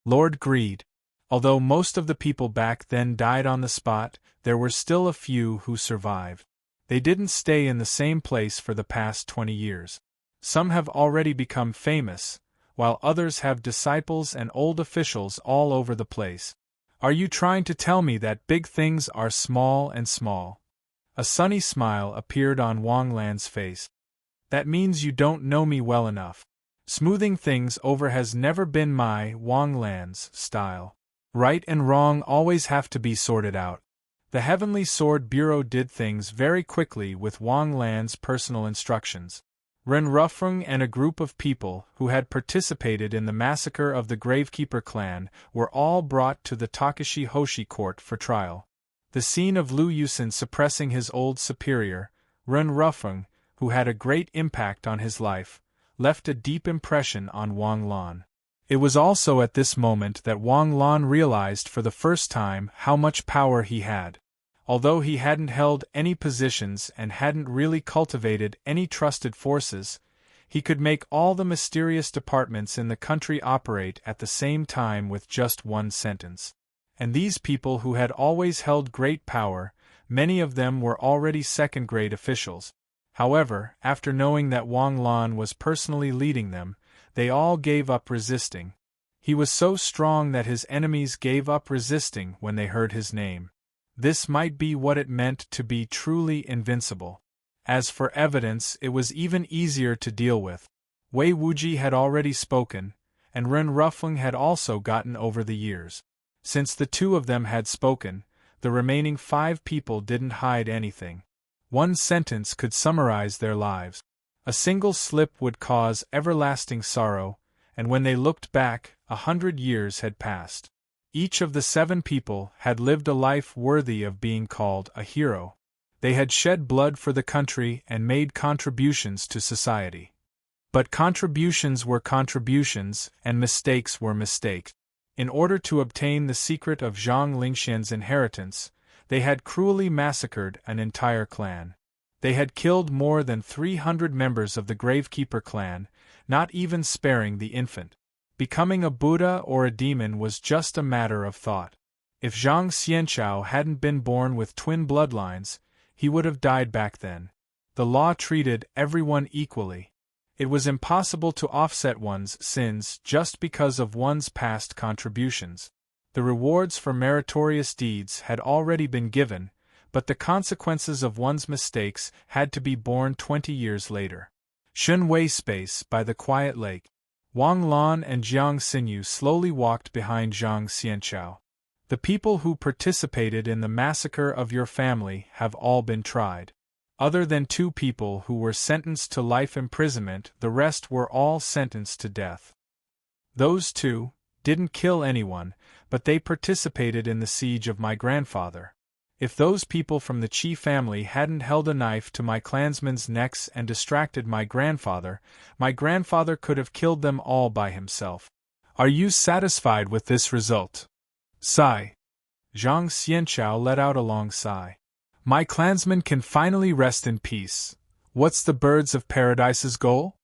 Lord Greed. Although most of the people back then died on the spot, there were still a few who survived. They didn't stay in the same place for the past 20 years. Some have already become famous, while others have disciples and old officials all over the place. Are you trying to tell me that big things are small and small? A sunny smile appeared on Wang Lan's face. That means you don't know me well enough. Smoothing things over has never been my, Wang Lan's, style. Right and wrong always have to be sorted out. The Heavenly Sword Bureau did things very quickly with Wang Lan's personal instructions. Ren Rufeng and a group of people who had participated in the massacre of the Gravekeeper clan were all brought to the Takashi Hoshi court for trial. The scene of Liu Yusin suppressing his old superior, Ren Rufeng, who had a great impact on his life, left a deep impression on Wang Lan. It was also at this moment that Wang Lan realized for the first time how much power he had. Although he hadn't held any positions and hadn't really cultivated any trusted forces, he could make all the mysterious departments in the country operate at the same time with just one sentence. And these people who had always held great power, many of them were already second-grade officials. However, after knowing that Wang Lan was personally leading them, they all gave up resisting. He was so strong that his enemies gave up resisting when they heard his name. This might be what it meant to be truly invincible. As for evidence, it was even easier to deal with. Wei Wuji had already spoken, and Ren Rufeng had also gotten over the years. Since the two of them had spoken, the remaining 5 people didn't hide anything. One sentence could summarize their lives. A single slip would cause everlasting sorrow, and when they looked back, 100 years had passed. Each of the 7 people had lived a life worthy of being called a hero. They had shed blood for the country and made contributions to society. But contributions were contributions, and mistakes were mistakes. In order to obtain the secret of Zhang Lingxian's inheritance, they had cruelly massacred an entire clan. They had killed more than 300 members of the Gravekeeper clan, not even sparing the infant. Becoming a Buddha or a demon was just a matter of thought. If Zhang Xianchao hadn't been born with twin bloodlines, he would have died back then. The law treated everyone equally. It was impossible to offset one's sins just because of one's past contributions. The rewards for meritorious deeds had already been given, but the consequences of one's mistakes had to be borne 20 years later. Shunwei Space by the quiet lake. Wang Lan and Jiang Xinyu slowly walked behind Zhang Xianchao. The people who participated in the massacre of your family have all been tried. Other than 2 people who were sentenced to life imprisonment, the rest were all sentenced to death. Those 2 didn't kill anyone, but they participated in the siege of my grandfather. If those people from the Chi family hadn't held a knife to my clansmen's necks and distracted my grandfather could have killed them all by himself. Are you satisfied with this result? Sigh. Zhang Xianchao let out a long sigh. My clansmen can finally rest in peace. What's the Birds of Paradise's goal?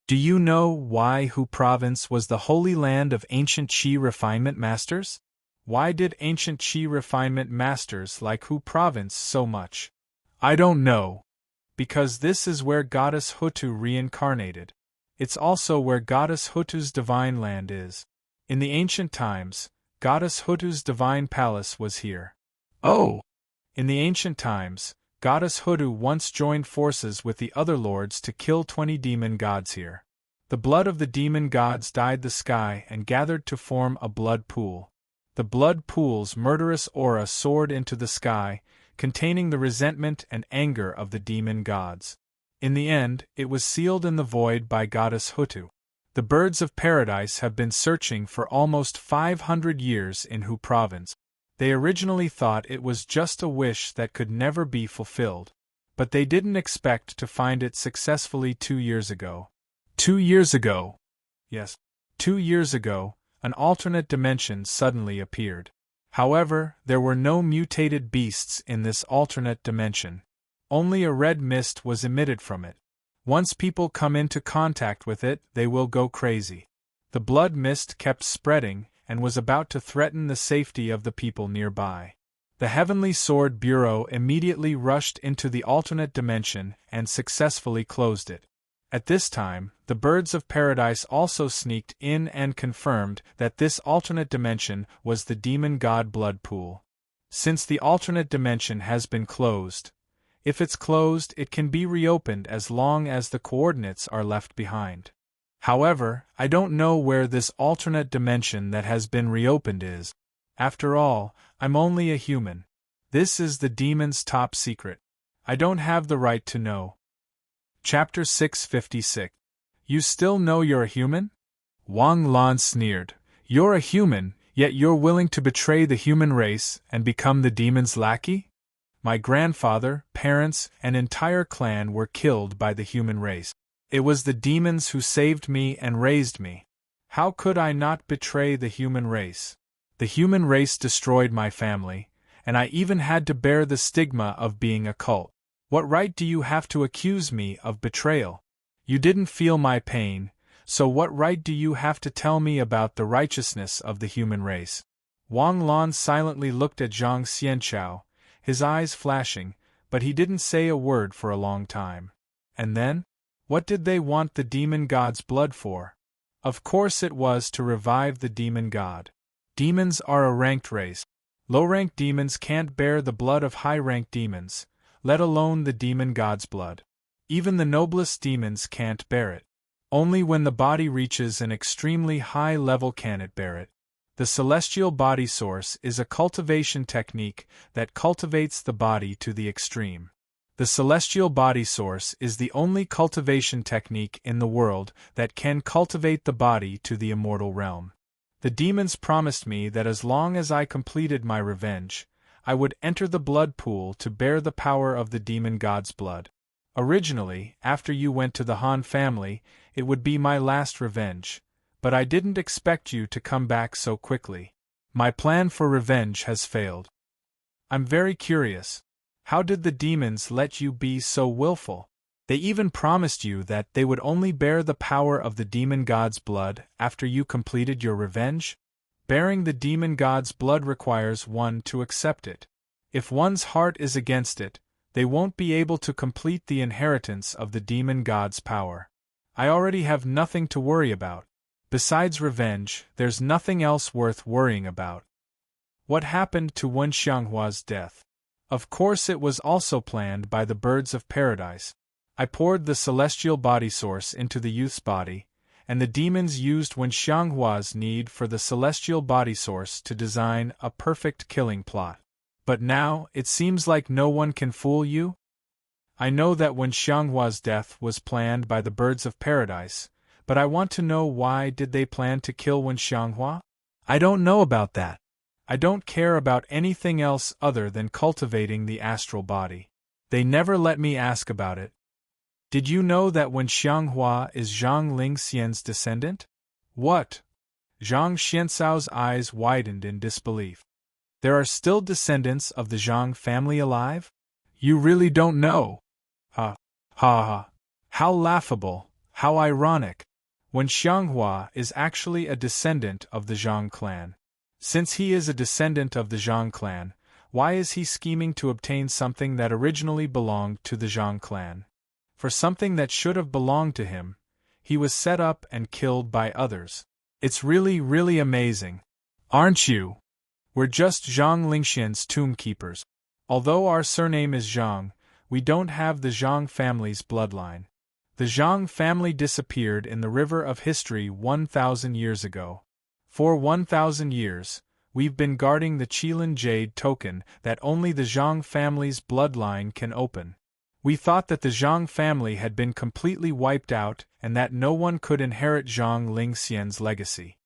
Do you know why Hu Province was the holy land of ancient Qi refinement masters? Why did ancient Qi refinement masters like Hu Province so much? I don't know. Because this is where Goddess Hutu reincarnated. It's also where Goddess Hutu's divine land is. In the ancient times, Goddess Hutu's divine palace was here. Oh! In the ancient times, Goddess Hutu once joined forces with the other lords to kill 20 demon gods here. The blood of the demon gods dyed the sky and gathered to form a blood pool. The blood pool's murderous aura soared into the sky, containing the resentment and anger of the demon gods. In the end, it was sealed in the void by Goddess Hutu. The Birds of Paradise have been searching for almost 500 years in Hu Province. They originally thought it was just a wish that could never be fulfilled. But they didn't expect to find it successfully 2 years ago. 2 years ago? Yes. 2 years ago, an alternate dimension suddenly appeared. However, there were no mutated beasts in this alternate dimension. Only a red mist was emitted from it. Once people come into contact with it, they will go crazy. The blood mist kept spreading and was about to threaten the safety of the people nearby. The Heavenly Sword Bureau immediately rushed into the alternate dimension and successfully closed it. At this time, the Birds of Paradise also sneaked in and confirmed that this alternate dimension was the demon god blood pool. Since the alternate dimension has been closed, if it's closed, it can be reopened as long as the coordinates are left behind. However, I don't know where this alternate dimension that has been reopened is. After all, I'm only a human. This is the demon's top secret. I don't have the right to know. Chapter 656. You still know you're a human? Wang Lan sneered. You're a human, yet you're willing to betray the human race and become the demon's lackey? My grandfather, parents, and entire clan were killed by the human race. It was the demons who saved me and raised me. How could I not betray the human race? The human race destroyed my family, and I even had to bear the stigma of being a cult. What right do you have to accuse me of betrayal? You didn't feel my pain, so what right do you have to tell me about the righteousness of the human race? Wang Lan silently looked at Zhang Xianchao, his eyes flashing, but he didn't say a word for a long time. And then? What did they want the demon god's blood for? Of course it was to revive the demon god. Demons are a ranked race. Low-ranked demons can't bear the blood of high-ranked demons, let alone the demon god's blood. Even the noblest demons can't bear it. Only when the body reaches an extremely high level can it bear it. The celestial body source is a cultivation technique that cultivates the body to the extreme. The celestial body source is the only cultivation technique in the world that can cultivate the body to the immortal realm. The demons promised me that as long as I completed my revenge, I would enter the blood pool to bear the power of the demon god's blood. Originally, after you went to the Han family, it would be my last revenge, but I didn't expect you to come back so quickly. My plan for revenge has failed. I'm very curious. How did the demons let you be so willful? They even promised you that they would only bear the power of the demon god's blood after you completed your revenge? Bearing the demon god's blood requires one to accept it. If one's heart is against it, they won't be able to complete the inheritance of the demon god's power. I already have nothing to worry about. Besides revenge, there's nothing else worth worrying about. What happened to Wen Xianghua's death? Of course it was also planned by the Birds of Paradise. I poured the celestial body source into the youth's body, and the demons used Wen Xianghua's need for the celestial body source to design a perfect killing plot. But now, it seems like no one can fool you? I know that Wen Xianghua's death was planned by the Birds of Paradise, but I want to know why did they plan to kill Wen Xianghua? I don't know about that. I don't care about anything else other than cultivating the astral body. They never let me ask about it. Did you know that when Xianghua is Zhang Lingxian's descendant? What? Zhang Xiancao's eyes widened in disbelief. There are still descendants of the Zhang family alive? You really don't know? Ha ha. How laughable, how ironic. When Xianghua is actually a descendant of the Zhang clan. Since he is a descendant of the Zhang clan, why is he scheming to obtain something that originally belonged to the Zhang clan? For something that should have belonged to him, he was set up and killed by others. It's really amazing. Aren't you? We're just Zhang Lingxian's tomb keepers. Although our surname is Zhang, we don't have the Zhang family's bloodline. The Zhang family disappeared in the river of history 1,000 years ago. For 1,000 years, we've been guarding the Qilin Jade token that only the Zhang family's bloodline can open. We thought that the Zhang family had been completely wiped out and that no one could inherit Zhang Lingxian's legacy.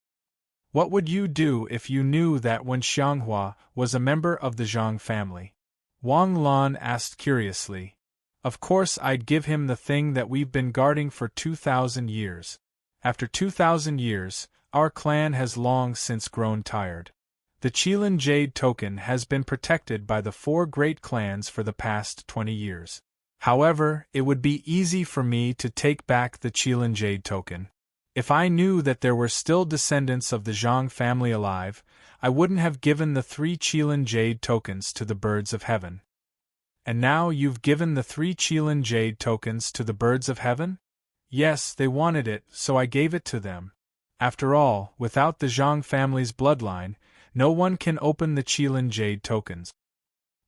What would you do if you knew that when Xianghua was a member of the Zhang family? Wang Lan asked curiously. Of course I'd give him the thing that we've been guarding for 2,000 years. After 2,000 years, our clan has long since grown tired. The Qilin Jade token has been protected by the 4 great clans for the past 20 years. However, it would be easy for me to take back the Qilin Jade token. If I knew that there were still descendants of the Zhang family alive, I wouldn't have given the 3 Qilin Jade tokens to the birds of heaven. And now you've given the 3 Qilin Jade tokens to the birds of heaven? Yes, they wanted it, so I gave it to them. After all, without the Zhang family's bloodline, no one can open the Qilin Jade tokens.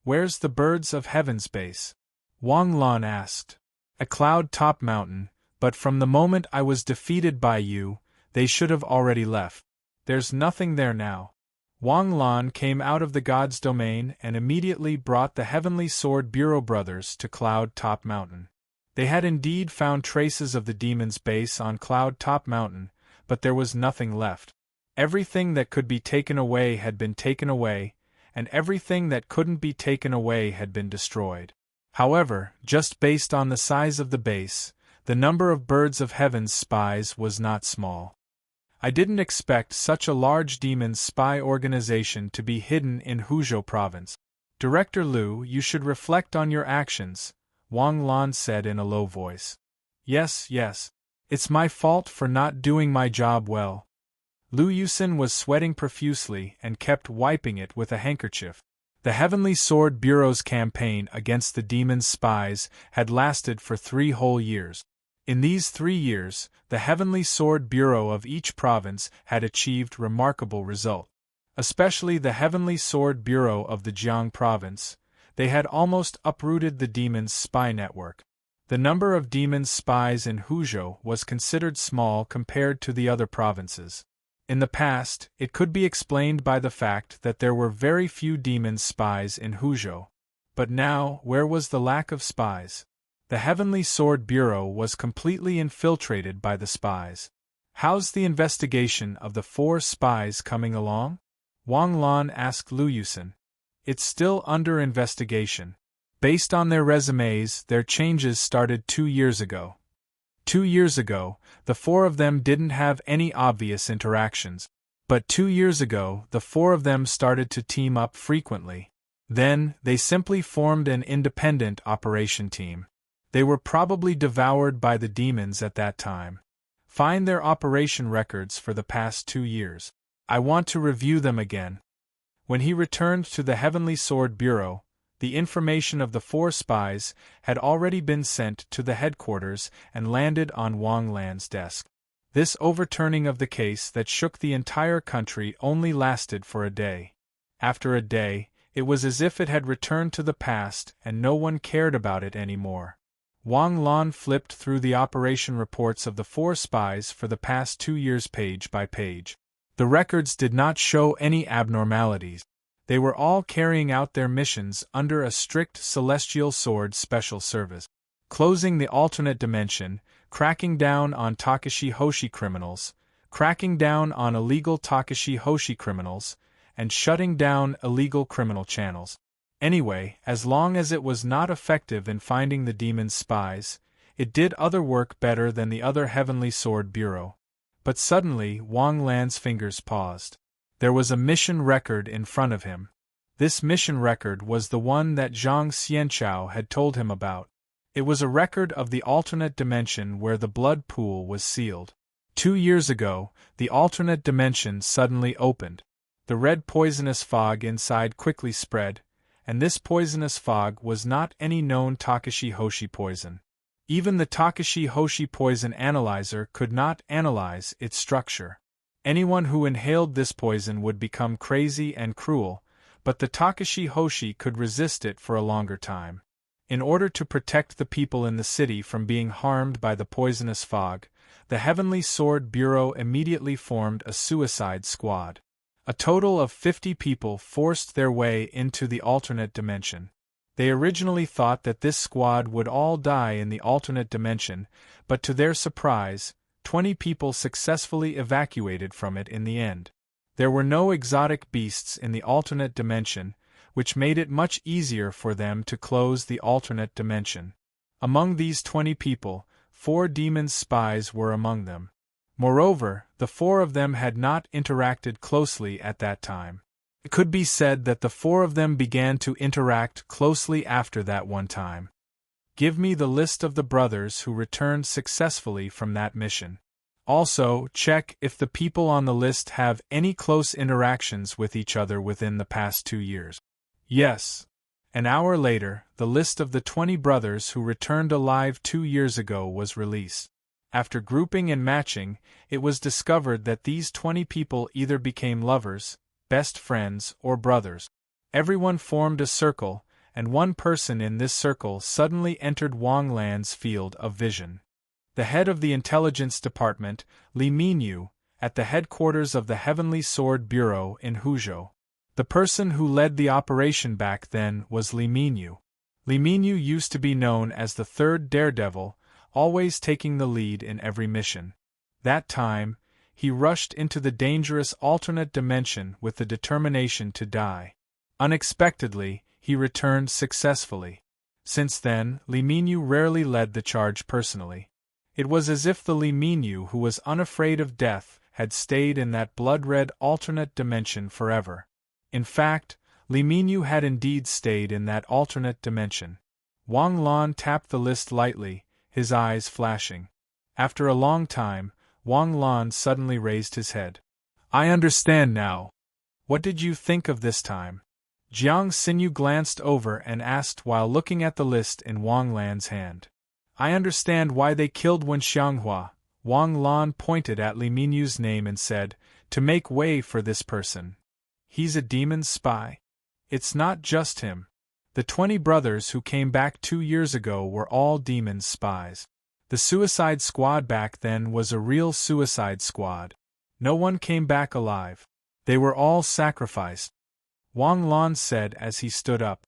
Where's the birds of heaven's base? Wang Lan asked. A cloud-top mountain, but from the moment I was defeated by you, they should have already left. There's nothing there now. Wang Lan came out of the god's domain and immediately brought the Heavenly Sword Bureau brothers to Cloud-Top Mountain. They had indeed found traces of the demon's base on Cloud-Top Mountain, but there was nothing left. Everything that could be taken away had been taken away, and everything that couldn't be taken away had been destroyed. However, just based on the size of the base, the number of birds of heaven's spies was not small. I didn't expect such a large demon's spy organization to be hidden in Huzhou province. Director Liu, you should reflect on your actions, Wang Lan said in a low voice. Yes. It's my fault for not doing my job well. Liu Yusin was sweating profusely and kept wiping it with a handkerchief. The Heavenly Sword Bureau's campaign against the demon's spies had lasted for 3 whole years. In these 3 years, the Heavenly Sword Bureau of each province had achieved remarkable results. Especially the Heavenly Sword Bureau of the Jiang province, they had almost uprooted the demon's spy network. The number of demon's spies in Huzhou was considered small compared to the other provinces. In the past, it could be explained by the fact that there were very few demon spies in Huzhou. But now, where was the lack of spies? The Heavenly Sword Bureau was completely infiltrated by the spies. How's the investigation of the 4 spies coming along? Wang Lan asked Liu Yusin. It's still under investigation. Based on their resumes, their changes started 2 years ago. 2 years ago, the 4 of them didn't have any obvious interactions. But 2 years ago, the 4 of them started to team up frequently. Then, they simply formed an independent operation team. They were probably devoured by the demons at that time. Find their operation records for the past 2 years. I want to review them again. When he returned to the Heavenly Sword Bureau, the information of the 4 spies had already been sent to the headquarters and landed on Wang Lan's desk. This overturning of the case that shook the entire country only lasted for a day. After a day, it was as if it had returned to the past and no one cared about it anymore. Wang Lan flipped through the operation reports of the 4 spies for the past 2 years page by page. The records did not show any abnormalities. They were all carrying out their missions under a strict Celestial Sword special service. Closing the alternate dimension, cracking down on Takashi Hoshi criminals, cracking down on illegal Takashi Hoshi criminals, and shutting down illegal criminal channels. Anyway, as long as it was not effective in finding the demon's spies, it did other work better than the other Heavenly Sword Bureau. But suddenly Wang Lan's fingers paused. There was a mission record in front of him. This mission record was the one that Zhang Xianchao had told him about. It was a record of the alternate dimension where the blood pool was sealed. 2 years ago, the alternate dimension suddenly opened. The red poisonous fog inside quickly spread, and this poisonous fog was not any known Takashi Hoshi poison. Even the Takashi Hoshi poison analyzer could not analyze its structure. Anyone who inhaled this poison would become crazy and cruel, but the Takashi Hoshi could resist it for a longer time. In order to protect the people in the city from being harmed by the poisonous fog, the Heavenly Sword Bureau immediately formed a suicide squad. A total of 50 people forced their way into the alternate dimension. They originally thought that this squad would all die in the alternate dimension, but to their surprise, 20 people successfully evacuated from it in the end. There were no exotic beasts in the alternate dimension, which made it much easier for them to close the alternate dimension. Among these 20 people, 4 demon spies were among them. Moreover, the 4 of them had not interacted closely at that time. It could be said that the 4 of them began to interact closely after that one time. Give me the list of the brothers who returned successfully from that mission. Also, check if the people on the list have any close interactions with each other within the past 2 years. Yes. An hour later, the list of the 20 brothers who returned alive 2 years ago was released. After grouping and matching, it was discovered that these 20 people either became lovers, best friends, or brothers. Everyone formed a circle, and one person in this circle suddenly entered Wang Lan's field of vision. The head of the intelligence department, Li Minyu, at the headquarters of the Heavenly Sword Bureau in Huzhou. The person who led the operation back then was Li Minyu. Li Minyu used to be known as the third daredevil, always taking the lead in every mission. That time, he rushed into the dangerous alternate dimension with the determination to die. Unexpectedly, he returned successfully. Since then, Li Minyu rarely led the charge personally. It was as if the Li Minyu who was unafraid of death had stayed in that blood-red alternate dimension forever. In fact, Li Minyu had indeed stayed in that alternate dimension. Wang Lan tapped the list lightly, his eyes flashing. After a long time, Wang Lan suddenly raised his head. I understand now. What did you think of this time? Jiang Xinyu glanced over and asked while looking at the list in Wang Lan's hand. I understand why they killed Wen Xianghua. Wang Lan pointed at Li Minyu's name and said, to make way for this person. He's a demon spy. It's not just him. The 20 brothers who came back 2 years ago were all demon spies. The suicide squad back then was a real suicide squad. No one came back alive. They were all sacrificed. Wang Lan said as he stood up.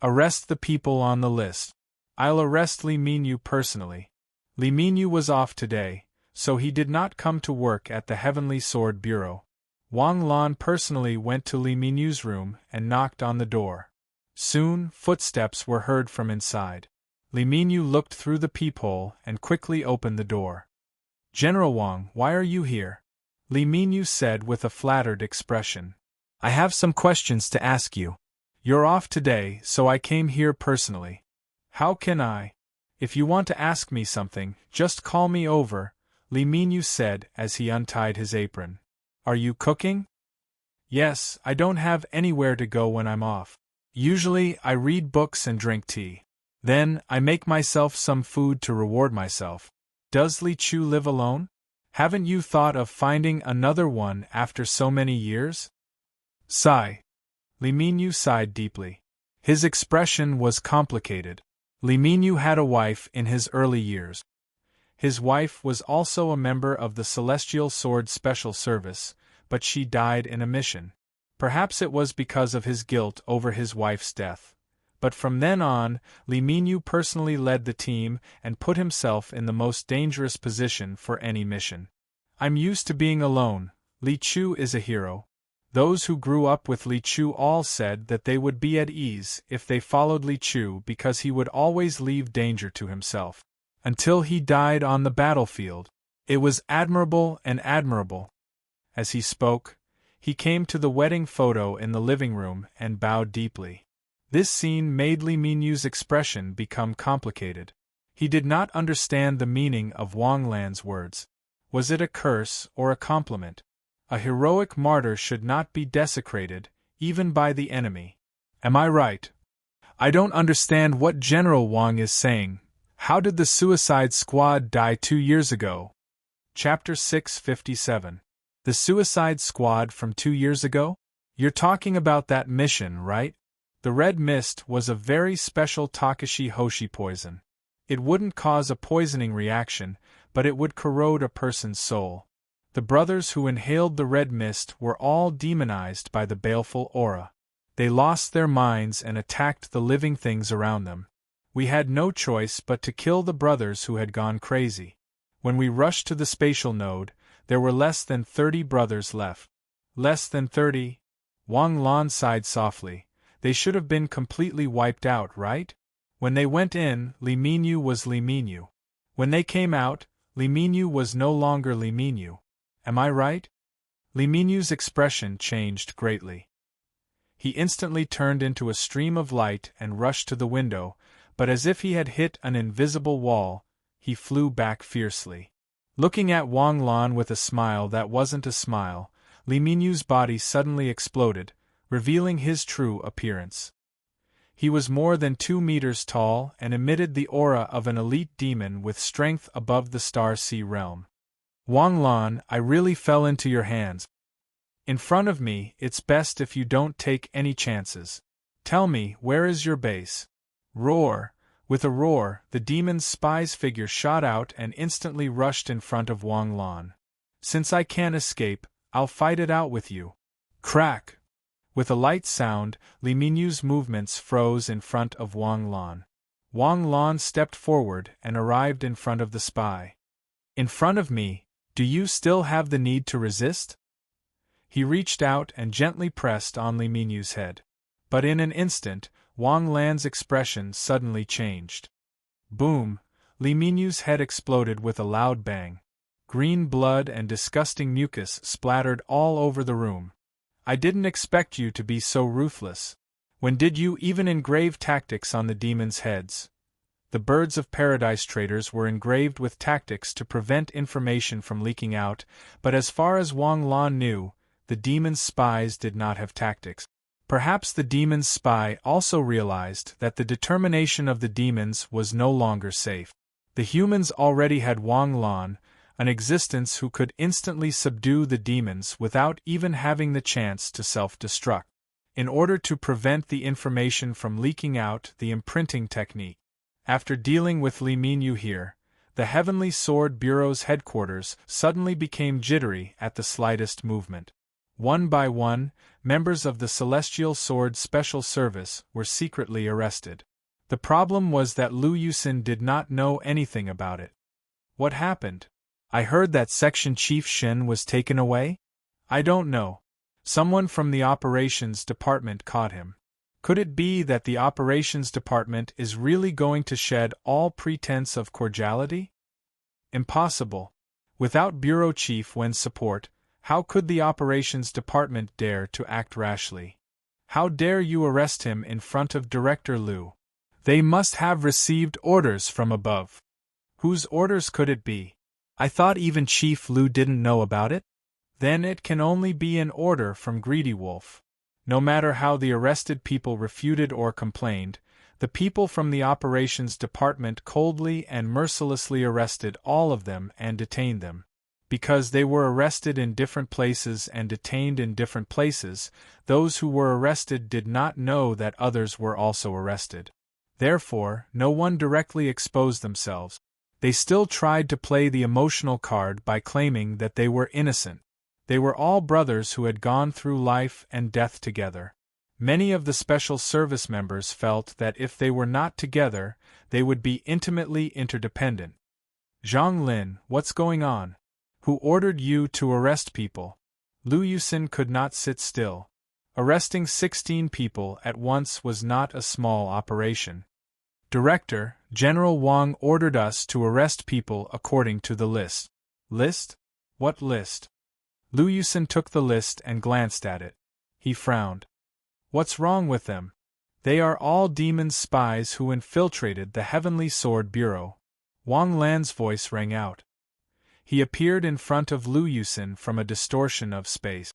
Arrest the people on the list. I'll arrest Li Minyu personally. Li Minyu was off today, so he did not come to work at the Heavenly Sword Bureau. Wang Lan personally went to Li Minyu's room and knocked on the door. Soon, footsteps were heard from inside. Li Minyu looked through the peephole and quickly opened the door. General Wang, why are you here? Li Minyu said with a flattered expression. I have some questions to ask you. You're off today, so I came here personally. How can I? If you want to ask me something, just call me over, Li Minyu said as he untied his apron. Are you cooking? Yes, I don't have anywhere to go when I'm off. Usually, I read books and drink tea. Then, I make myself some food to reward myself. Does Li Chu live alone? Haven't you thought of finding another one after so many years? Sigh. Li Minyu sighed deeply. His expression was complicated. Li Minyu had a wife in his early years. His wife was also a member of the Celestial Sword Special Service, but she died in a mission. Perhaps it was because of his guilt over his wife's death. But from then on, Li Minyu personally led the team and put himself in the most dangerous position for any mission. I'm used to being alone. Li Chu is a hero. Those who grew up with Li Chu all said that they would be at ease if they followed Li Chu because he would always leave danger to himself. Until he died on the battlefield. It was admirable and admirable. As he spoke, he came to the wedding photo in the living room and bowed deeply. This scene made Li Mingyu's expression become complicated. He did not understand the meaning of Wang Lan's words. Was it a curse or a compliment? A heroic martyr should not be desecrated, even by the enemy. Am I right? I don't understand what General Wang is saying. How did the Suicide Squad die 2 years ago? Chapter 657. The Suicide Squad from 2 years ago? You're talking about that mission, right? The red mist was a very special Takashi Hoshi poison. It wouldn't cause a poisoning reaction, but it would corrode a person's soul. The brothers who inhaled the red mist were all demonized by the baleful aura. They lost their minds and attacked the living things around them. We had no choice but to kill the brothers who had gone crazy. When we rushed to the spatial node, there were less than 30 brothers left. Less than 30? Wang Lan sighed softly. They should have been completely wiped out, right? When they went in, Li Mingyu was Li Mingyu. When they came out, Li Mingyu was no longer Li Mingyu. Am I right? Li Mingyu's expression changed greatly. He instantly turned into a stream of light and rushed to the window, but as if he had hit an invisible wall, he flew back fiercely. Looking at Wang Lan with a smile that wasn't a smile, Li Mingyu's body suddenly exploded, revealing his true appearance. He was more than 2 meters tall and emitted the aura of an elite demon with strength above the Star Sea realm. Wang Lan, I really fell into your hands. In front of me, it's best if you don't take any chances. Tell me, where is your base? Roar! With a roar, the demon's spy's figure shot out and instantly rushed in front of Wang Lan. Since I can't escape, I'll fight it out with you. Crack! With a light sound, Li Mingyu's movements froze in front of Wang Lan. Wang Lan stepped forward and arrived in front of the spy. In front of me, do you still have the need to resist? He reached out and gently pressed on Li Mingyu's head. But in an instant, Wang Lan's expression suddenly changed. Boom! Li Mingyu's head exploded with a loud bang. Green blood and disgusting mucus splattered all over the room. I didn't expect you to be so ruthless. When did you even engrave tactics on the demons' heads? The birds of paradise traders were engraved with tactics to prevent information from leaking out, but as far as Wang Lan knew, the demons' spies did not have tactics. Perhaps the demon's spy also realized that the determination of the demons was no longer safe. The humans already had Wang Lan, an existence who could instantly subdue the demons without even having the chance to self-destruct. In order to prevent the information from leaking out, the imprinting technique. After dealing with Li Mingyu here, the Heavenly Sword Bureau's headquarters suddenly became jittery at the slightest movement. One by one, members of the Celestial Sword Special Service were secretly arrested. The problem was that Lu Yusin did not know anything about it. What happened? I heard that Section Chief Shen was taken away? I don't know. Someone from the Operations Department caught him. Could it be that the Operations Department is really going to shed all pretense of cordiality? Impossible. Without Bureau Chief Wen's support, how could the Operations Department dare to act rashly? How dare you arrest him in front of Director Liu? They must have received orders from above. Whose orders could it be? I thought even Chief Liu didn't know about it? Then it can only be an order from Greedy Wolf. No matter how the arrested people refuted or complained, the people from the Operations Department coldly and mercilessly arrested all of them and detained them. Because they were arrested in different places and detained in different places, those who were arrested did not know that others were also arrested. Therefore, no one directly exposed themselves. They still tried to play the emotional card by claiming that they were innocent. They were all brothers who had gone through life and death together. Many of the special service members felt that if they were not together, they would be intimately interdependent. Zhang Lin, what's going on? Who ordered you to arrest people? Lu Yusin could not sit still. Arresting 16 people at once was not a small operation. Director, General Wang ordered us to arrest people according to the list. List? What list? Lu Yusin took the list and glanced at it. He frowned. What's wrong with them? They are all demon spies who infiltrated the Heavenly Sword Bureau. Wang Lan's voice rang out. He appeared in front of Lu Yusin from a distortion of space.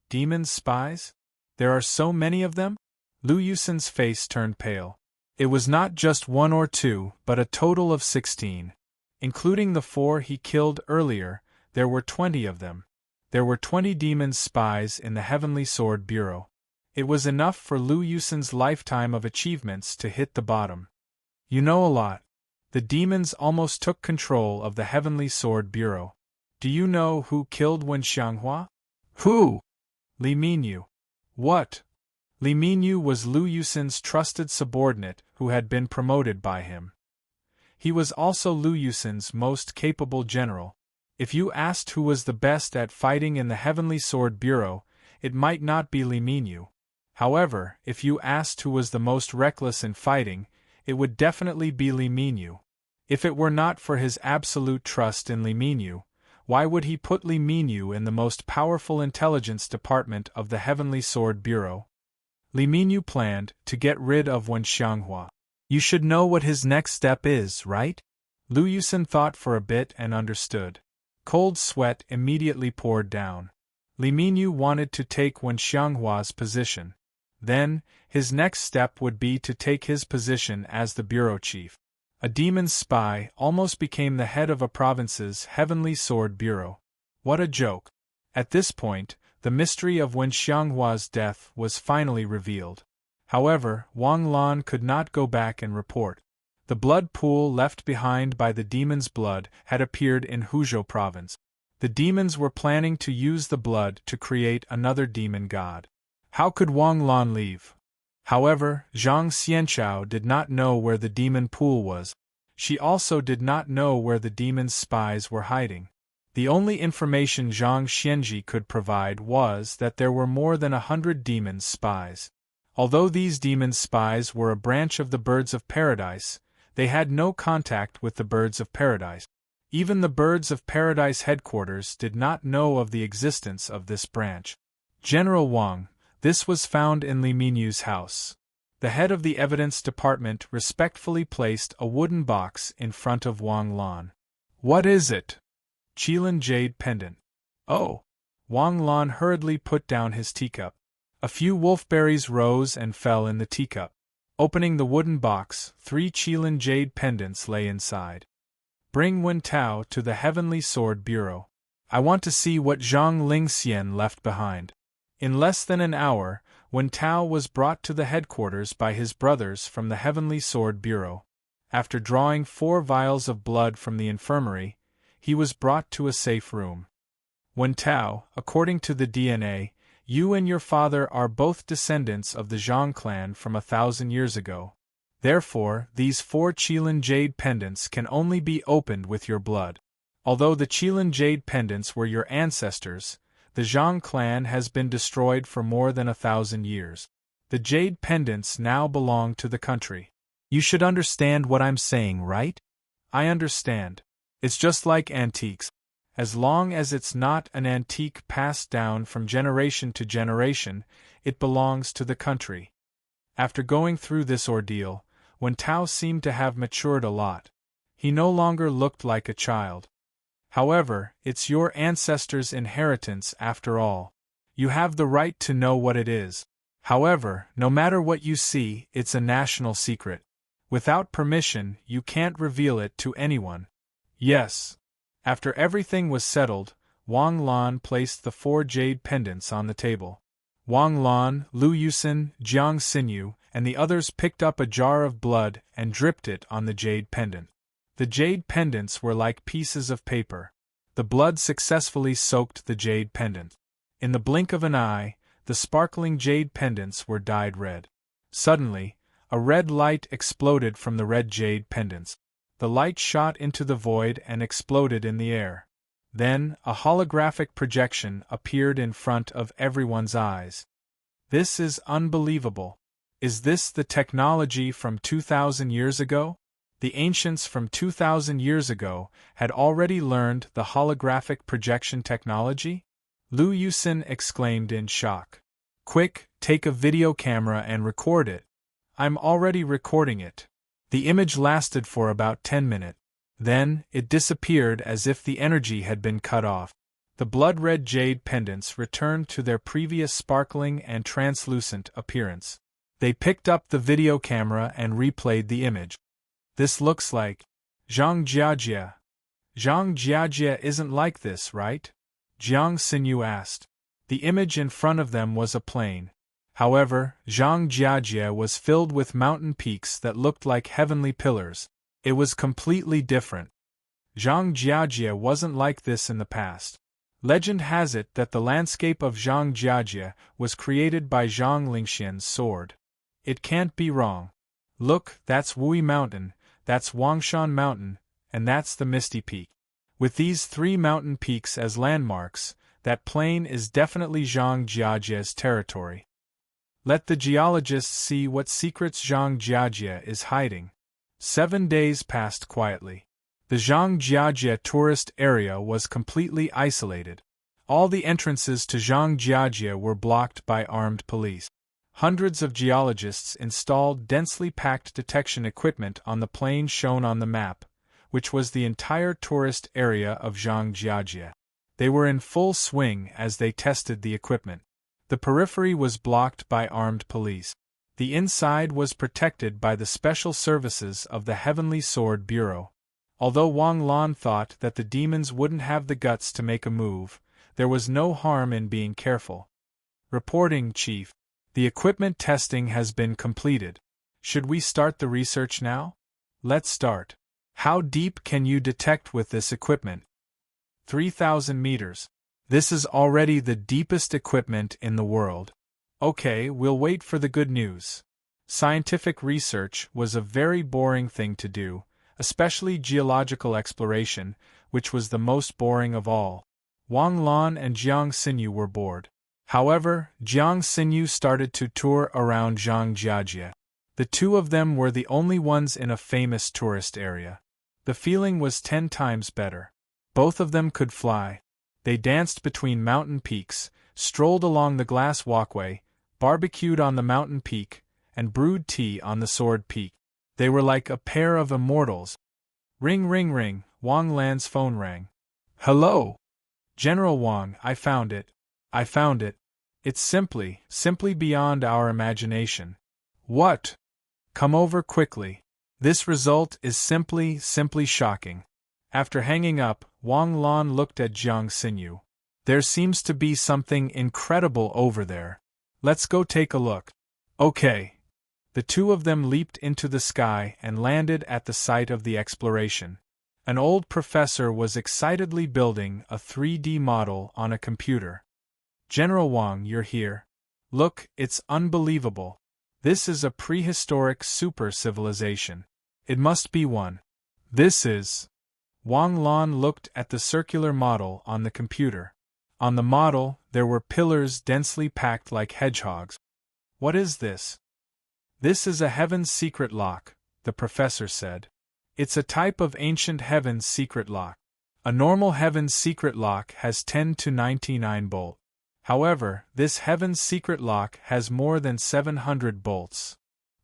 Demon spies? There are so many of them? Lu Yusin's face turned pale. It was not just one or two, but a total of 16. Including the 4 he killed earlier, there were 20 of them. There were 20 demon spies in the Heavenly Sword Bureau. It was enough for Lu Yusin's lifetime of achievements to hit the bottom. You know a lot. The demons almost took control of the Heavenly Sword Bureau. Do you know who killed Wen Xianghua? Who? Li Minyu. What? Li Minyu was Lu Yusin's trusted subordinate who had been promoted by him. He was also Lu Yusin's most capable general. If you asked who was the best at fighting in the Heavenly Sword Bureau, it might not be Li Minyu. However, if you asked who was the most reckless in fighting, it would definitely be Li Minyu. If it were not for his absolute trust in Li Minyu, why would he put Li Minyu in the most powerful intelligence department of the Heavenly Sword Bureau? Li Minyu planned to get rid of Wen Xianghua. You should know what his next step is, right? Lu Yusin thought for a bit and understood. Cold sweat immediately poured down. Li Minyu wanted to take Wen Xianghua's position. Then, his next step would be to take his position as the bureau chief. A demon spy almost became the head of a province's Heavenly Sword Bureau. What a joke. At this point, the mystery of Wen Xianghua's death was finally revealed. However, Wang Lan could not go back and report. The blood pool left behind by the demon's blood had appeared in Huzhou province. The demons were planning to use the blood to create another demon god. How could Wang Lan leave? However, Zhang Xianchao did not know where the demon pool was. She also did not know where the demon's spies were hiding. The only information Zhang Xianji could provide was that there were more than 100 demon spies. Although these demon spies were a branch of the Birds of Paradise, they had no contact with the Birds of Paradise. Even the Birds of Paradise headquarters did not know of the existence of this branch. General Wang, this was found in Li Minyu's house. The head of the evidence department respectfully placed a wooden box in front of Wang Lan. What is it? Qilin jade pendant. Oh! Wang Lan hurriedly put down his teacup. A few wolfberries rose and fell in the teacup. Opening the wooden box, 3 Qilin jade pendants lay inside. Bring Wen Tao to the Heavenly Sword Bureau. I want to see what Zhang Lingxian left behind. In less than an hour, Wen Tao was brought to the headquarters by his brothers from the Heavenly Sword Bureau. After drawing 4 vials of blood from the infirmary, he was brought to a safe room. Wen Tao, according to the DNA, you and your father are both descendants of the Zhang clan from 1,000 years ago. Therefore, these 4 Qilin jade pendants can only be opened with your blood. Although the Qilin jade pendants were your ancestors, the Zhang clan has been destroyed for more than 1,000 years. The jade pendants now belong to the country. You should understand what I'm saying, right? I understand. It's just like antiques. As long as it's not an antique passed down from generation to generation, it belongs to the country. After going through this ordeal, Wen Tao seemed to have matured a lot. He no longer looked like a child. However, it's your ancestors' inheritance after all. You have the right to know what it is. However, no matter what you see, it's a national secret. Without permission, you can't reveal it to anyone. Yes. After everything was settled, Wang Lan placed the 4 jade pendants on the table. Wang Lan, Lu Yusin, Jiang Xinyu, and the others picked up a jar of blood and dripped it on the jade pendant. The jade pendants were like pieces of paper. The blood successfully soaked the jade pendant. In the blink of an eye, the sparkling jade pendants were dyed red. Suddenly, a red light exploded from the red jade pendants. The light shot into the void and exploded in the air. Then, a holographic projection appeared in front of everyone's eyes. This is unbelievable. Is this the technology from 2,000 years ago? The ancients from 2,000 years ago had already learned the holographic projection technology? Lu Yusin exclaimed in shock. Quick, take a video camera and record it. I'm already recording it. The image lasted for about 10 minutes. Then, it disappeared as if the energy had been cut off. The blood-red jade pendants returned to their previous sparkling and translucent appearance. They picked up the video camera and replayed the image. This looks like Zhang Jiajie. Zhang Jiajie isn't like this, right? Jiang Xinyu asked. The image in front of them was a plain. However, Zhang Jiajie was filled with mountain peaks that looked like heavenly pillars. It was completely different. Zhang Jiajie wasn't like this in the past. Legend has it that the landscape of Zhang Jiajie was created by Zhang Lingxian's sword. It can't be wrong. Look, that's Wui Mountain, that's Wangshan Mountain, and that's the Misty Peak. With these three mountain peaks as landmarks, that plain is definitely Zhang Jiajie's territory. Let the geologists see what secrets Zhang Jiajie is hiding. 7 days passed quietly. The Zhang Jiajie tourist area was completely isolated. All the entrances to Zhang Jiajie were blocked by armed police. Hundreds of geologists installed densely packed detection equipment on the plain shown on the map, which was the entire tourist area of Zhang Jiajie. They were in full swing as they tested the equipment. The periphery was blocked by armed police. The inside was protected by the special services of the Heavenly Sword Bureau. Although Wang Lan thought that the demons wouldn't have the guts to make a move, there was no harm in being careful. Reporting, Chief. The equipment testing has been completed. Should we start the research now? Let's start. How deep can you detect with this equipment? 3,000 meters. This is already the deepest equipment in the world. Okay, we'll wait for the good news. Scientific research was a very boring thing to do, especially geological exploration, which was the most boring of all. Wang Lan and Jiang Xinyu were bored. However, Jiang Xinyu started to tour around Zhang Jiajie. The two of them were the only ones in a famous tourist area. The feeling was 10 times better. Both of them could fly. They danced between mountain peaks, strolled along the glass walkway, barbecued on the mountain peak, and brewed tea on the sword peak. They were like a pair of immortals. Ring ring ring, Wang Lan's phone rang. Hello! General Wang, I found it. I found it. It's simply beyond our imagination. What? Come over quickly. This result is simply shocking. After hanging up, Wang Lan looked at Jiang Xinyu. There seems to be something incredible over there. Let's go take a look. Okay. The two of them leaped into the sky and landed at the site of the exploration. An old professor was excitedly building a 3D model on a computer. General Wang, you're here. Look, it's unbelievable. This is a prehistoric super-civilization. It must be one. This is... Wang Lan looked at the circular model on the computer. On the model, there were pillars densely packed like hedgehogs. What is this? This is a heaven's secret lock, the professor said. It's a type of ancient heaven's secret lock. A normal heaven's secret lock has 10 to 99 bolts. However, this heaven's secret lock has more than 700 bolts.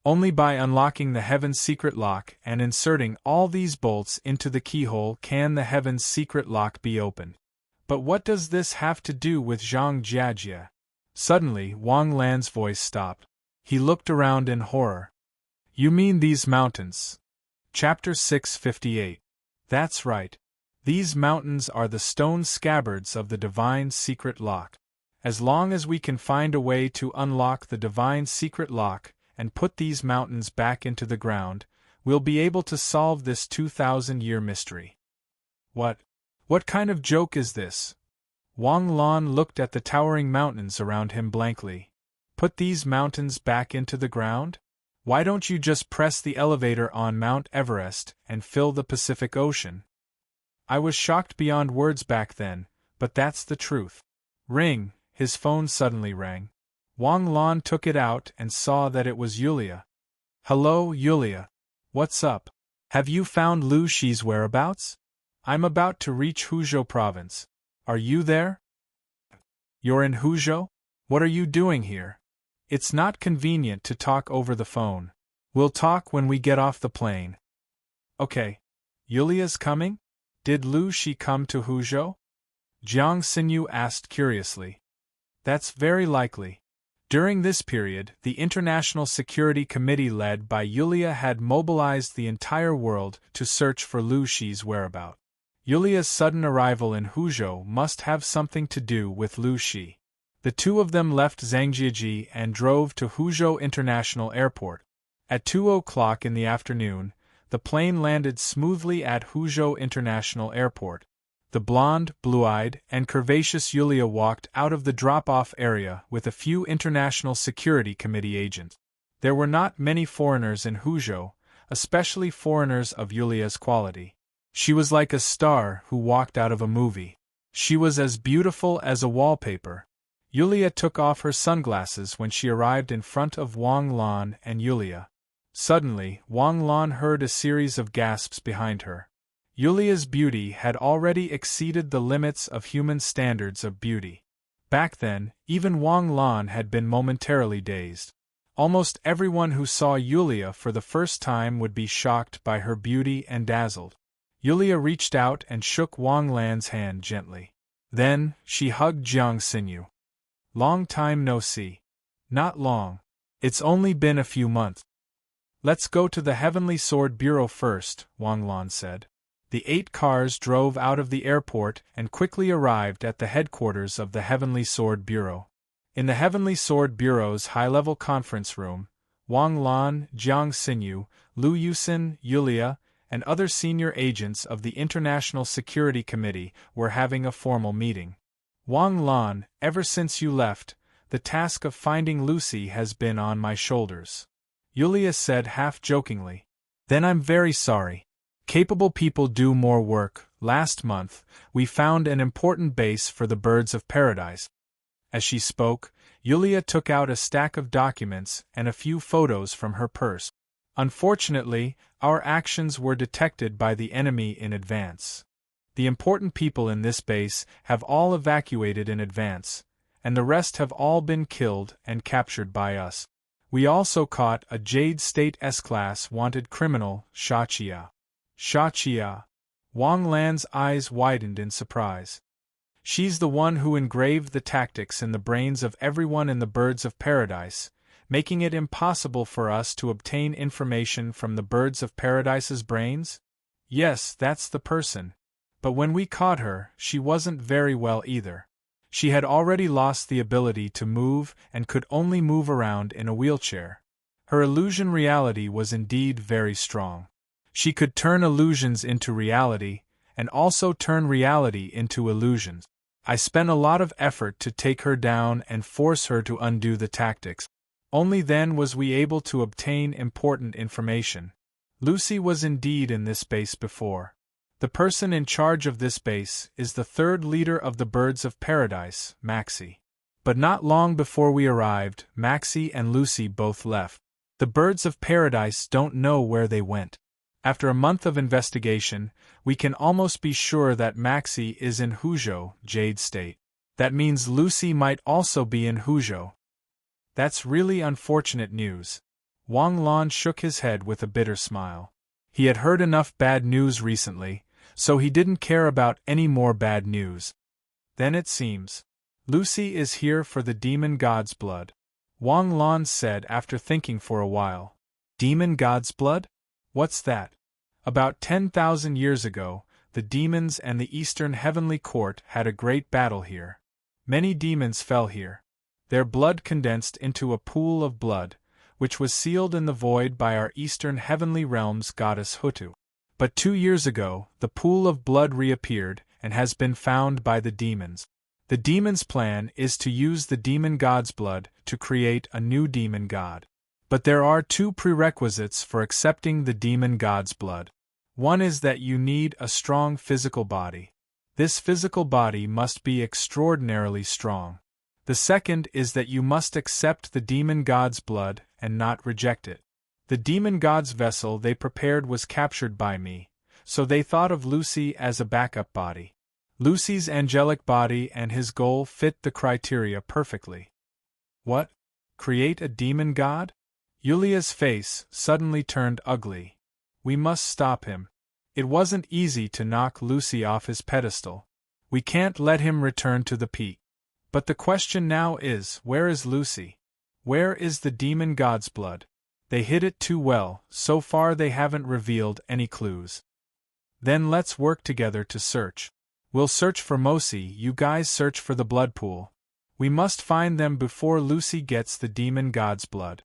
Only by unlocking the heaven's secret lock and inserting all these bolts into the keyhole can the heaven's secret lock be opened. But what does this have to do with Zhang Jiajie? Suddenly, Wang Lan's voice stopped. He looked around in horror. You mean these mountains? Chapter 658. That's right. These mountains are the stone scabbards of the divine secret lock. As long as we can find a way to unlock the divine secret lock and put these mountains back into the ground, we'll be able to solve this 2,000-year mystery. What kind of joke is this? Wang Lan looked at the towering mountains around him blankly. Put these mountains back into the ground? Why don't you just press the elevator on Mount Everest and fill the Pacific Ocean? I was shocked beyond words back then, but that's the truth. Ring, his phone suddenly rang. Wang Lan took it out and saw that it was Yulia. Hello, Yulia. What's up? Have you found Lu Shi's whereabouts? I'm about to reach Huzhou province. Are you there? You're in Huzhou? What are you doing here? It's not convenient to talk over the phone. We'll talk when we get off the plane. Okay. Yulia's coming? Did Lu Shi come to Huzhou? Jiang Xinyu asked curiously. That's very likely. During this period, the International Security Committee led by Yulia had mobilized the entire world to search for Lu Shi's whereabouts. Yulia's sudden arrival in Huzhou must have something to do with Lu Shi. The two of them left Zhangjiajie and drove to Huzhou International Airport. At 2:00 in the afternoon, the plane landed smoothly at Huzhou International Airport. The blonde, blue-eyed, and curvaceous Yulia walked out of the drop-off area with a few International Security Committee agents. There were not many foreigners in Huzhou, especially foreigners of Yulia's quality. She was like a star who walked out of a movie. She was as beautiful as a wallpaper. Yulia took off her sunglasses when she arrived in front of Wang Lan and Yulia. Suddenly, Wang Lan heard a series of gasps behind her. Yulia's beauty had already exceeded the limits of human standards of beauty. Back then, even Wang Lan had been momentarily dazed. Almost everyone who saw Yulia for the first time would be shocked by her beauty and dazzled. Yulia reached out and shook Wang Lan's hand gently. Then, she hugged Jiang Xinyu. Long time no see. Not long. It's only been a few months. Let's go to the Heavenly Sword Bureau first, Wang Lan said. The 8 cars drove out of the airport and quickly arrived at the headquarters of the Heavenly Sword Bureau. In the Heavenly Sword Bureau's high-level conference room, Wang Lan, Jiang Xinyu, Lu Yuxin, Yulia, and other senior agents of the International Security Committee were having a formal meeting. Wang Lan, ever since you left, the task of finding Lucy has been on my shoulders. Yulia said half-jokingly. Then I'm very sorry. Capable people do more work. Last month, we found an important base for the birds of paradise. As she spoke, Yulia took out a stack of documents and a few photos from her purse. Unfortunately, our actions were detected by the enemy in advance. The important people in this base have all evacuated in advance, and the rest have all been killed and captured by us. We also caught a Jade State S-Class wanted criminal, Shachia. Shachia. Wang Lan's eyes widened in surprise. She's the one who engraved the tactics in the brains of everyone in the Birds of Paradise, making it impossible for us to obtain information from the Birds of Paradise's brains? Yes, that's the person. But when we caught her, she wasn't very well either. She had already lost the ability to move and could only move around in a wheelchair. Her illusion reality was indeed very strong. She could turn illusions into reality, and also turn reality into illusions. I spent a lot of effort to take her down and force her to undo the tactics. Only then was we able to obtain important information. Lucy was indeed in this base before. The person in charge of this base is the third leader of the Birds of Paradise, Maxie. But not long before we arrived, Maxie and Lucy both left. The Birds of Paradise don't know where they went. After a month of investigation, we can almost be sure that Maxie is in Huzhou, Jade State. That means Lucy might also be in Huzhou. That's really unfortunate news. Wang Lan shook his head with a bitter smile. He had heard enough bad news recently, so he didn't care about any more bad news. Then it seems. Lucy is here for the demon god's blood. Wang Lan said after thinking for a while. Demon god's blood? What's that? About 10,000 years ago, the demons and the Eastern Heavenly Court had a great battle here. Many demons fell here. Their blood condensed into a pool of blood, which was sealed in the void by our Eastern Heavenly Realm's goddess Hutu. But 2 years ago, the pool of blood reappeared and has been found by the demons. The demons' plan is to use the demon god's blood to create a new demon god. But there are 2 prerequisites for accepting the demon god's blood. One is that you need a strong physical body. This physical body must be extraordinarily strong. The second is that you must accept the demon god's blood and not reject it. The demon god's vessel they prepared was captured by me, so they thought of Lucy as a backup body. Lucy's angelic body and his goal fit the criteria perfectly. What? Create a demon god? Yulia's face suddenly turned ugly. We must stop him. It wasn't easy to knock Lucy off his pedestal. We can't let him return to the peak. But the question now is, where is Lucy? Where is the demon god's blood? They hid it too well, so far they haven't revealed any clues. Then let's work together to search. We'll search for Mosi, you guys search for the blood pool. We must find them before Lucy gets the demon god's blood.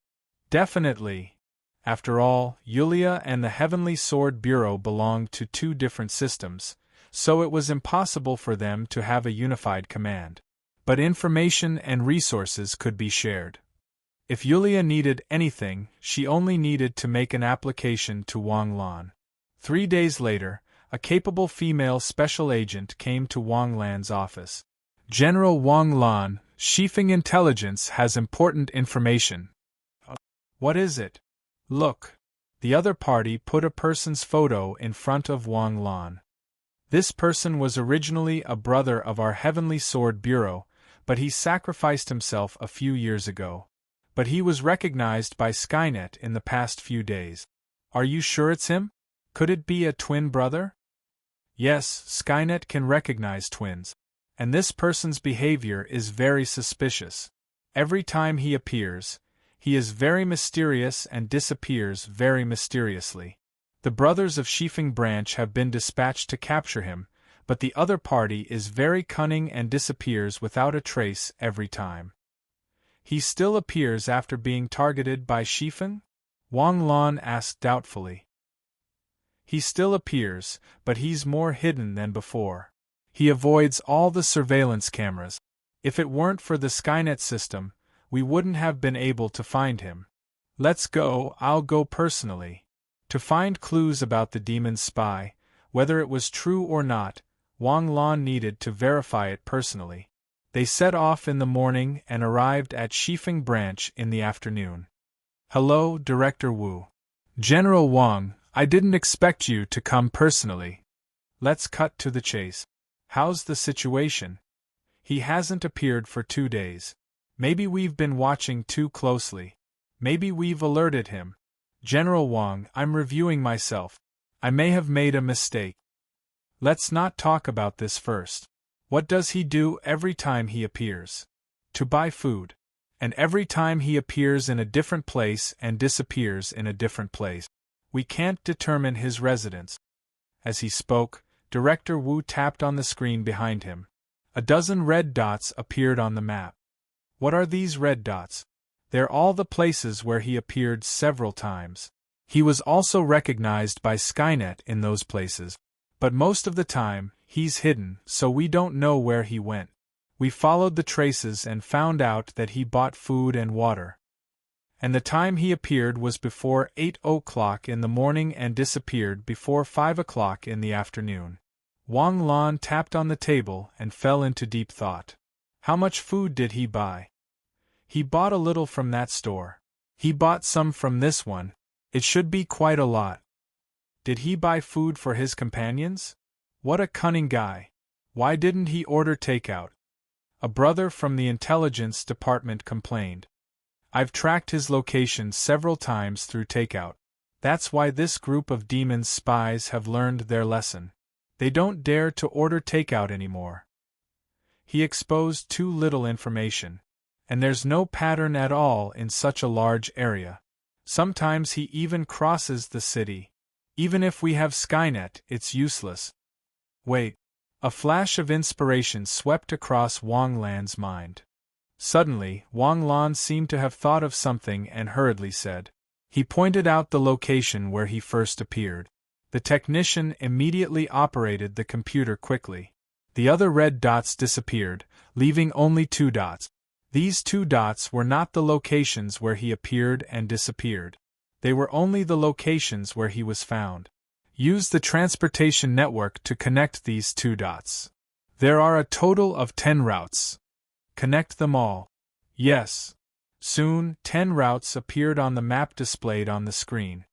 Definitely. After all, Yulia and the Heavenly Sword Bureau belonged to two different systems, so it was impossible for them to have a unified command. But information and resources could be shared. If Yulia needed anything, she only needed to make an application to Wang Lan. 3 days later, a capable female special agent came to Wang Lan's office. General Wang Lan, Shifeng Intelligence has important information. What is it? Look. The other party put a person's photo in front of Wang Lan. This person was originally a brother of our Heavenly Sword Bureau, but he sacrificed himself a few years ago. But he was recognized by Skynet in the past few days. Are you sure it's him? Could it be a twin brother? Yes, Skynet can recognize twins. And this person's behavior is very suspicious. Every time he appears, he is very mysterious and disappears very mysteriously. The brothers of Shifeng branch have been dispatched to capture him, but the other party is very cunning and disappears without a trace every time. He still appears after being targeted by Shifeng? Wang Lan asked doubtfully. He still appears, but he's more hidden than before. He avoids all the surveillance cameras. If it weren't for the Skynet system, we wouldn't have been able to find him. Let's go, I'll go personally. To find clues about the demon's spy, whether it was true or not, Wang Lan needed to verify it personally. They set off in the morning and arrived at Shifeng branch in the afternoon. Hello, Director Wu. General Wang, I didn't expect you to come personally. Let's cut to the chase. How's the situation? He hasn't appeared for 2 days. Maybe we've been watching too closely. Maybe we've alerted him. General Wang, I'm reviewing myself. I may have made a mistake. Let's not talk about this first. What does he do every time he appears? To buy food. And every time he appears in a different place and disappears in a different place. We can't determine his residence. As he spoke, Director Wu tapped on the screen behind him. A dozen red dots appeared on the map. What are these red dots? They're all the places where he appeared several times. He was also recognized by Skynet in those places. But most of the time, he's hidden, so we don't know where he went. We followed the traces and found out that he bought food and water. And the time he appeared was before 8 o'clock in the morning and disappeared before 5 o'clock in the afternoon. Wang Lan tapped on the table and fell into deep thought. How much food did he buy? He bought a little from that store. He bought some from this one. It should be quite a lot. Did he buy food for his companions? What a cunning guy. Why didn't he order takeout? A brother from the intelligence department complained. I've tracked his location several times through takeout. That's why this group of demons spies have learned their lesson. They don't dare to order takeout anymore. He exposed too little information. And there's no pattern at all in such a large area. Sometimes he even crosses the city. Even if we have Skynet, it's useless. Wait. A flash of inspiration swept across Wang Lan's mind. Suddenly, Wang Lan seemed to have thought of something and hurriedly said. He pointed out the location where he first appeared. The technician immediately operated the computer quickly. The other red dots disappeared, leaving only 2 dots. These 2 dots were not the locations where he appeared and disappeared. They were only the locations where he was found. Use the transportation network to connect these two dots. There are a total of 10 routes. Connect them all. Yes. Soon, 10 routes appeared on the map displayed on the screen.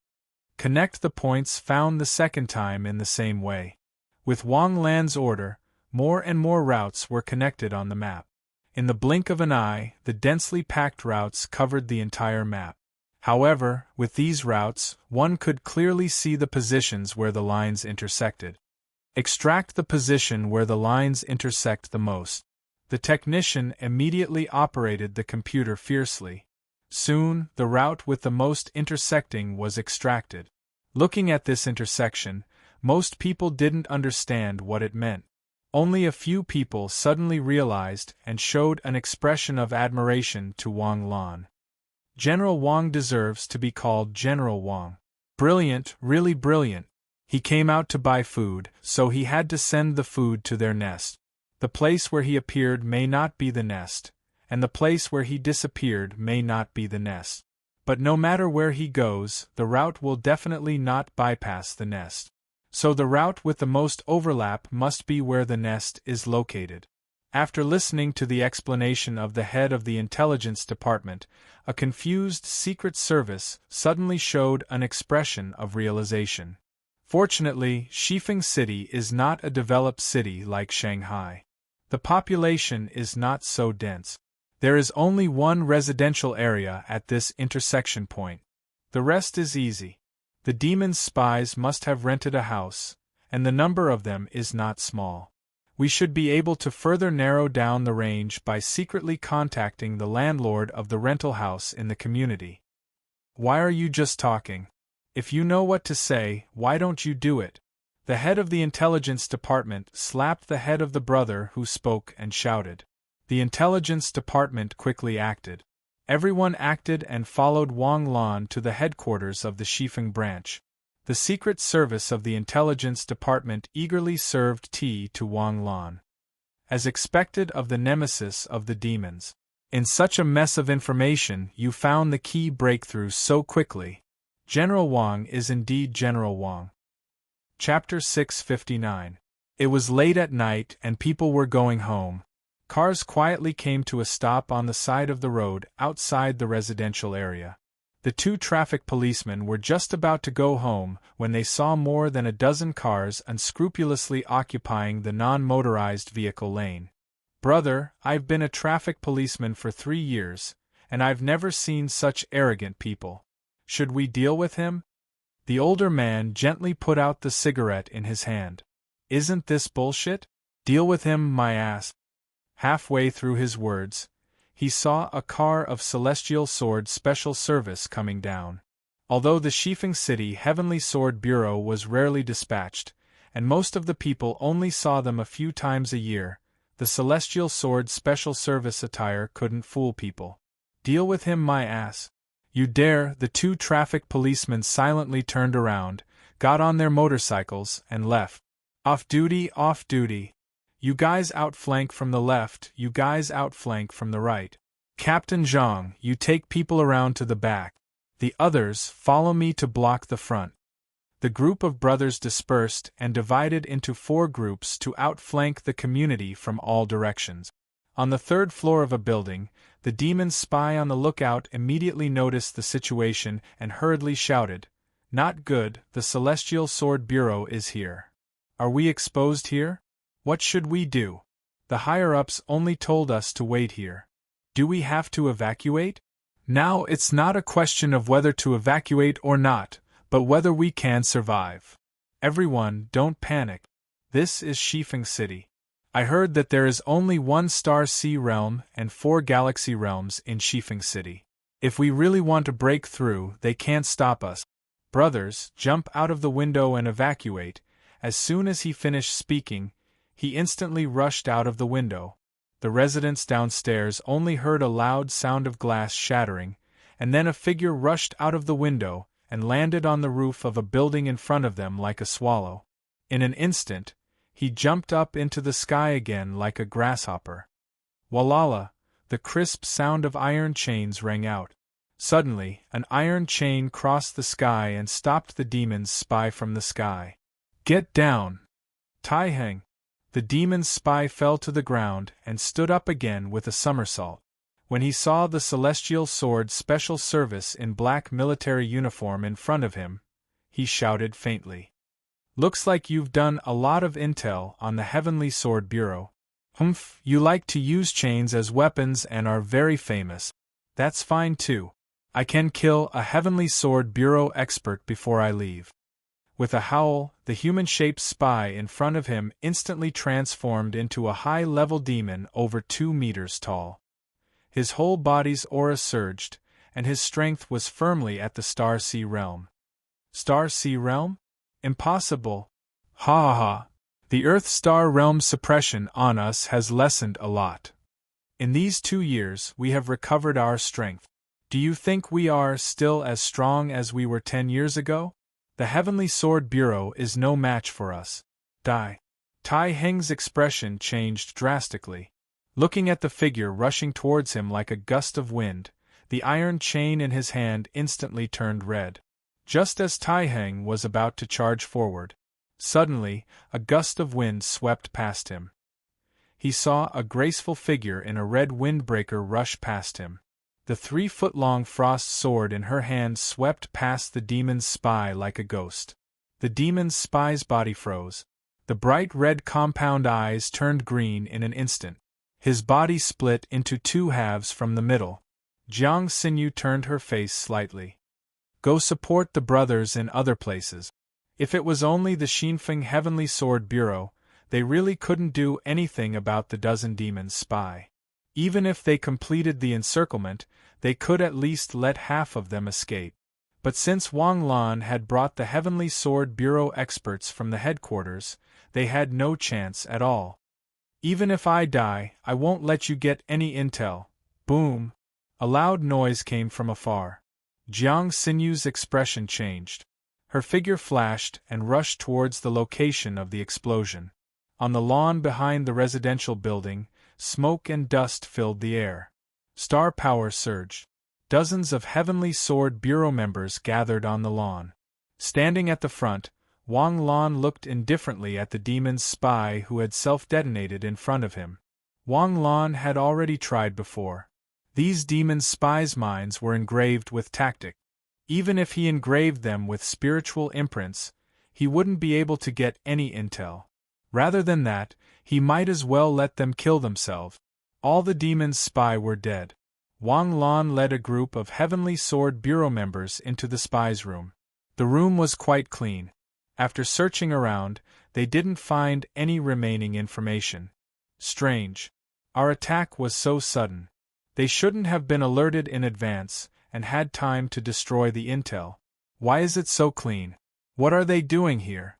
Connect the points found the second time in the same way. With Wang Lan's order, more and more routes were connected on the map. In the blink of an eye, the densely packed routes covered the entire map. However, with these routes, one could clearly see the positions where the lines intersected. Extract the position where the lines intersect the most. The technician immediately operated the computer fiercely. Soon, the route with the most intersecting was extracted. Looking at this intersection, most people didn't understand what it meant. Only a few people suddenly realized and showed an expression of admiration to Wang Lan. General Wang deserves to be called General Wang. Brilliant, really brilliant. He came out to buy food, so he had to send the food to their nest. The place where he appeared may not be the nest, and the place where he disappeared may not be the nest. But no matter where he goes, the route will definitely not bypass the nest. So the route with the most overlap must be where the nest is located. After listening to the explanation of the head of the intelligence department, a confused Secret Service suddenly showed an expression of realization. Fortunately, Shifeng City is not a developed city like Shanghai. The population is not so dense. There is only one residential area at this intersection point. The rest is easy. The demon's spies must have rented a house, and the number of them is not small. We should be able to further narrow down the range by secretly contacting the landlord of the rental house in the community. Why are you just talking? If you know what to say, why don't you do it? The head of the intelligence department slapped the head of the brother who spoke and shouted. The intelligence department quickly acted. Everyone acted and followed Wang Lan to the headquarters of the Shifeng branch. The Secret Service of the Intelligence Department eagerly served tea to Wang Lan. As expected of the nemesis of the demons. In such a mess of information, you found the key breakthrough so quickly. General Wang is indeed General Wang. Chapter 659. It was late at night and people were going home. Cars quietly came to a stop on the side of the road outside the residential area. The two traffic policemen were just about to go home when they saw more than a dozen cars unscrupulously occupying the non-motorized vehicle lane. Brother, I've been a traffic policeman for 3 years, and I've never seen such arrogant people. Should we deal with him? The older man gently put out the cigarette in his hand. Isn't this bullshit? Deal with him, my ass. Halfway through his words, he saw a car of Celestial Sword Special Service coming down. Although the Shifeng City Heavenly Sword Bureau was rarely dispatched, and most of the people only saw them a few times a year, the Celestial Sword Special Service attire couldn't fool people. Deal with him, my ass. You dare? The two traffic policemen silently turned around, got on their motorcycles, and left. Off duty, off duty. You guys outflank from the left, you guys outflank from the right. Captain Zhang, you take people around to the back. The others follow me to block the front. The group of brothers dispersed and divided into 4 groups to outflank the community from all directions. On the 3rd floor of a building, the demon's spy on the lookout immediately noticed the situation and hurriedly shouted, "Not good, the Celestial Sword Bureau is here. Are we exposed here? What should we do? The higher-ups only told us to wait here. Do we have to evacuate? Now it's not a question of whether to evacuate or not, but whether we can survive. Everyone, don't panic. This is Shifeng City. I heard that there is only 1 Star Sea realm and 4 Galaxy realms in Shifeng City. If we really want to break through, they can't stop us. Brothers, jump out of the window and evacuate." As soon as he finished speaking, he instantly rushed out of the window. The residents downstairs only heard a loud sound of glass shattering, and then a figure rushed out of the window and landed on the roof of a building in front of them like a swallow. In an instant, he jumped up into the sky again like a grasshopper. Walala! The crisp sound of iron chains rang out. Suddenly, an iron chain crossed the sky and stopped the demon's spy from the sky. Get down! Tai Heng! The demon's spy fell to the ground and stood up again with a somersault. When he saw the Celestial Sword Special Service in black military uniform in front of him, he shouted faintly. Looks like you've done a lot of intel on the Heavenly Sword Bureau. Humph, you like to use chains as weapons and are very famous. That's fine too. I can kill a Heavenly Sword Bureau expert before I leave. With a howl, the human-shaped spy in front of him instantly transformed into a high-level demon over 2 meters tall. His whole body's aura surged, and his strength was firmly at the Star Sea Realm. Star Sea Realm? Impossible. Ha ha ha. The Earth Star Realm's suppression on us has lessened a lot. In these 2 years we have recovered our strength. Do you think we are still as strong as we were 10 years ago? The Heavenly Sword Bureau is no match for us. Die. Tai Heng's expression changed drastically. Looking at the figure rushing towards him like a gust of wind, the iron chain in his hand instantly turned red. Just as Tai Heng was about to charge forward, suddenly, a gust of wind swept past him. He saw a graceful figure in a red windbreaker rush past him. The 3-foot-long frost sword in her hand swept past the demon's spy like a ghost. The demon's spy's body froze. The bright red compound eyes turned green in an instant. His body split into 2 halves from the middle. Jiang Xinyu turned her face slightly. Go support the brothers in other places. If it was only the Xinfeng Heavenly Sword Bureau, they really couldn't do anything about the dozen demons' spy. Even if they completed the encirclement, they could at least let half of them escape. But since Wang Lan had brought the Heavenly Sword Bureau experts from the headquarters, they had no chance at all. Even if I die, I won't let you get any intel. Boom! A loud noise came from afar. Jiang Xinyu's expression changed. Her figure flashed and rushed towards the location of the explosion. On the lawn behind the residential building, smoke and dust filled the air. Star power surged. Dozens of Heavenly Sword Bureau members gathered on the lawn. Standing at the front, Wang Lan looked indifferently at the demon's spy who had self-detonated in front of him. Wang Lan had already tried before. These demon spies' minds were engraved with tactic. Even if he engraved them with spiritual imprints, he wouldn't be able to get any intel. Rather than that, he might as well let them kill themselves. All the demon's spy were dead. Wang Lan led a group of Heavenly Sword Bureau members into the spy's room. The room was quite clean. After searching around, they didn't find any remaining information. Strange. Our attack was so sudden. They shouldn't have been alerted in advance and had time to destroy the intel. Why is it so clean? What are they doing here?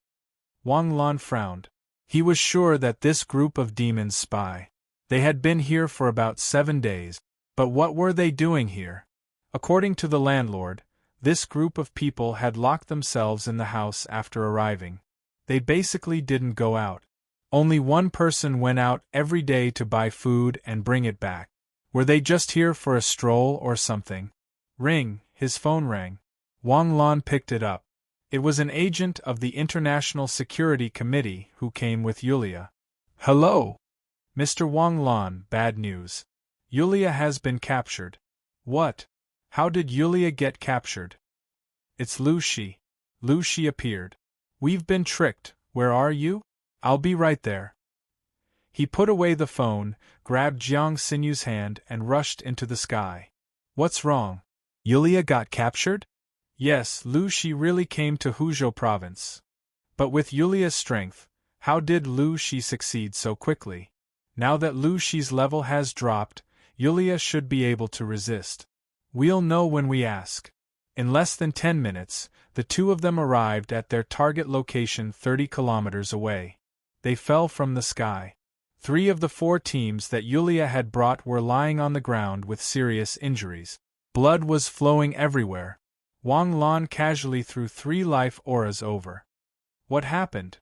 Wang Lan frowned. He was sure that this group of demons spy. They had been here for about 7 days. But what were they doing here? According to the landlord, this group of people had locked themselves in the house after arriving. They basically didn't go out. Only one person went out every day to buy food and bring it back. Were they just here for a stroll or something? Ring, his phone rang. Wang Lan picked it up. It was an agent of the International Security Committee who came with Yulia. Hello! Mr. Wang Lan, bad news. Yulia has been captured. What? How did Yulia get captured? It's Lu Shi. Lu Shi appeared. We've been tricked. Where are you? I'll be right there. He put away the phone, grabbed Jiang Xinyu's hand and rushed into the sky. What's wrong? Yulia got captured? Yes, Lu Shi really came to Huzhou province. But with Yulia's strength, how did Lu Shi succeed so quickly? Now that Lu Shi's level has dropped, Yulia should be able to resist. We'll know when we ask. In less than 10 minutes, the two of them arrived at their target location 30 kilometers away. They fell from the sky. 3 of the 4 teams that Yulia had brought were lying on the ground with serious injuries. Blood was flowing everywhere. Wang Lan casually threw 3 life auras over. What happened?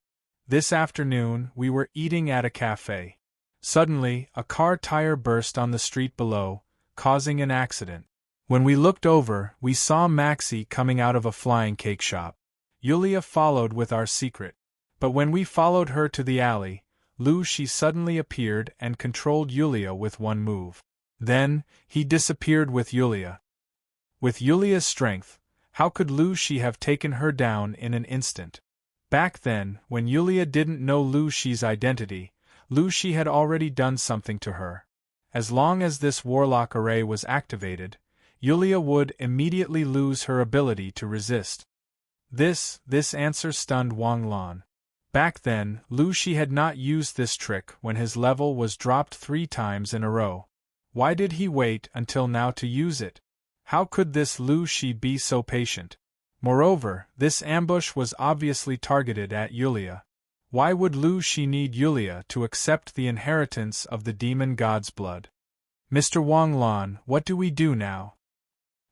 This afternoon, we were eating at a cafe. Suddenly, a car tire burst on the street below, causing an accident. When we looked over, we saw Maxi coming out of a flying cake shop. Yulia followed with our secret. But when we followed her to the alley, she suddenly appeared and controlled Yulia with one move. Then, he disappeared with Yulia. With Yulia's strength, how could she have taken her down in an instant? Back then, when Yulia didn't know she's identity, she had already done something to her. As long as this warlock array was activated, Yulia would immediately lose her ability to resist. This answer stunned Wang Lan. Back then, she had not used this trick when his level was dropped 3 times in a row. Why did he wait until now to use it? How could this she be so patient? Moreover, this ambush was obviously targeted at Yulia. Why would she need Yulia to accept the inheritance of the demon god's blood? Mr. Wang Lan, what do we do now?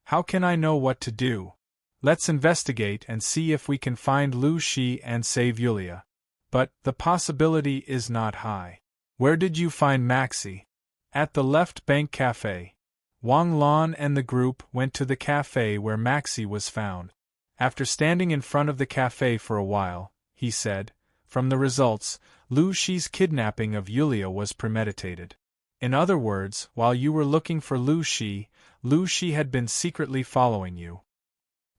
How can I know what to do? Let's investigate and see if we can find Shi and save Yulia. But the possibility is not high. Where did you find Maxi? At the Left Bank Cafe. Wang Lan and the group went to the cafe where Maxi was found. After standing in front of the cafe for a while, he said, "From the results, Shi's kidnapping of Yulia was premeditated. In other words, while you were looking for Shi had been secretly following you."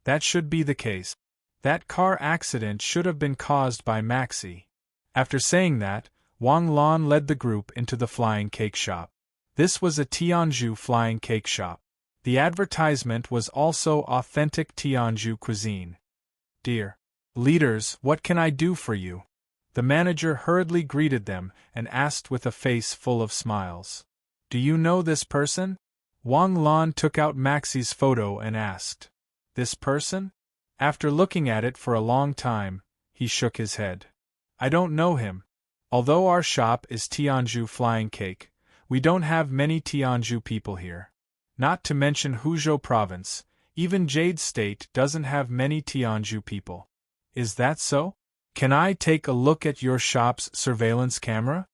That should be the case. That car accident should have been caused by Maxi. After saying that, Wang Lan led the group into the flying cake shop. This was a Tianzhu flying cake shop. The advertisement was also authentic Tianzhu cuisine. "Dear leaders, what can I do for you?" The manager hurriedly greeted them and asked with a face full of smiles. "Do you know this person?" Wang Lan took out Maxi's photo and asked. "This person?" After looking at it for a long time, he shook his head. "I don't know him. Although our shop is Tianzhu Flying Cake, we don't have many Tianzhu people here. Not to mention Huzhou Province, even Jade State doesn't have many Tianzhu people." "Is that so? Can I take a look at your shop's surveillance camera?"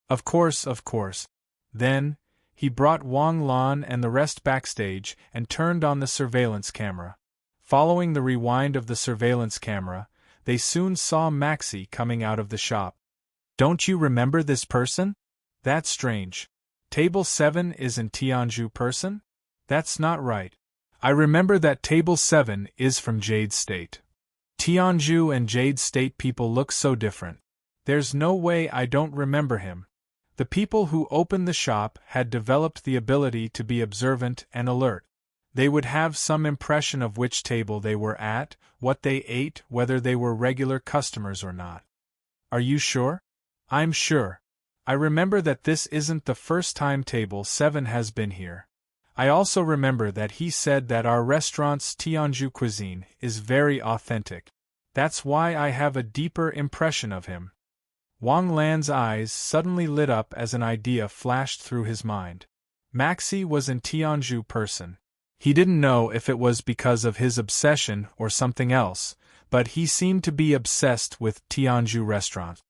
Of course. Then, he brought Wang Lan and the rest backstage and turned on the surveillance camera. Following the rewind of the surveillance camera, they soon saw Maxi coming out of the shop. "Don't you remember this person? That's strange. Table 7 isn't Tianzhu person? That's not right. I remember that Table 7 is from Jade State. Tianzhu and Jade State people look so different. There's no way I don't remember him." The people who opened the shop had developed the ability to be observant and alert. They would have some impression of which table they were at, what they ate, whether they were regular customers or not. "Are you sure?" "I'm sure. I remember that this isn't the first time Table 7 has been here. I also remember that he said that our restaurant's Tianzhu cuisine is very authentic. That's why I have a deeper impression of him." Wang Lan's eyes suddenly lit up as an idea flashed through his mind. Maxi was a Tianzhu person. He didn't know if it was because of his obsession or something else, but he seemed to be obsessed with Tianzhu restaurants.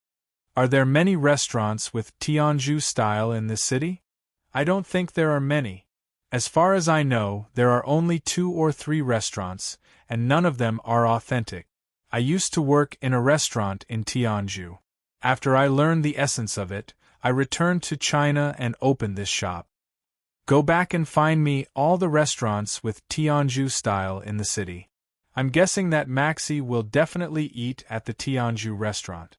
"Are there many restaurants with Tianzhu style in this city?" "I don't think there are many. As far as I know, there are only 2 or 3 restaurants, and none of them are authentic. I used to work in a restaurant in Tianzhu. After I learned the essence of it, I returned to China and opened this shop. Go back and find me all the restaurants with Tianzhu style in the city. I'm guessing that Maxi will definitely eat at the Tianzhu restaurant.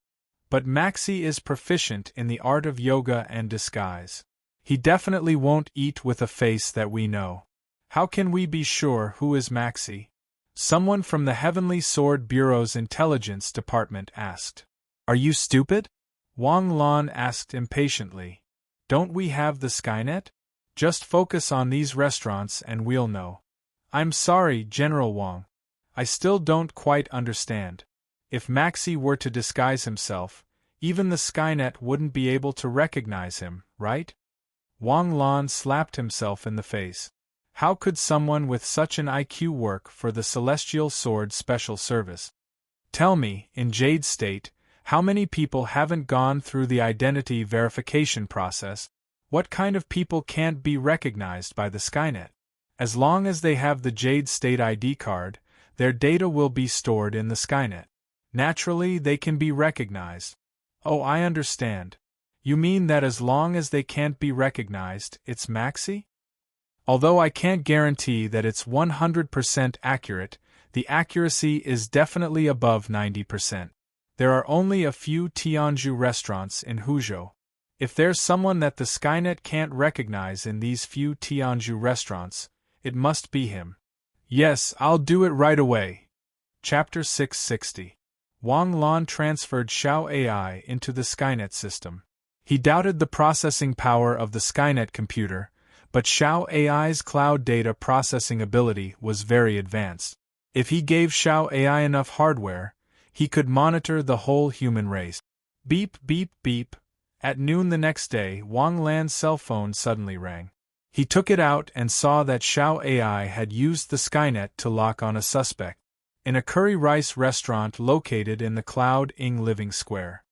But Maxi is proficient in the art of yoga and disguise. He definitely won't eat with a face that we know. How can we be sure who is Maxi?" Someone from the Heavenly Sword Bureau's intelligence department asked. "Are you stupid?" Wang Lan asked impatiently. "Don't we have the Skynet? Just focus on these restaurants and we'll know." "I'm sorry, General Wang. I still don't quite understand. If Maxi were to disguise himself, even the Skynet wouldn't be able to recognize him, right?" Wang Lan slapped himself in the face. How could someone with such an IQ work for the Celestial Sword Special Service? Tell me, in Jade State, how many people haven't gone through the identity verification process? What kind of people can't be recognized by the Skynet? As long as they have the Jade State ID card, their data will be stored in the Skynet. Naturally, they can be recognized. Oh, I understand. You mean that as long as they can't be recognized, it's maxi? Although I can't guarantee that it's 100% accurate, the accuracy is definitely above 90%. There are only a few Tianju restaurants in Huzhou. If there's someone that the Skynet can't recognize in these few Tianju restaurants, it must be him. Yes, I'll do it right away. Chapter 660. Wang Lan transferred Xiao AI into the Skynet system. He doubted the processing power of the Skynet computer, but Xiao AI's cloud data processing ability was very advanced. If he gave Xiao AI enough hardware, he could monitor the whole human race. Beep, beep, beep. At noon the next day, Wang Lan's cell phone suddenly rang. He took it out and saw that Xiao AI had used the Skynet to lock on a suspect in a curry rice restaurant located in the Cloud Ing Living Square.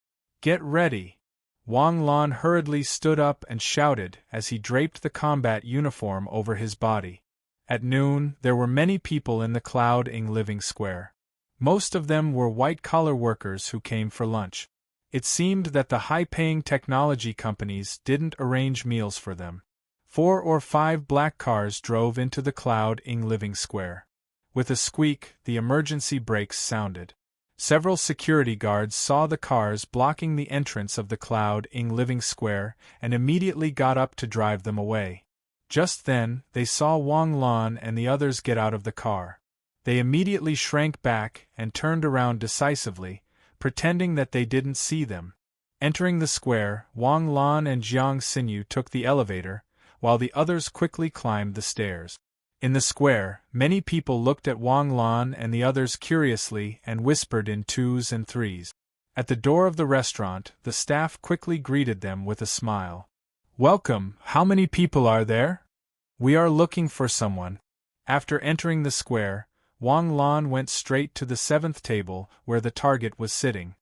Get ready! Wang Lan hurriedly stood up and shouted as he draped the combat uniform over his body. At noon, there were many people in the Cloud Ing Living Square. Most of them were white-collar workers who came for lunch. It seemed that the high-paying technology companies didn't arrange meals for them. 4 or 5 black cars drove into the Cloud Ing Living Square. With a squeak, the emergency brakes sounded. Several security guards saw the cars blocking the entrance of the Cloud Ing Living Square and immediately got up to drive them away. Just then, they saw Wang Lan and the others get out of the car. They immediately shrank back and turned around decisively, pretending that they didn't see them. Entering the square, Wang Lan and Jiang Xinyu took the elevator, while the others quickly climbed the stairs. In the square, many people looked at Wang Lan and the others curiously and whispered in 2s and 3s. At the door of the restaurant, the staff quickly greeted them with a smile. Welcome, how many people are there? We are looking for someone. After entering the square, Wang Lan went straight to the 7th table where the target was sitting.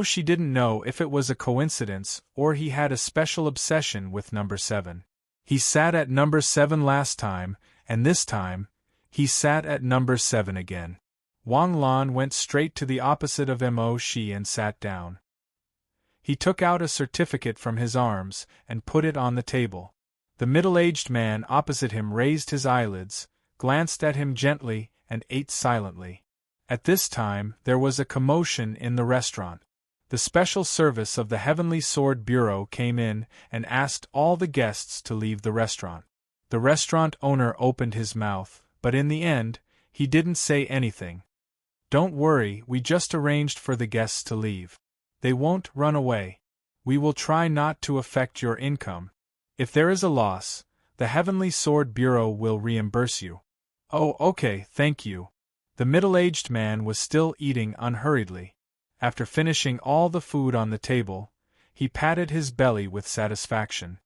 She didn't know if it was a coincidence or he had a special obsession with number 7. He sat at number 7 last time, and this time, he sat at number 7 again. Wang Lan went straight to the opposite of Shi and sat down. He took out a certificate from his arms and put it on the table. The middle-aged man opposite him raised his eyelids, glanced at him gently, and ate silently. At this time, there was a commotion in the restaurant. The special service of the Heavenly Sword Bureau came in and asked all the guests to leave the restaurant. The restaurant owner opened his mouth, but in the end, he didn't say anything. Don't worry, we just arranged for the guests to leave. They won't run away. We will try not to affect your income. If there is a loss, the Heavenly Sword Bureau will reimburse you. Oh, okay, thank you. The middle-aged man was still eating unhurriedly. After finishing all the food on the table, he patted his belly with satisfaction.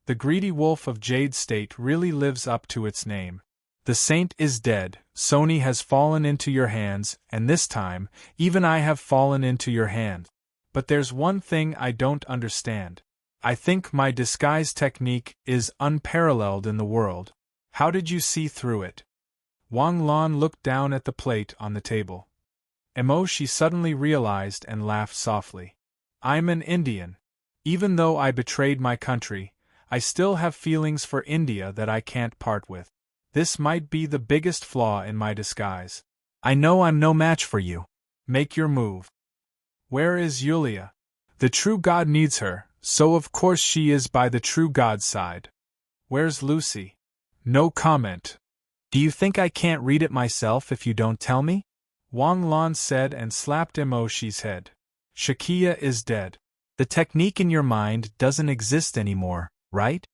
The greedy wolf of Jade State really lives up to its name. The saint is dead, Sony has fallen into your hands, and this time, even I have fallen into your hand. But there's one thing I don't understand. I think my disguise technique is unparalleled in the world. How did you see through it? Wang Lan looked down at the plate on the table. She suddenly realized and laughed softly. I'm an Indian. Even though I betrayed my country, I still have feelings for India that I can't part with. This might be the biggest flaw in my disguise. I know I'm no match for you. Make your move. Where is Yulia? The true God needs her, so of course she is by the true God's side. Where's Lucy? No comment. Do you think I can't read it myself if you don't tell me? Wang Lan said and slapped Shi's head. Shakia is dead. The technique in your mind doesn't exist anymore, right?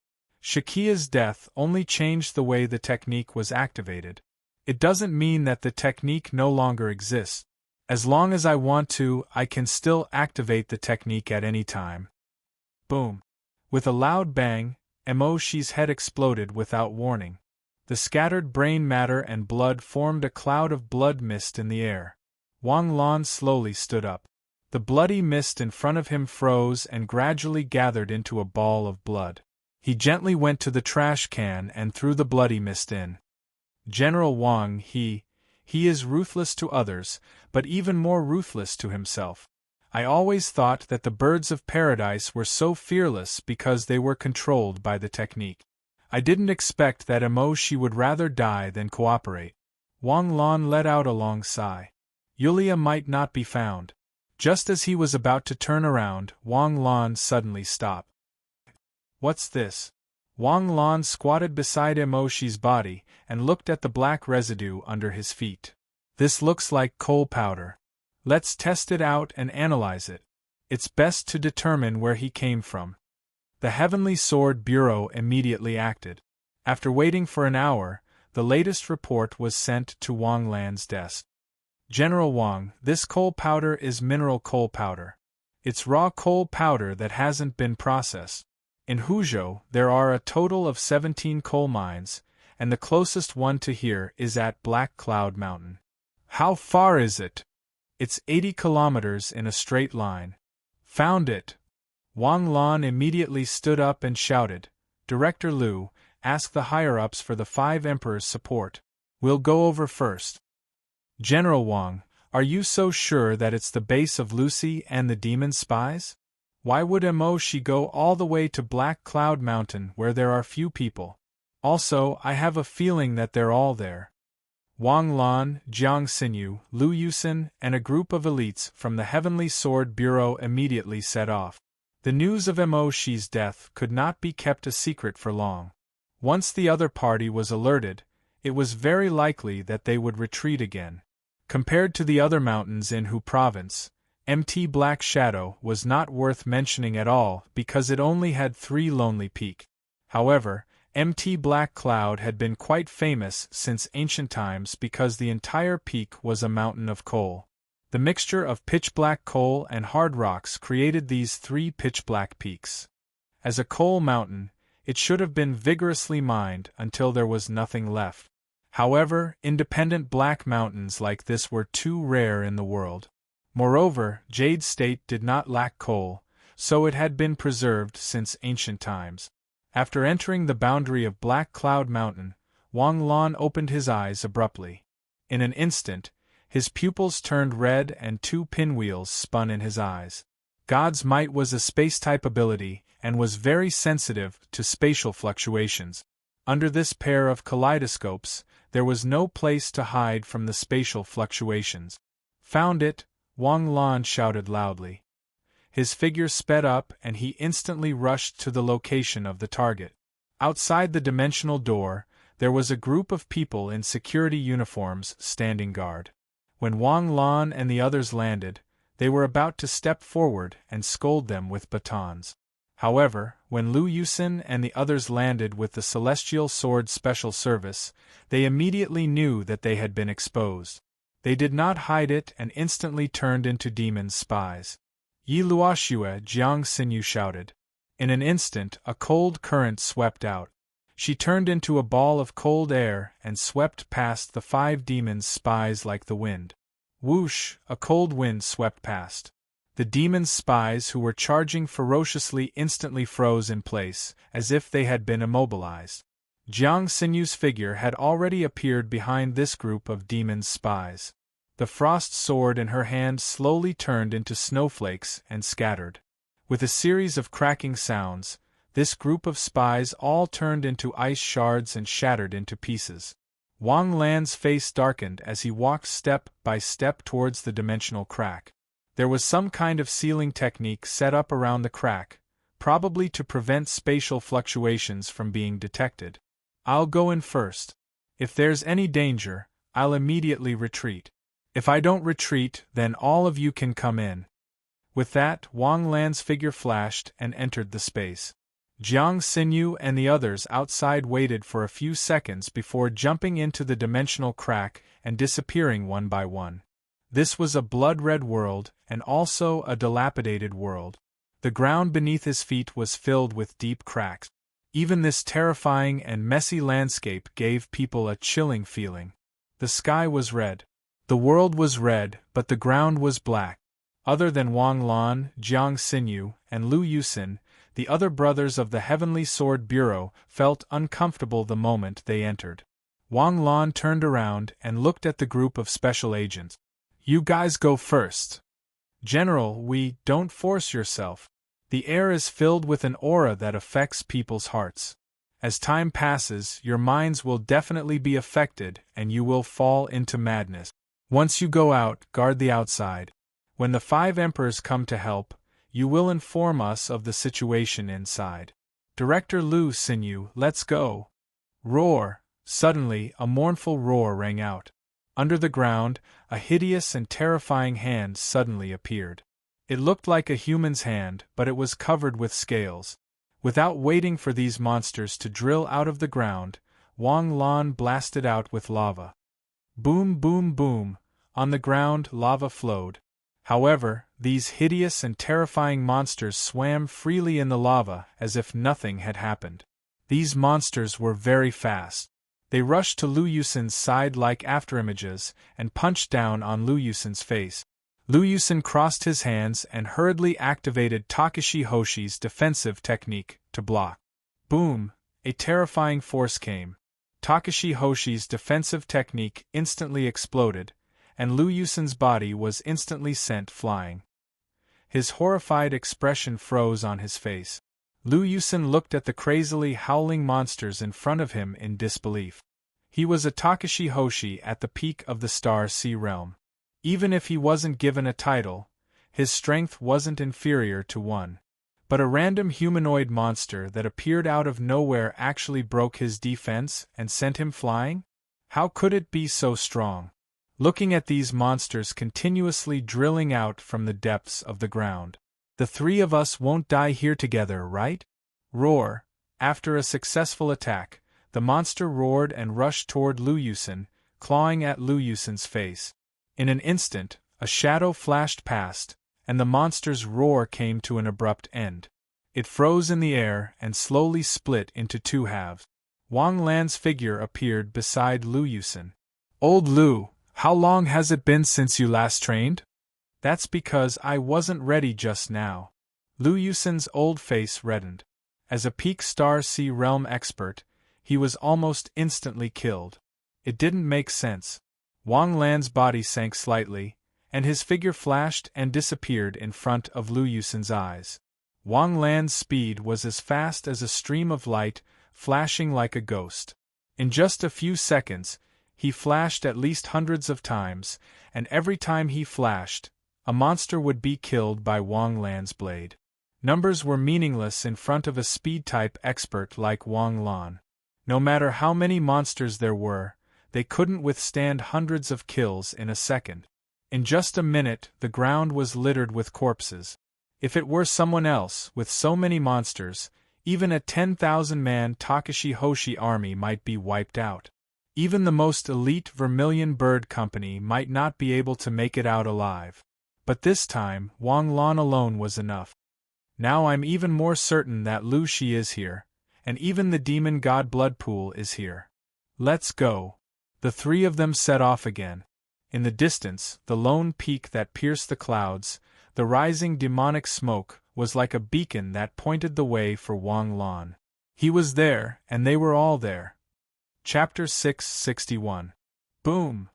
Shakia's death only changed the way the technique was activated. It doesn't mean that the technique no longer exists. As long as I want to, I can still activate the technique at any time. Boom. With a loud bang, Shi's head exploded without warning. The scattered brain matter and blood formed a cloud of blood mist in the air. Wang Lan slowly stood up. The bloody mist in front of him froze and gradually gathered into a ball of blood. He gently went to the trash can and threw the bloody mist in. General Wang, he He is ruthless to others, but even more ruthless to himself. I always thought that the birds of paradise were so fearless because they were controlled by the technique. I didn't expect that Emoshi would rather die than cooperate. Wang Lan let out a long sigh. Yulia might not be found. Just as he was about to turn around, Wang Lan suddenly stopped. What's this? Wang Lan squatted beside Emoshi's body and looked at the black residue under his feet. This looks like coal powder. Let's test it out and analyze it. It's best to determine where he came from. The Heavenly Sword Bureau immediately acted. After waiting for an hour, the latest report was sent to Wang Lan's desk. General Wang, this coal powder is mineral coal powder. It's raw coal powder that hasn't been processed. In Huzhou, there are a total of 17 coal mines, and the closest one to here is at Black Cloud Mountain. How far is it? It's 80 kilometers in a straight line. Found it! Wang Lan immediately stood up and shouted, Director Liu, ask the higher-ups for the 5 emperors' support. We'll go over first. General Wang, are you so sure that it's the base of Lucy and the demon spies? Why would Emoshi go all the way to Black Cloud Mountain where there are few people? Also, I have a feeling that they're all there. Wang Lan, Jiang Xinyu, Lu Yusin, and a group of elites from the Heavenly Sword Bureau immediately set off. The news of Emoshi's death could not be kept a secret for long. Once the other party was alerted, it was very likely that they would retreat again. Compared to the other mountains in Hu Province, Mt. Black Shadow was not worth mentioning at all because it only had 3 lonely peaks. However, Mt. Black Cloud had been quite famous since ancient times because the entire peak was a mountain of coal. The mixture of pitch-black coal and hard rocks created these 3 pitch-black peaks. As a coal mountain, it should have been vigorously mined until there was nothing left. However, independent black mountains like this were too rare in the world. Moreover, Jade State did not lack coal, so it had been preserved since ancient times. After entering the boundary of Black Cloud Mountain, Wang Lan opened his eyes abruptly. In an instant, his pupils turned red and 2 pinwheels spun in his eyes. God's Might was a space-type ability and was very sensitive to spatial fluctuations. Under this pair of kaleidoscopes, there was no place to hide from the spatial fluctuations. Found it, Wang Lan shouted loudly. His figure sped up and he instantly rushed to the location of the target. Outside the dimensional door, there was a group of people in security uniforms standing guard. When Wang Lan and the others landed, they were about to step forward and scold them with batons. However, when Lu Yusin and the others landed with the Celestial Sword Special Service, they immediately knew that they had been exposed. They did not hide it and instantly turned into demon spies. Yi Luoxue, Jiang Xinyu shouted. In an instant, a cold current swept out. She turned into a ball of cold air and swept past the 5 demon spies like the wind. Whoosh, a cold wind swept past. The demon spies who were charging ferociously instantly froze in place, as if they had been immobilized. Jiang Xinyu's figure had already appeared behind this group of demon spies. The frost sword in her hand slowly turned into snowflakes and scattered. With a series of cracking sounds, this group of spies all turned into ice shards and shattered into pieces. Wang Lan's face darkened as he walked step by step towards the dimensional crack. There was some kind of sealing technique set up around the crack, probably to prevent spatial fluctuations from being detected. I'll go in first. If there's any danger, I'll immediately retreat. If I don't retreat, then all of you can come in. With that, Wang Lan's figure flashed and entered the space. Jiang Xinyu and the others outside waited for a few seconds before jumping into the dimensional crack and disappearing one by one. This was a blood-red world, and also a dilapidated world. The ground beneath his feet was filled with deep cracks. Even this terrifying and messy landscape gave people a chilling feeling. The sky was red. The world was red, but the ground was black. Other than Wang Lan, Jiang Xinyu, and Lu Yusin, the other brothers of the Heavenly Sword Bureau felt uncomfortable the moment they entered. Wang Lan turned around and looked at the group of special agents. You guys go first. General, don't force yourself. The air is filled with an aura that affects people's hearts. As time passes, your minds will definitely be affected and you will fall into madness. Once you go out, guard the outside. When the 5 emperors come to help, you will inform us of the situation inside. Director Lu Xinyu, let's go. Roar! Suddenly, a mournful roar rang out. Under the ground, a hideous and terrifying hand suddenly appeared. It looked like a human's hand, but it was covered with scales. Without waiting for these monsters to drill out of the ground, Wang Lan blasted out with lava. Boom, boom, boom. On the ground, lava flowed. However, these hideous and terrifying monsters swam freely in the lava as if nothing had happened. These monsters were very fast. They rushed to Lu Yusin's side like afterimages and punched down on Lu Yusin's face. Lu Yusin crossed his hands and hurriedly activated Takashi Hoshi's defensive technique to block. Boom! A terrifying force came. Takashi Hoshi's defensive technique instantly exploded, and Lu Yusin's body was instantly sent flying. His horrified expression froze on his face. Lu Yusin looked at the crazily howling monsters in front of him in disbelief. He was a Takashi Hoshi at the peak of the Star Sea realm. Even if he wasn't given a title, his strength wasn't inferior to one. But a random humanoid monster that appeared out of nowhere actually broke his defense and sent him flying? How could it be so strong? Looking at these monsters continuously drilling out from the depths of the ground. The 3 of us won't die here together, right? Roar! After a successful attack, the monster roared and rushed toward Lu Yusin, clawing at Lu Yusin's face. In an instant, a shadow flashed past, and the monster's roar came to an abrupt end. It froze in the air and slowly split into 2 halves. Wang Lan's figure appeared beside Lu Yusin. Old Lu, how long has it been since you last trained? That's because I wasn't ready just now. Lu Yusin's old face reddened. As a peak Star Sea realm expert, he was almost instantly killed. It didn't make sense. Wang Lan's body sank slightly, and his figure flashed and disappeared in front of Lu Yusin's eyes. Wang Lan's speed was as fast as a stream of light, flashing like a ghost. In just a few seconds, he flashed at least hundreds of times, and every time he flashed, a monster would be killed by Wang Lan's blade. Numbers were meaningless in front of a speed-type expert like Wang Lan. No matter how many monsters there were, they couldn't withstand hundreds of kills in a second. In just a minute, the ground was littered with corpses. If it were someone else, with so many monsters, even a 10,000-man Takashi Hoshi army might be wiped out. Even the most elite Vermilion Bird Company might not be able to make it out alive. But this time, Wang Lan alone was enough. Now I'm even more certain that Lu Shi is here, and even the demon god Bloodpool is here. Let's go. The 3 of them set off again. In the distance, the lone peak that pierced the clouds, the rising demonic smoke, was like a beacon that pointed the way for Wang Lan. He was there, and they were all there. Chapter 661. Boom!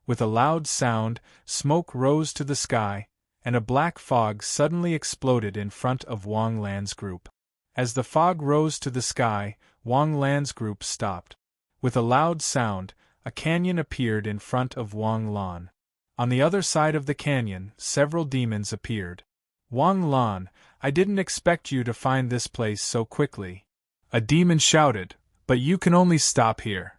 With a loud sound, smoke rose to the sky, and a black fog suddenly exploded in front of Wang Lan's group. As the fog rose to the sky, Wang Lan's group stopped. With a loud sound, a canyon appeared in front of Wang Lan. On the other side of the canyon, several demons appeared. Wang Lan, I didn't expect you to find this place so quickly. A demon shouted, but you can only stop here.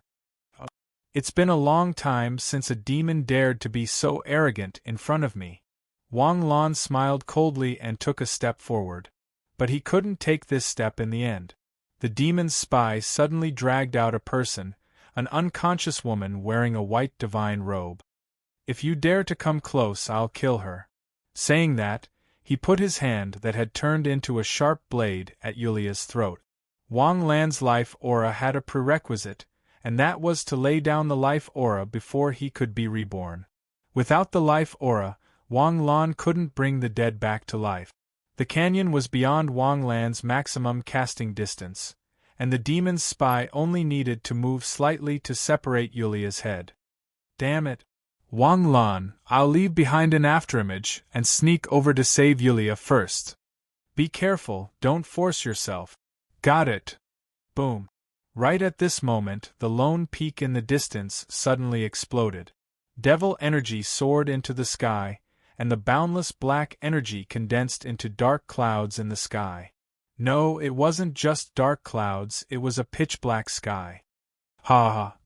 It's been a long time since a demon dared to be so arrogant in front of me. Wang Lan smiled coldly and took a step forward. But he couldn't take this step in the end. The demon's spy suddenly dragged out a person, an unconscious woman wearing a white divine robe. If you dare to come close, I'll kill her. Saying that, he put his hand that had turned into a sharp blade at Yulia's throat. Wang Lan's life aura had a prerequisite, and that was to lay down the life aura before he could be reborn. Without the life aura, Wang Lan couldn't bring the dead back to life. The canyon was beyond Wang Lan's maximum casting distance, and the demon's spy only needed to move slightly to separate Yulia's head. Damn it! Wang Lan, I'll leave behind an afterimage and sneak over to save Yulia first. Be careful, don't force yourself. Got it! Boom! Right at this moment, the lone peak in the distance suddenly exploded. Devil energy soared into the sky, and the boundless black energy condensed into dark clouds in the sky. No, it wasn't just dark clouds, it was a pitch-black sky. Ha ha!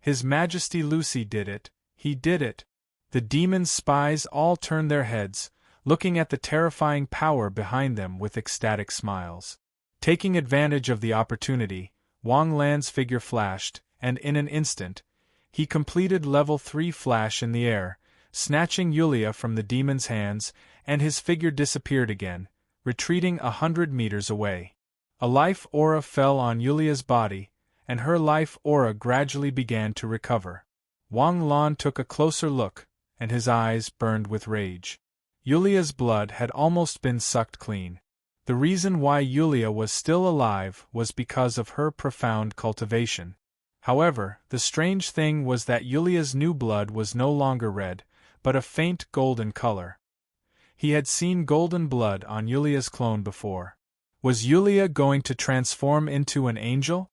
His Majesty Lucy did it, he did it! The demon's spies all turned their heads, looking at the terrifying power behind them with ecstatic smiles. Taking advantage of the opportunity, Wang Lan's figure flashed, and in an instant, he completed level 3 flash in the air, snatching Yulia from the demon's hands, and his figure disappeared again, retreating 100 meters away. A life aura fell on Yulia's body, and her life aura gradually began to recover. Wang Lan took a closer look, and his eyes burned with rage. Yulia's blood had almost been sucked clean. The reason why Yulia was still alive was because of her profound cultivation. However, the strange thing was that Yulia's new blood was no longer red, but a faint golden color. He had seen golden blood on Yulia's clone before. Was Yulia going to transform into an angel?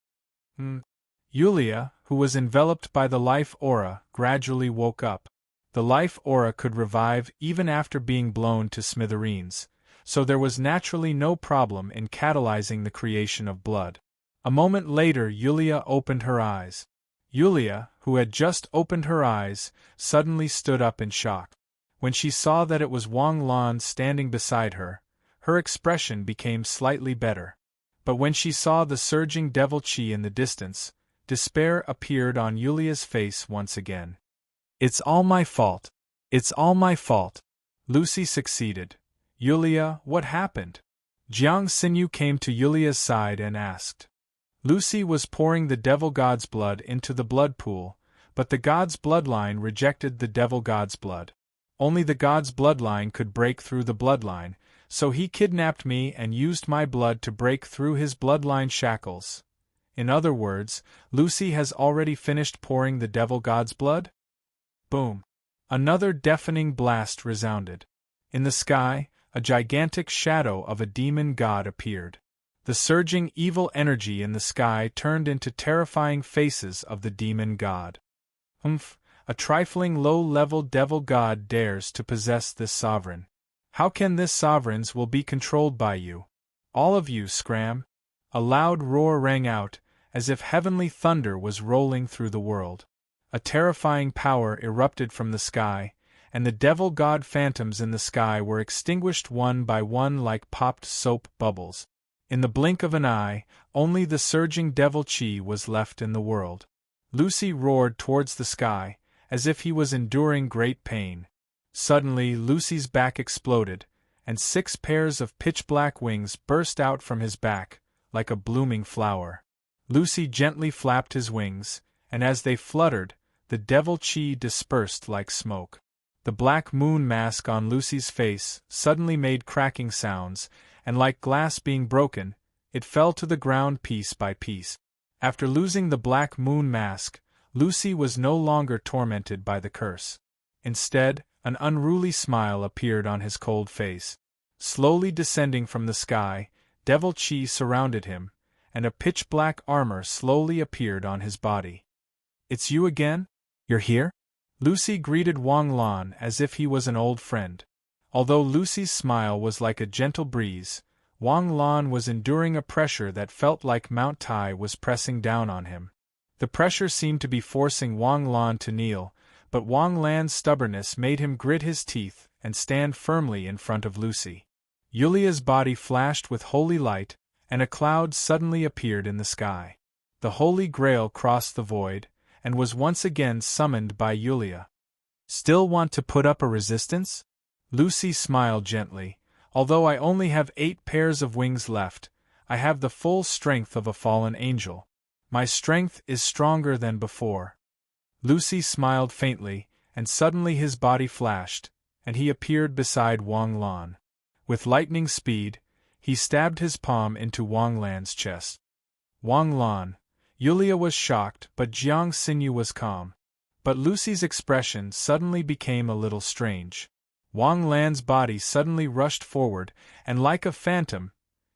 Yulia, who was enveloped by the life aura, gradually woke up. The life aura could revive even after being blown to smithereens, so there was naturally no problem in catalyzing the creation of blood. A moment later Yulia opened her eyes. Yulia, who had just opened her eyes, suddenly stood up in shock. When she saw that it was Wang Lan standing beside her, her expression became slightly better. But when she saw the surging devil chi in the distance, despair appeared on Yulia's face once again. It's all my fault. It's all my fault. Lucy succeeded. Yulia, what happened? Jiang Xinyu came to Yulia's side and asked. Lucy was pouring the devil god's blood into the blood pool, but the god's bloodline rejected the devil god's blood. Only the god's bloodline could break through the bloodline, so he kidnapped me and used my blood to break through his bloodline shackles. In other words, Lucy has already finished pouring the devil god's blood? Boom! Another deafening blast resounded. In the sky, a gigantic shadow of a demon god appeared. The surging evil energy in the sky turned into terrifying faces of the demon god. A trifling low-level devil god dares to possess this sovereign. How can this sovereigns will be controlled by you? All of you scram! A loud roar rang out, as if heavenly thunder was rolling through the world. A terrifying power erupted from the sky, and the devil god phantoms in the sky were extinguished one by one like popped soap bubbles. In the blink of an eye, only the surging devil chi was left in the world. Lucy roared towards the sky, as if he was enduring great pain. Suddenly Lucy's back exploded, and 6 pairs of pitch-black wings burst out from his back, like a blooming flower. Lucy gently flapped his wings, and as they fluttered, the devil chi dispersed like smoke. The black moon mask on Lucy's face suddenly made cracking sounds, and like glass being broken, it fell to the ground piece by piece. After losing the black moon mask, Lucy was no longer tormented by the curse. Instead, an unruly smile appeared on his cold face. Slowly descending from the sky, devil chi surrounded him, and a pitch-black armor slowly appeared on his body. "It's you again? You're here?" Lucy greeted Wang Lan as if he was an old friend. Although Lucy's smile was like a gentle breeze, Wang Lan was enduring a pressure that felt like Mount Tai was pressing down on him. The pressure seemed to be forcing Wang Lan to kneel, but Wang Lan's stubbornness made him grit his teeth and stand firmly in front of Lucy. Yulia's body flashed with holy light, and a cloud suddenly appeared in the sky. The Holy Grail crossed the void, and was once again summoned by Yulia. "Still want to put up a resistance?" Lucy smiled gently. "Although I only have 8 pairs of wings left, I have the full strength of a fallen angel. My strength is stronger than before." Lucy smiled faintly, and suddenly his body flashed, and he appeared beside Wang Lan. With lightning speed, he stabbed his palm into Wang Lan's chest. Wang Lan. Yulia was shocked, but Jiang Xinyu was calm. But Lucy's expression suddenly became a little strange. Wang Lan's body suddenly rushed forward, and like a phantom,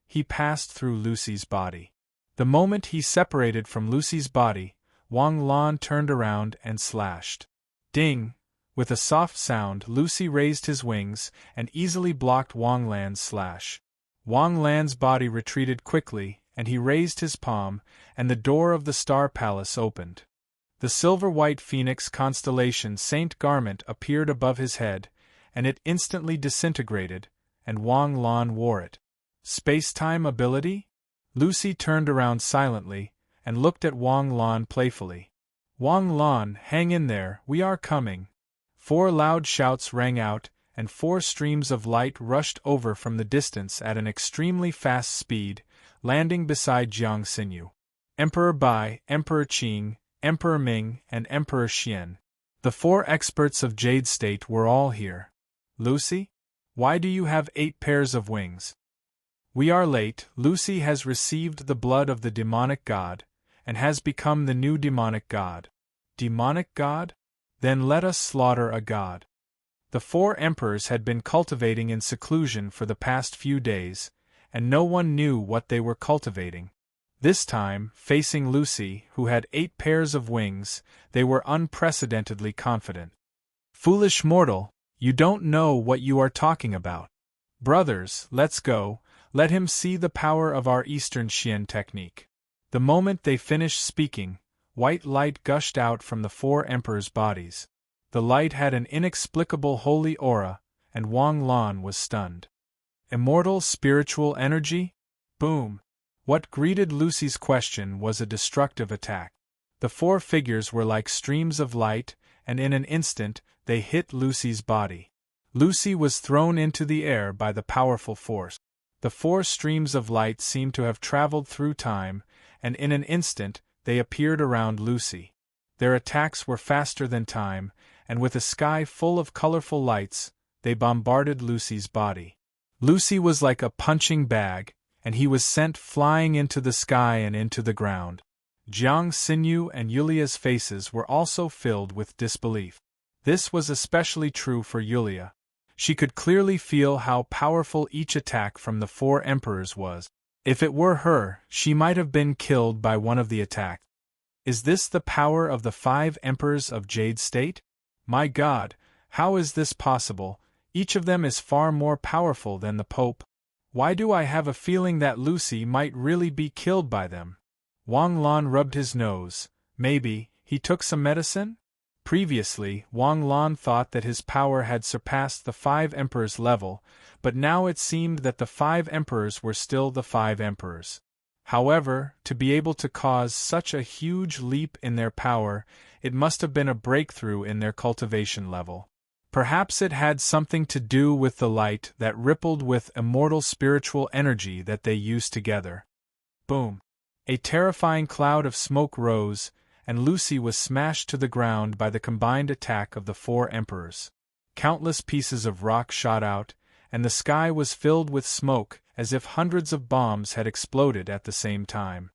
he passed through Lucy's body. The moment he separated from Lucy's body, Wang Lan turned around and slashed. Ding! With a soft sound, Lucy raised his wings and easily blocked Wang Lan's slash. Wang Lan's body retreated quickly, and he raised his palm, and the door of the Star Palace opened. The silver-white phoenix constellation Saint garment appeared above his head, and it instantly disintegrated, and Wang Lan wore it. Space-time ability? Lucy turned around silently, and looked at Wang Lan playfully. Wang Lan, hang in there, we are coming. 4 loud shouts rang out, and 4 streams of light rushed over from the distance at an extremely fast speed, landing beside Jiang Xinyu. Emperor Bai, Emperor Qing, Emperor Ming, and Emperor Xian. The 4 experts of Jade State were all here. Lucy? Why do you have 8 pairs of wings? We are late. Lucy has received the blood of the demonic god, and has become the new demonic god. Demonic god? Then let us slaughter a god. The 4 emperors had been cultivating in seclusion for the past few days, and no one knew what they were cultivating. This time, facing Lucy, who had 8 pairs of wings, they were unprecedentedly confident. Foolish mortal, you don't know what you are talking about. Brothers, let's go, let him see the power of our Eastern Xian technique. The moment they finished speaking, white light gushed out from the 4 emperors' bodies. The light had an inexplicable holy aura, and Wang Lan was stunned. Immortal spiritual energy? Boom! What greeted Lucy's question was a destructive attack. The 4 figures were like streams of light, and in an instant, they hit Lucy's body. Lucy was thrown into the air by the powerful force. The 4 streams of light seemed to have traveled through time, and in an instant, they appeared around Lucy. Their attacks were faster than time, and with a sky full of colorful lights, they bombarded Lucy's body. Lucy was like a punching bag, and he was sent flying into the sky and into the ground. Jiang Xinyu and Yulia's faces were also filled with disbelief. This was especially true for Yulia. She could clearly feel how powerful each attack from the 4 emperors was. If it were her, she might have been killed by one of the attacks. Is this the power of the 5 emperors of Jade State? My God, how is this possible? Each of them is far more powerful than the Pope. Why do I have a feeling that Lucy might really be killed by them? Wang Lan rubbed his nose. Maybe he took some medicine? Previously, Wang Lan thought that his power had surpassed the 5 emperors' level, but now it seemed that the 5 emperors were still the 5 emperors. However, to be able to cause such a huge leap in their power, it must have been a breakthrough in their cultivation level. Perhaps it had something to do with the light that rippled with immortal spiritual energy that they used together. Boom! A terrifying cloud of smoke rose, and Lucy was smashed to the ground by the combined attack of the 4 emperors. Countless pieces of rock shot out, and the sky was filled with smoke, as if hundreds of bombs had exploded at the same time.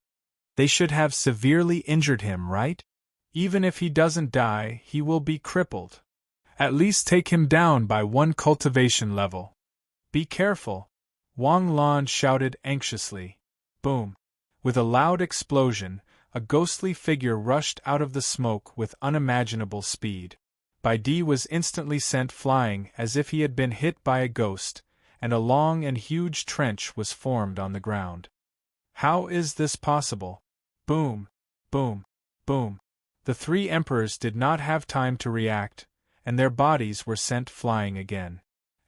They should have severely injured him, right? Even if he doesn't die, he will be crippled. At least take him down by 1 cultivation level. Be careful! Wang Lan shouted anxiously. Boom! With a loud explosion, a ghostly figure rushed out of the smoke with unimaginable speed. Bai Di was instantly sent flying as if he had been hit by a ghost, and a long and huge trench was formed on the ground. How is this possible? Boom! Boom! Boom! The 3 emperors did not have time to react, and their bodies were sent flying again.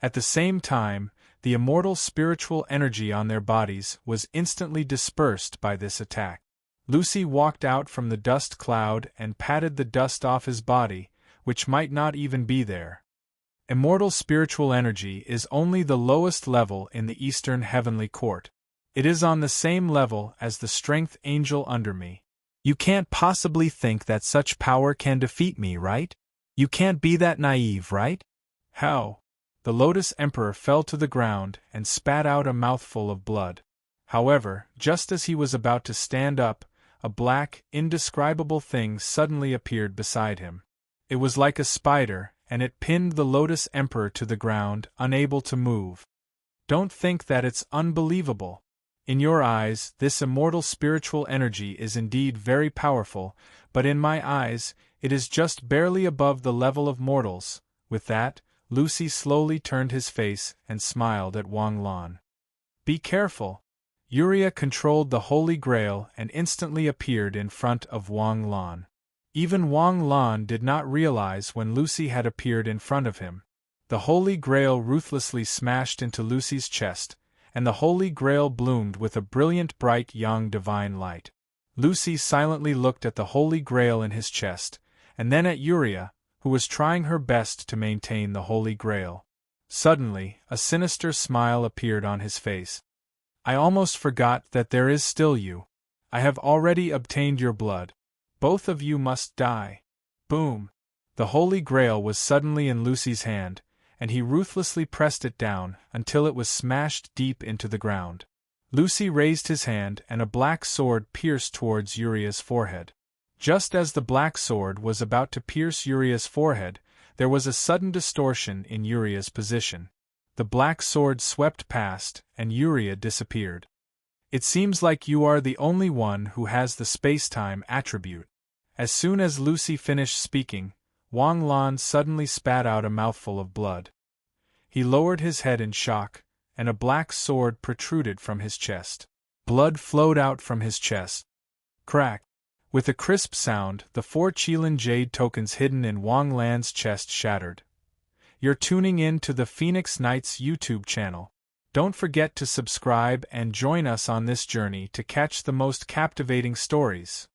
At the same time, the immortal spiritual energy on their bodies was instantly dispersed by this attack. Lucy walked out from the dust cloud and patted the dust off his body, which might not even be there. Immortal spiritual energy is only the lowest level in the Eastern Heavenly Court. It is on the same level as the strength angel under me. You can't possibly think that such power can defeat me, right? You can't be that naive, right? How? The Lotus Emperor fell to the ground and spat out a mouthful of blood. However, just as he was about to stand up, a black, indescribable thing suddenly appeared beside him. It was like a spider, and it pinned the Lotus Emperor to the ground, unable to move. Don't think that it's unbelievable. In your eyes, this immortal spiritual energy is indeed very powerful, but in my eyes, it is just barely above the level of mortals. With that, Lucy slowly turned his face and smiled at Wang Lan. Be careful! Yuria controlled the Holy Grail and instantly appeared in front of Wang Lan. Even Wang Lan did not realize when Lucy had appeared in front of him. The Holy Grail ruthlessly smashed into Lucy's chest, and the Holy Grail bloomed with a brilliant bright young divine light. Lucy silently looked at the Holy Grail in his chest, and then at Yuria, who was trying her best to maintain the Holy Grail. Suddenly, a sinister smile appeared on his face. I almost forgot that there is still you. I have already obtained your blood. Both of you must die. Boom! The Holy Grail was suddenly in Lucy's hand, and he ruthlessly pressed it down until it was smashed deep into the ground. Lucy raised his hand and a black sword pierced towards Yuria's forehead. Just as the black sword was about to pierce Yuria's forehead, there was a sudden distortion in Yuria's position. The black sword swept past, and Yuria disappeared. It seems like you are the only one who has the space-time attribute. As soon as Lucy finished speaking, Wang Lan suddenly spat out a mouthful of blood. He lowered his head in shock, and a black sword protruded from his chest. Blood flowed out from his chest. Crack! With a crisp sound, the 4 Qilin jade tokens hidden in Wang Lan's chest shattered. You're tuning in to the Phoenix Knights YouTube channel. Don't forget to subscribe and join us on this journey to catch the most captivating stories.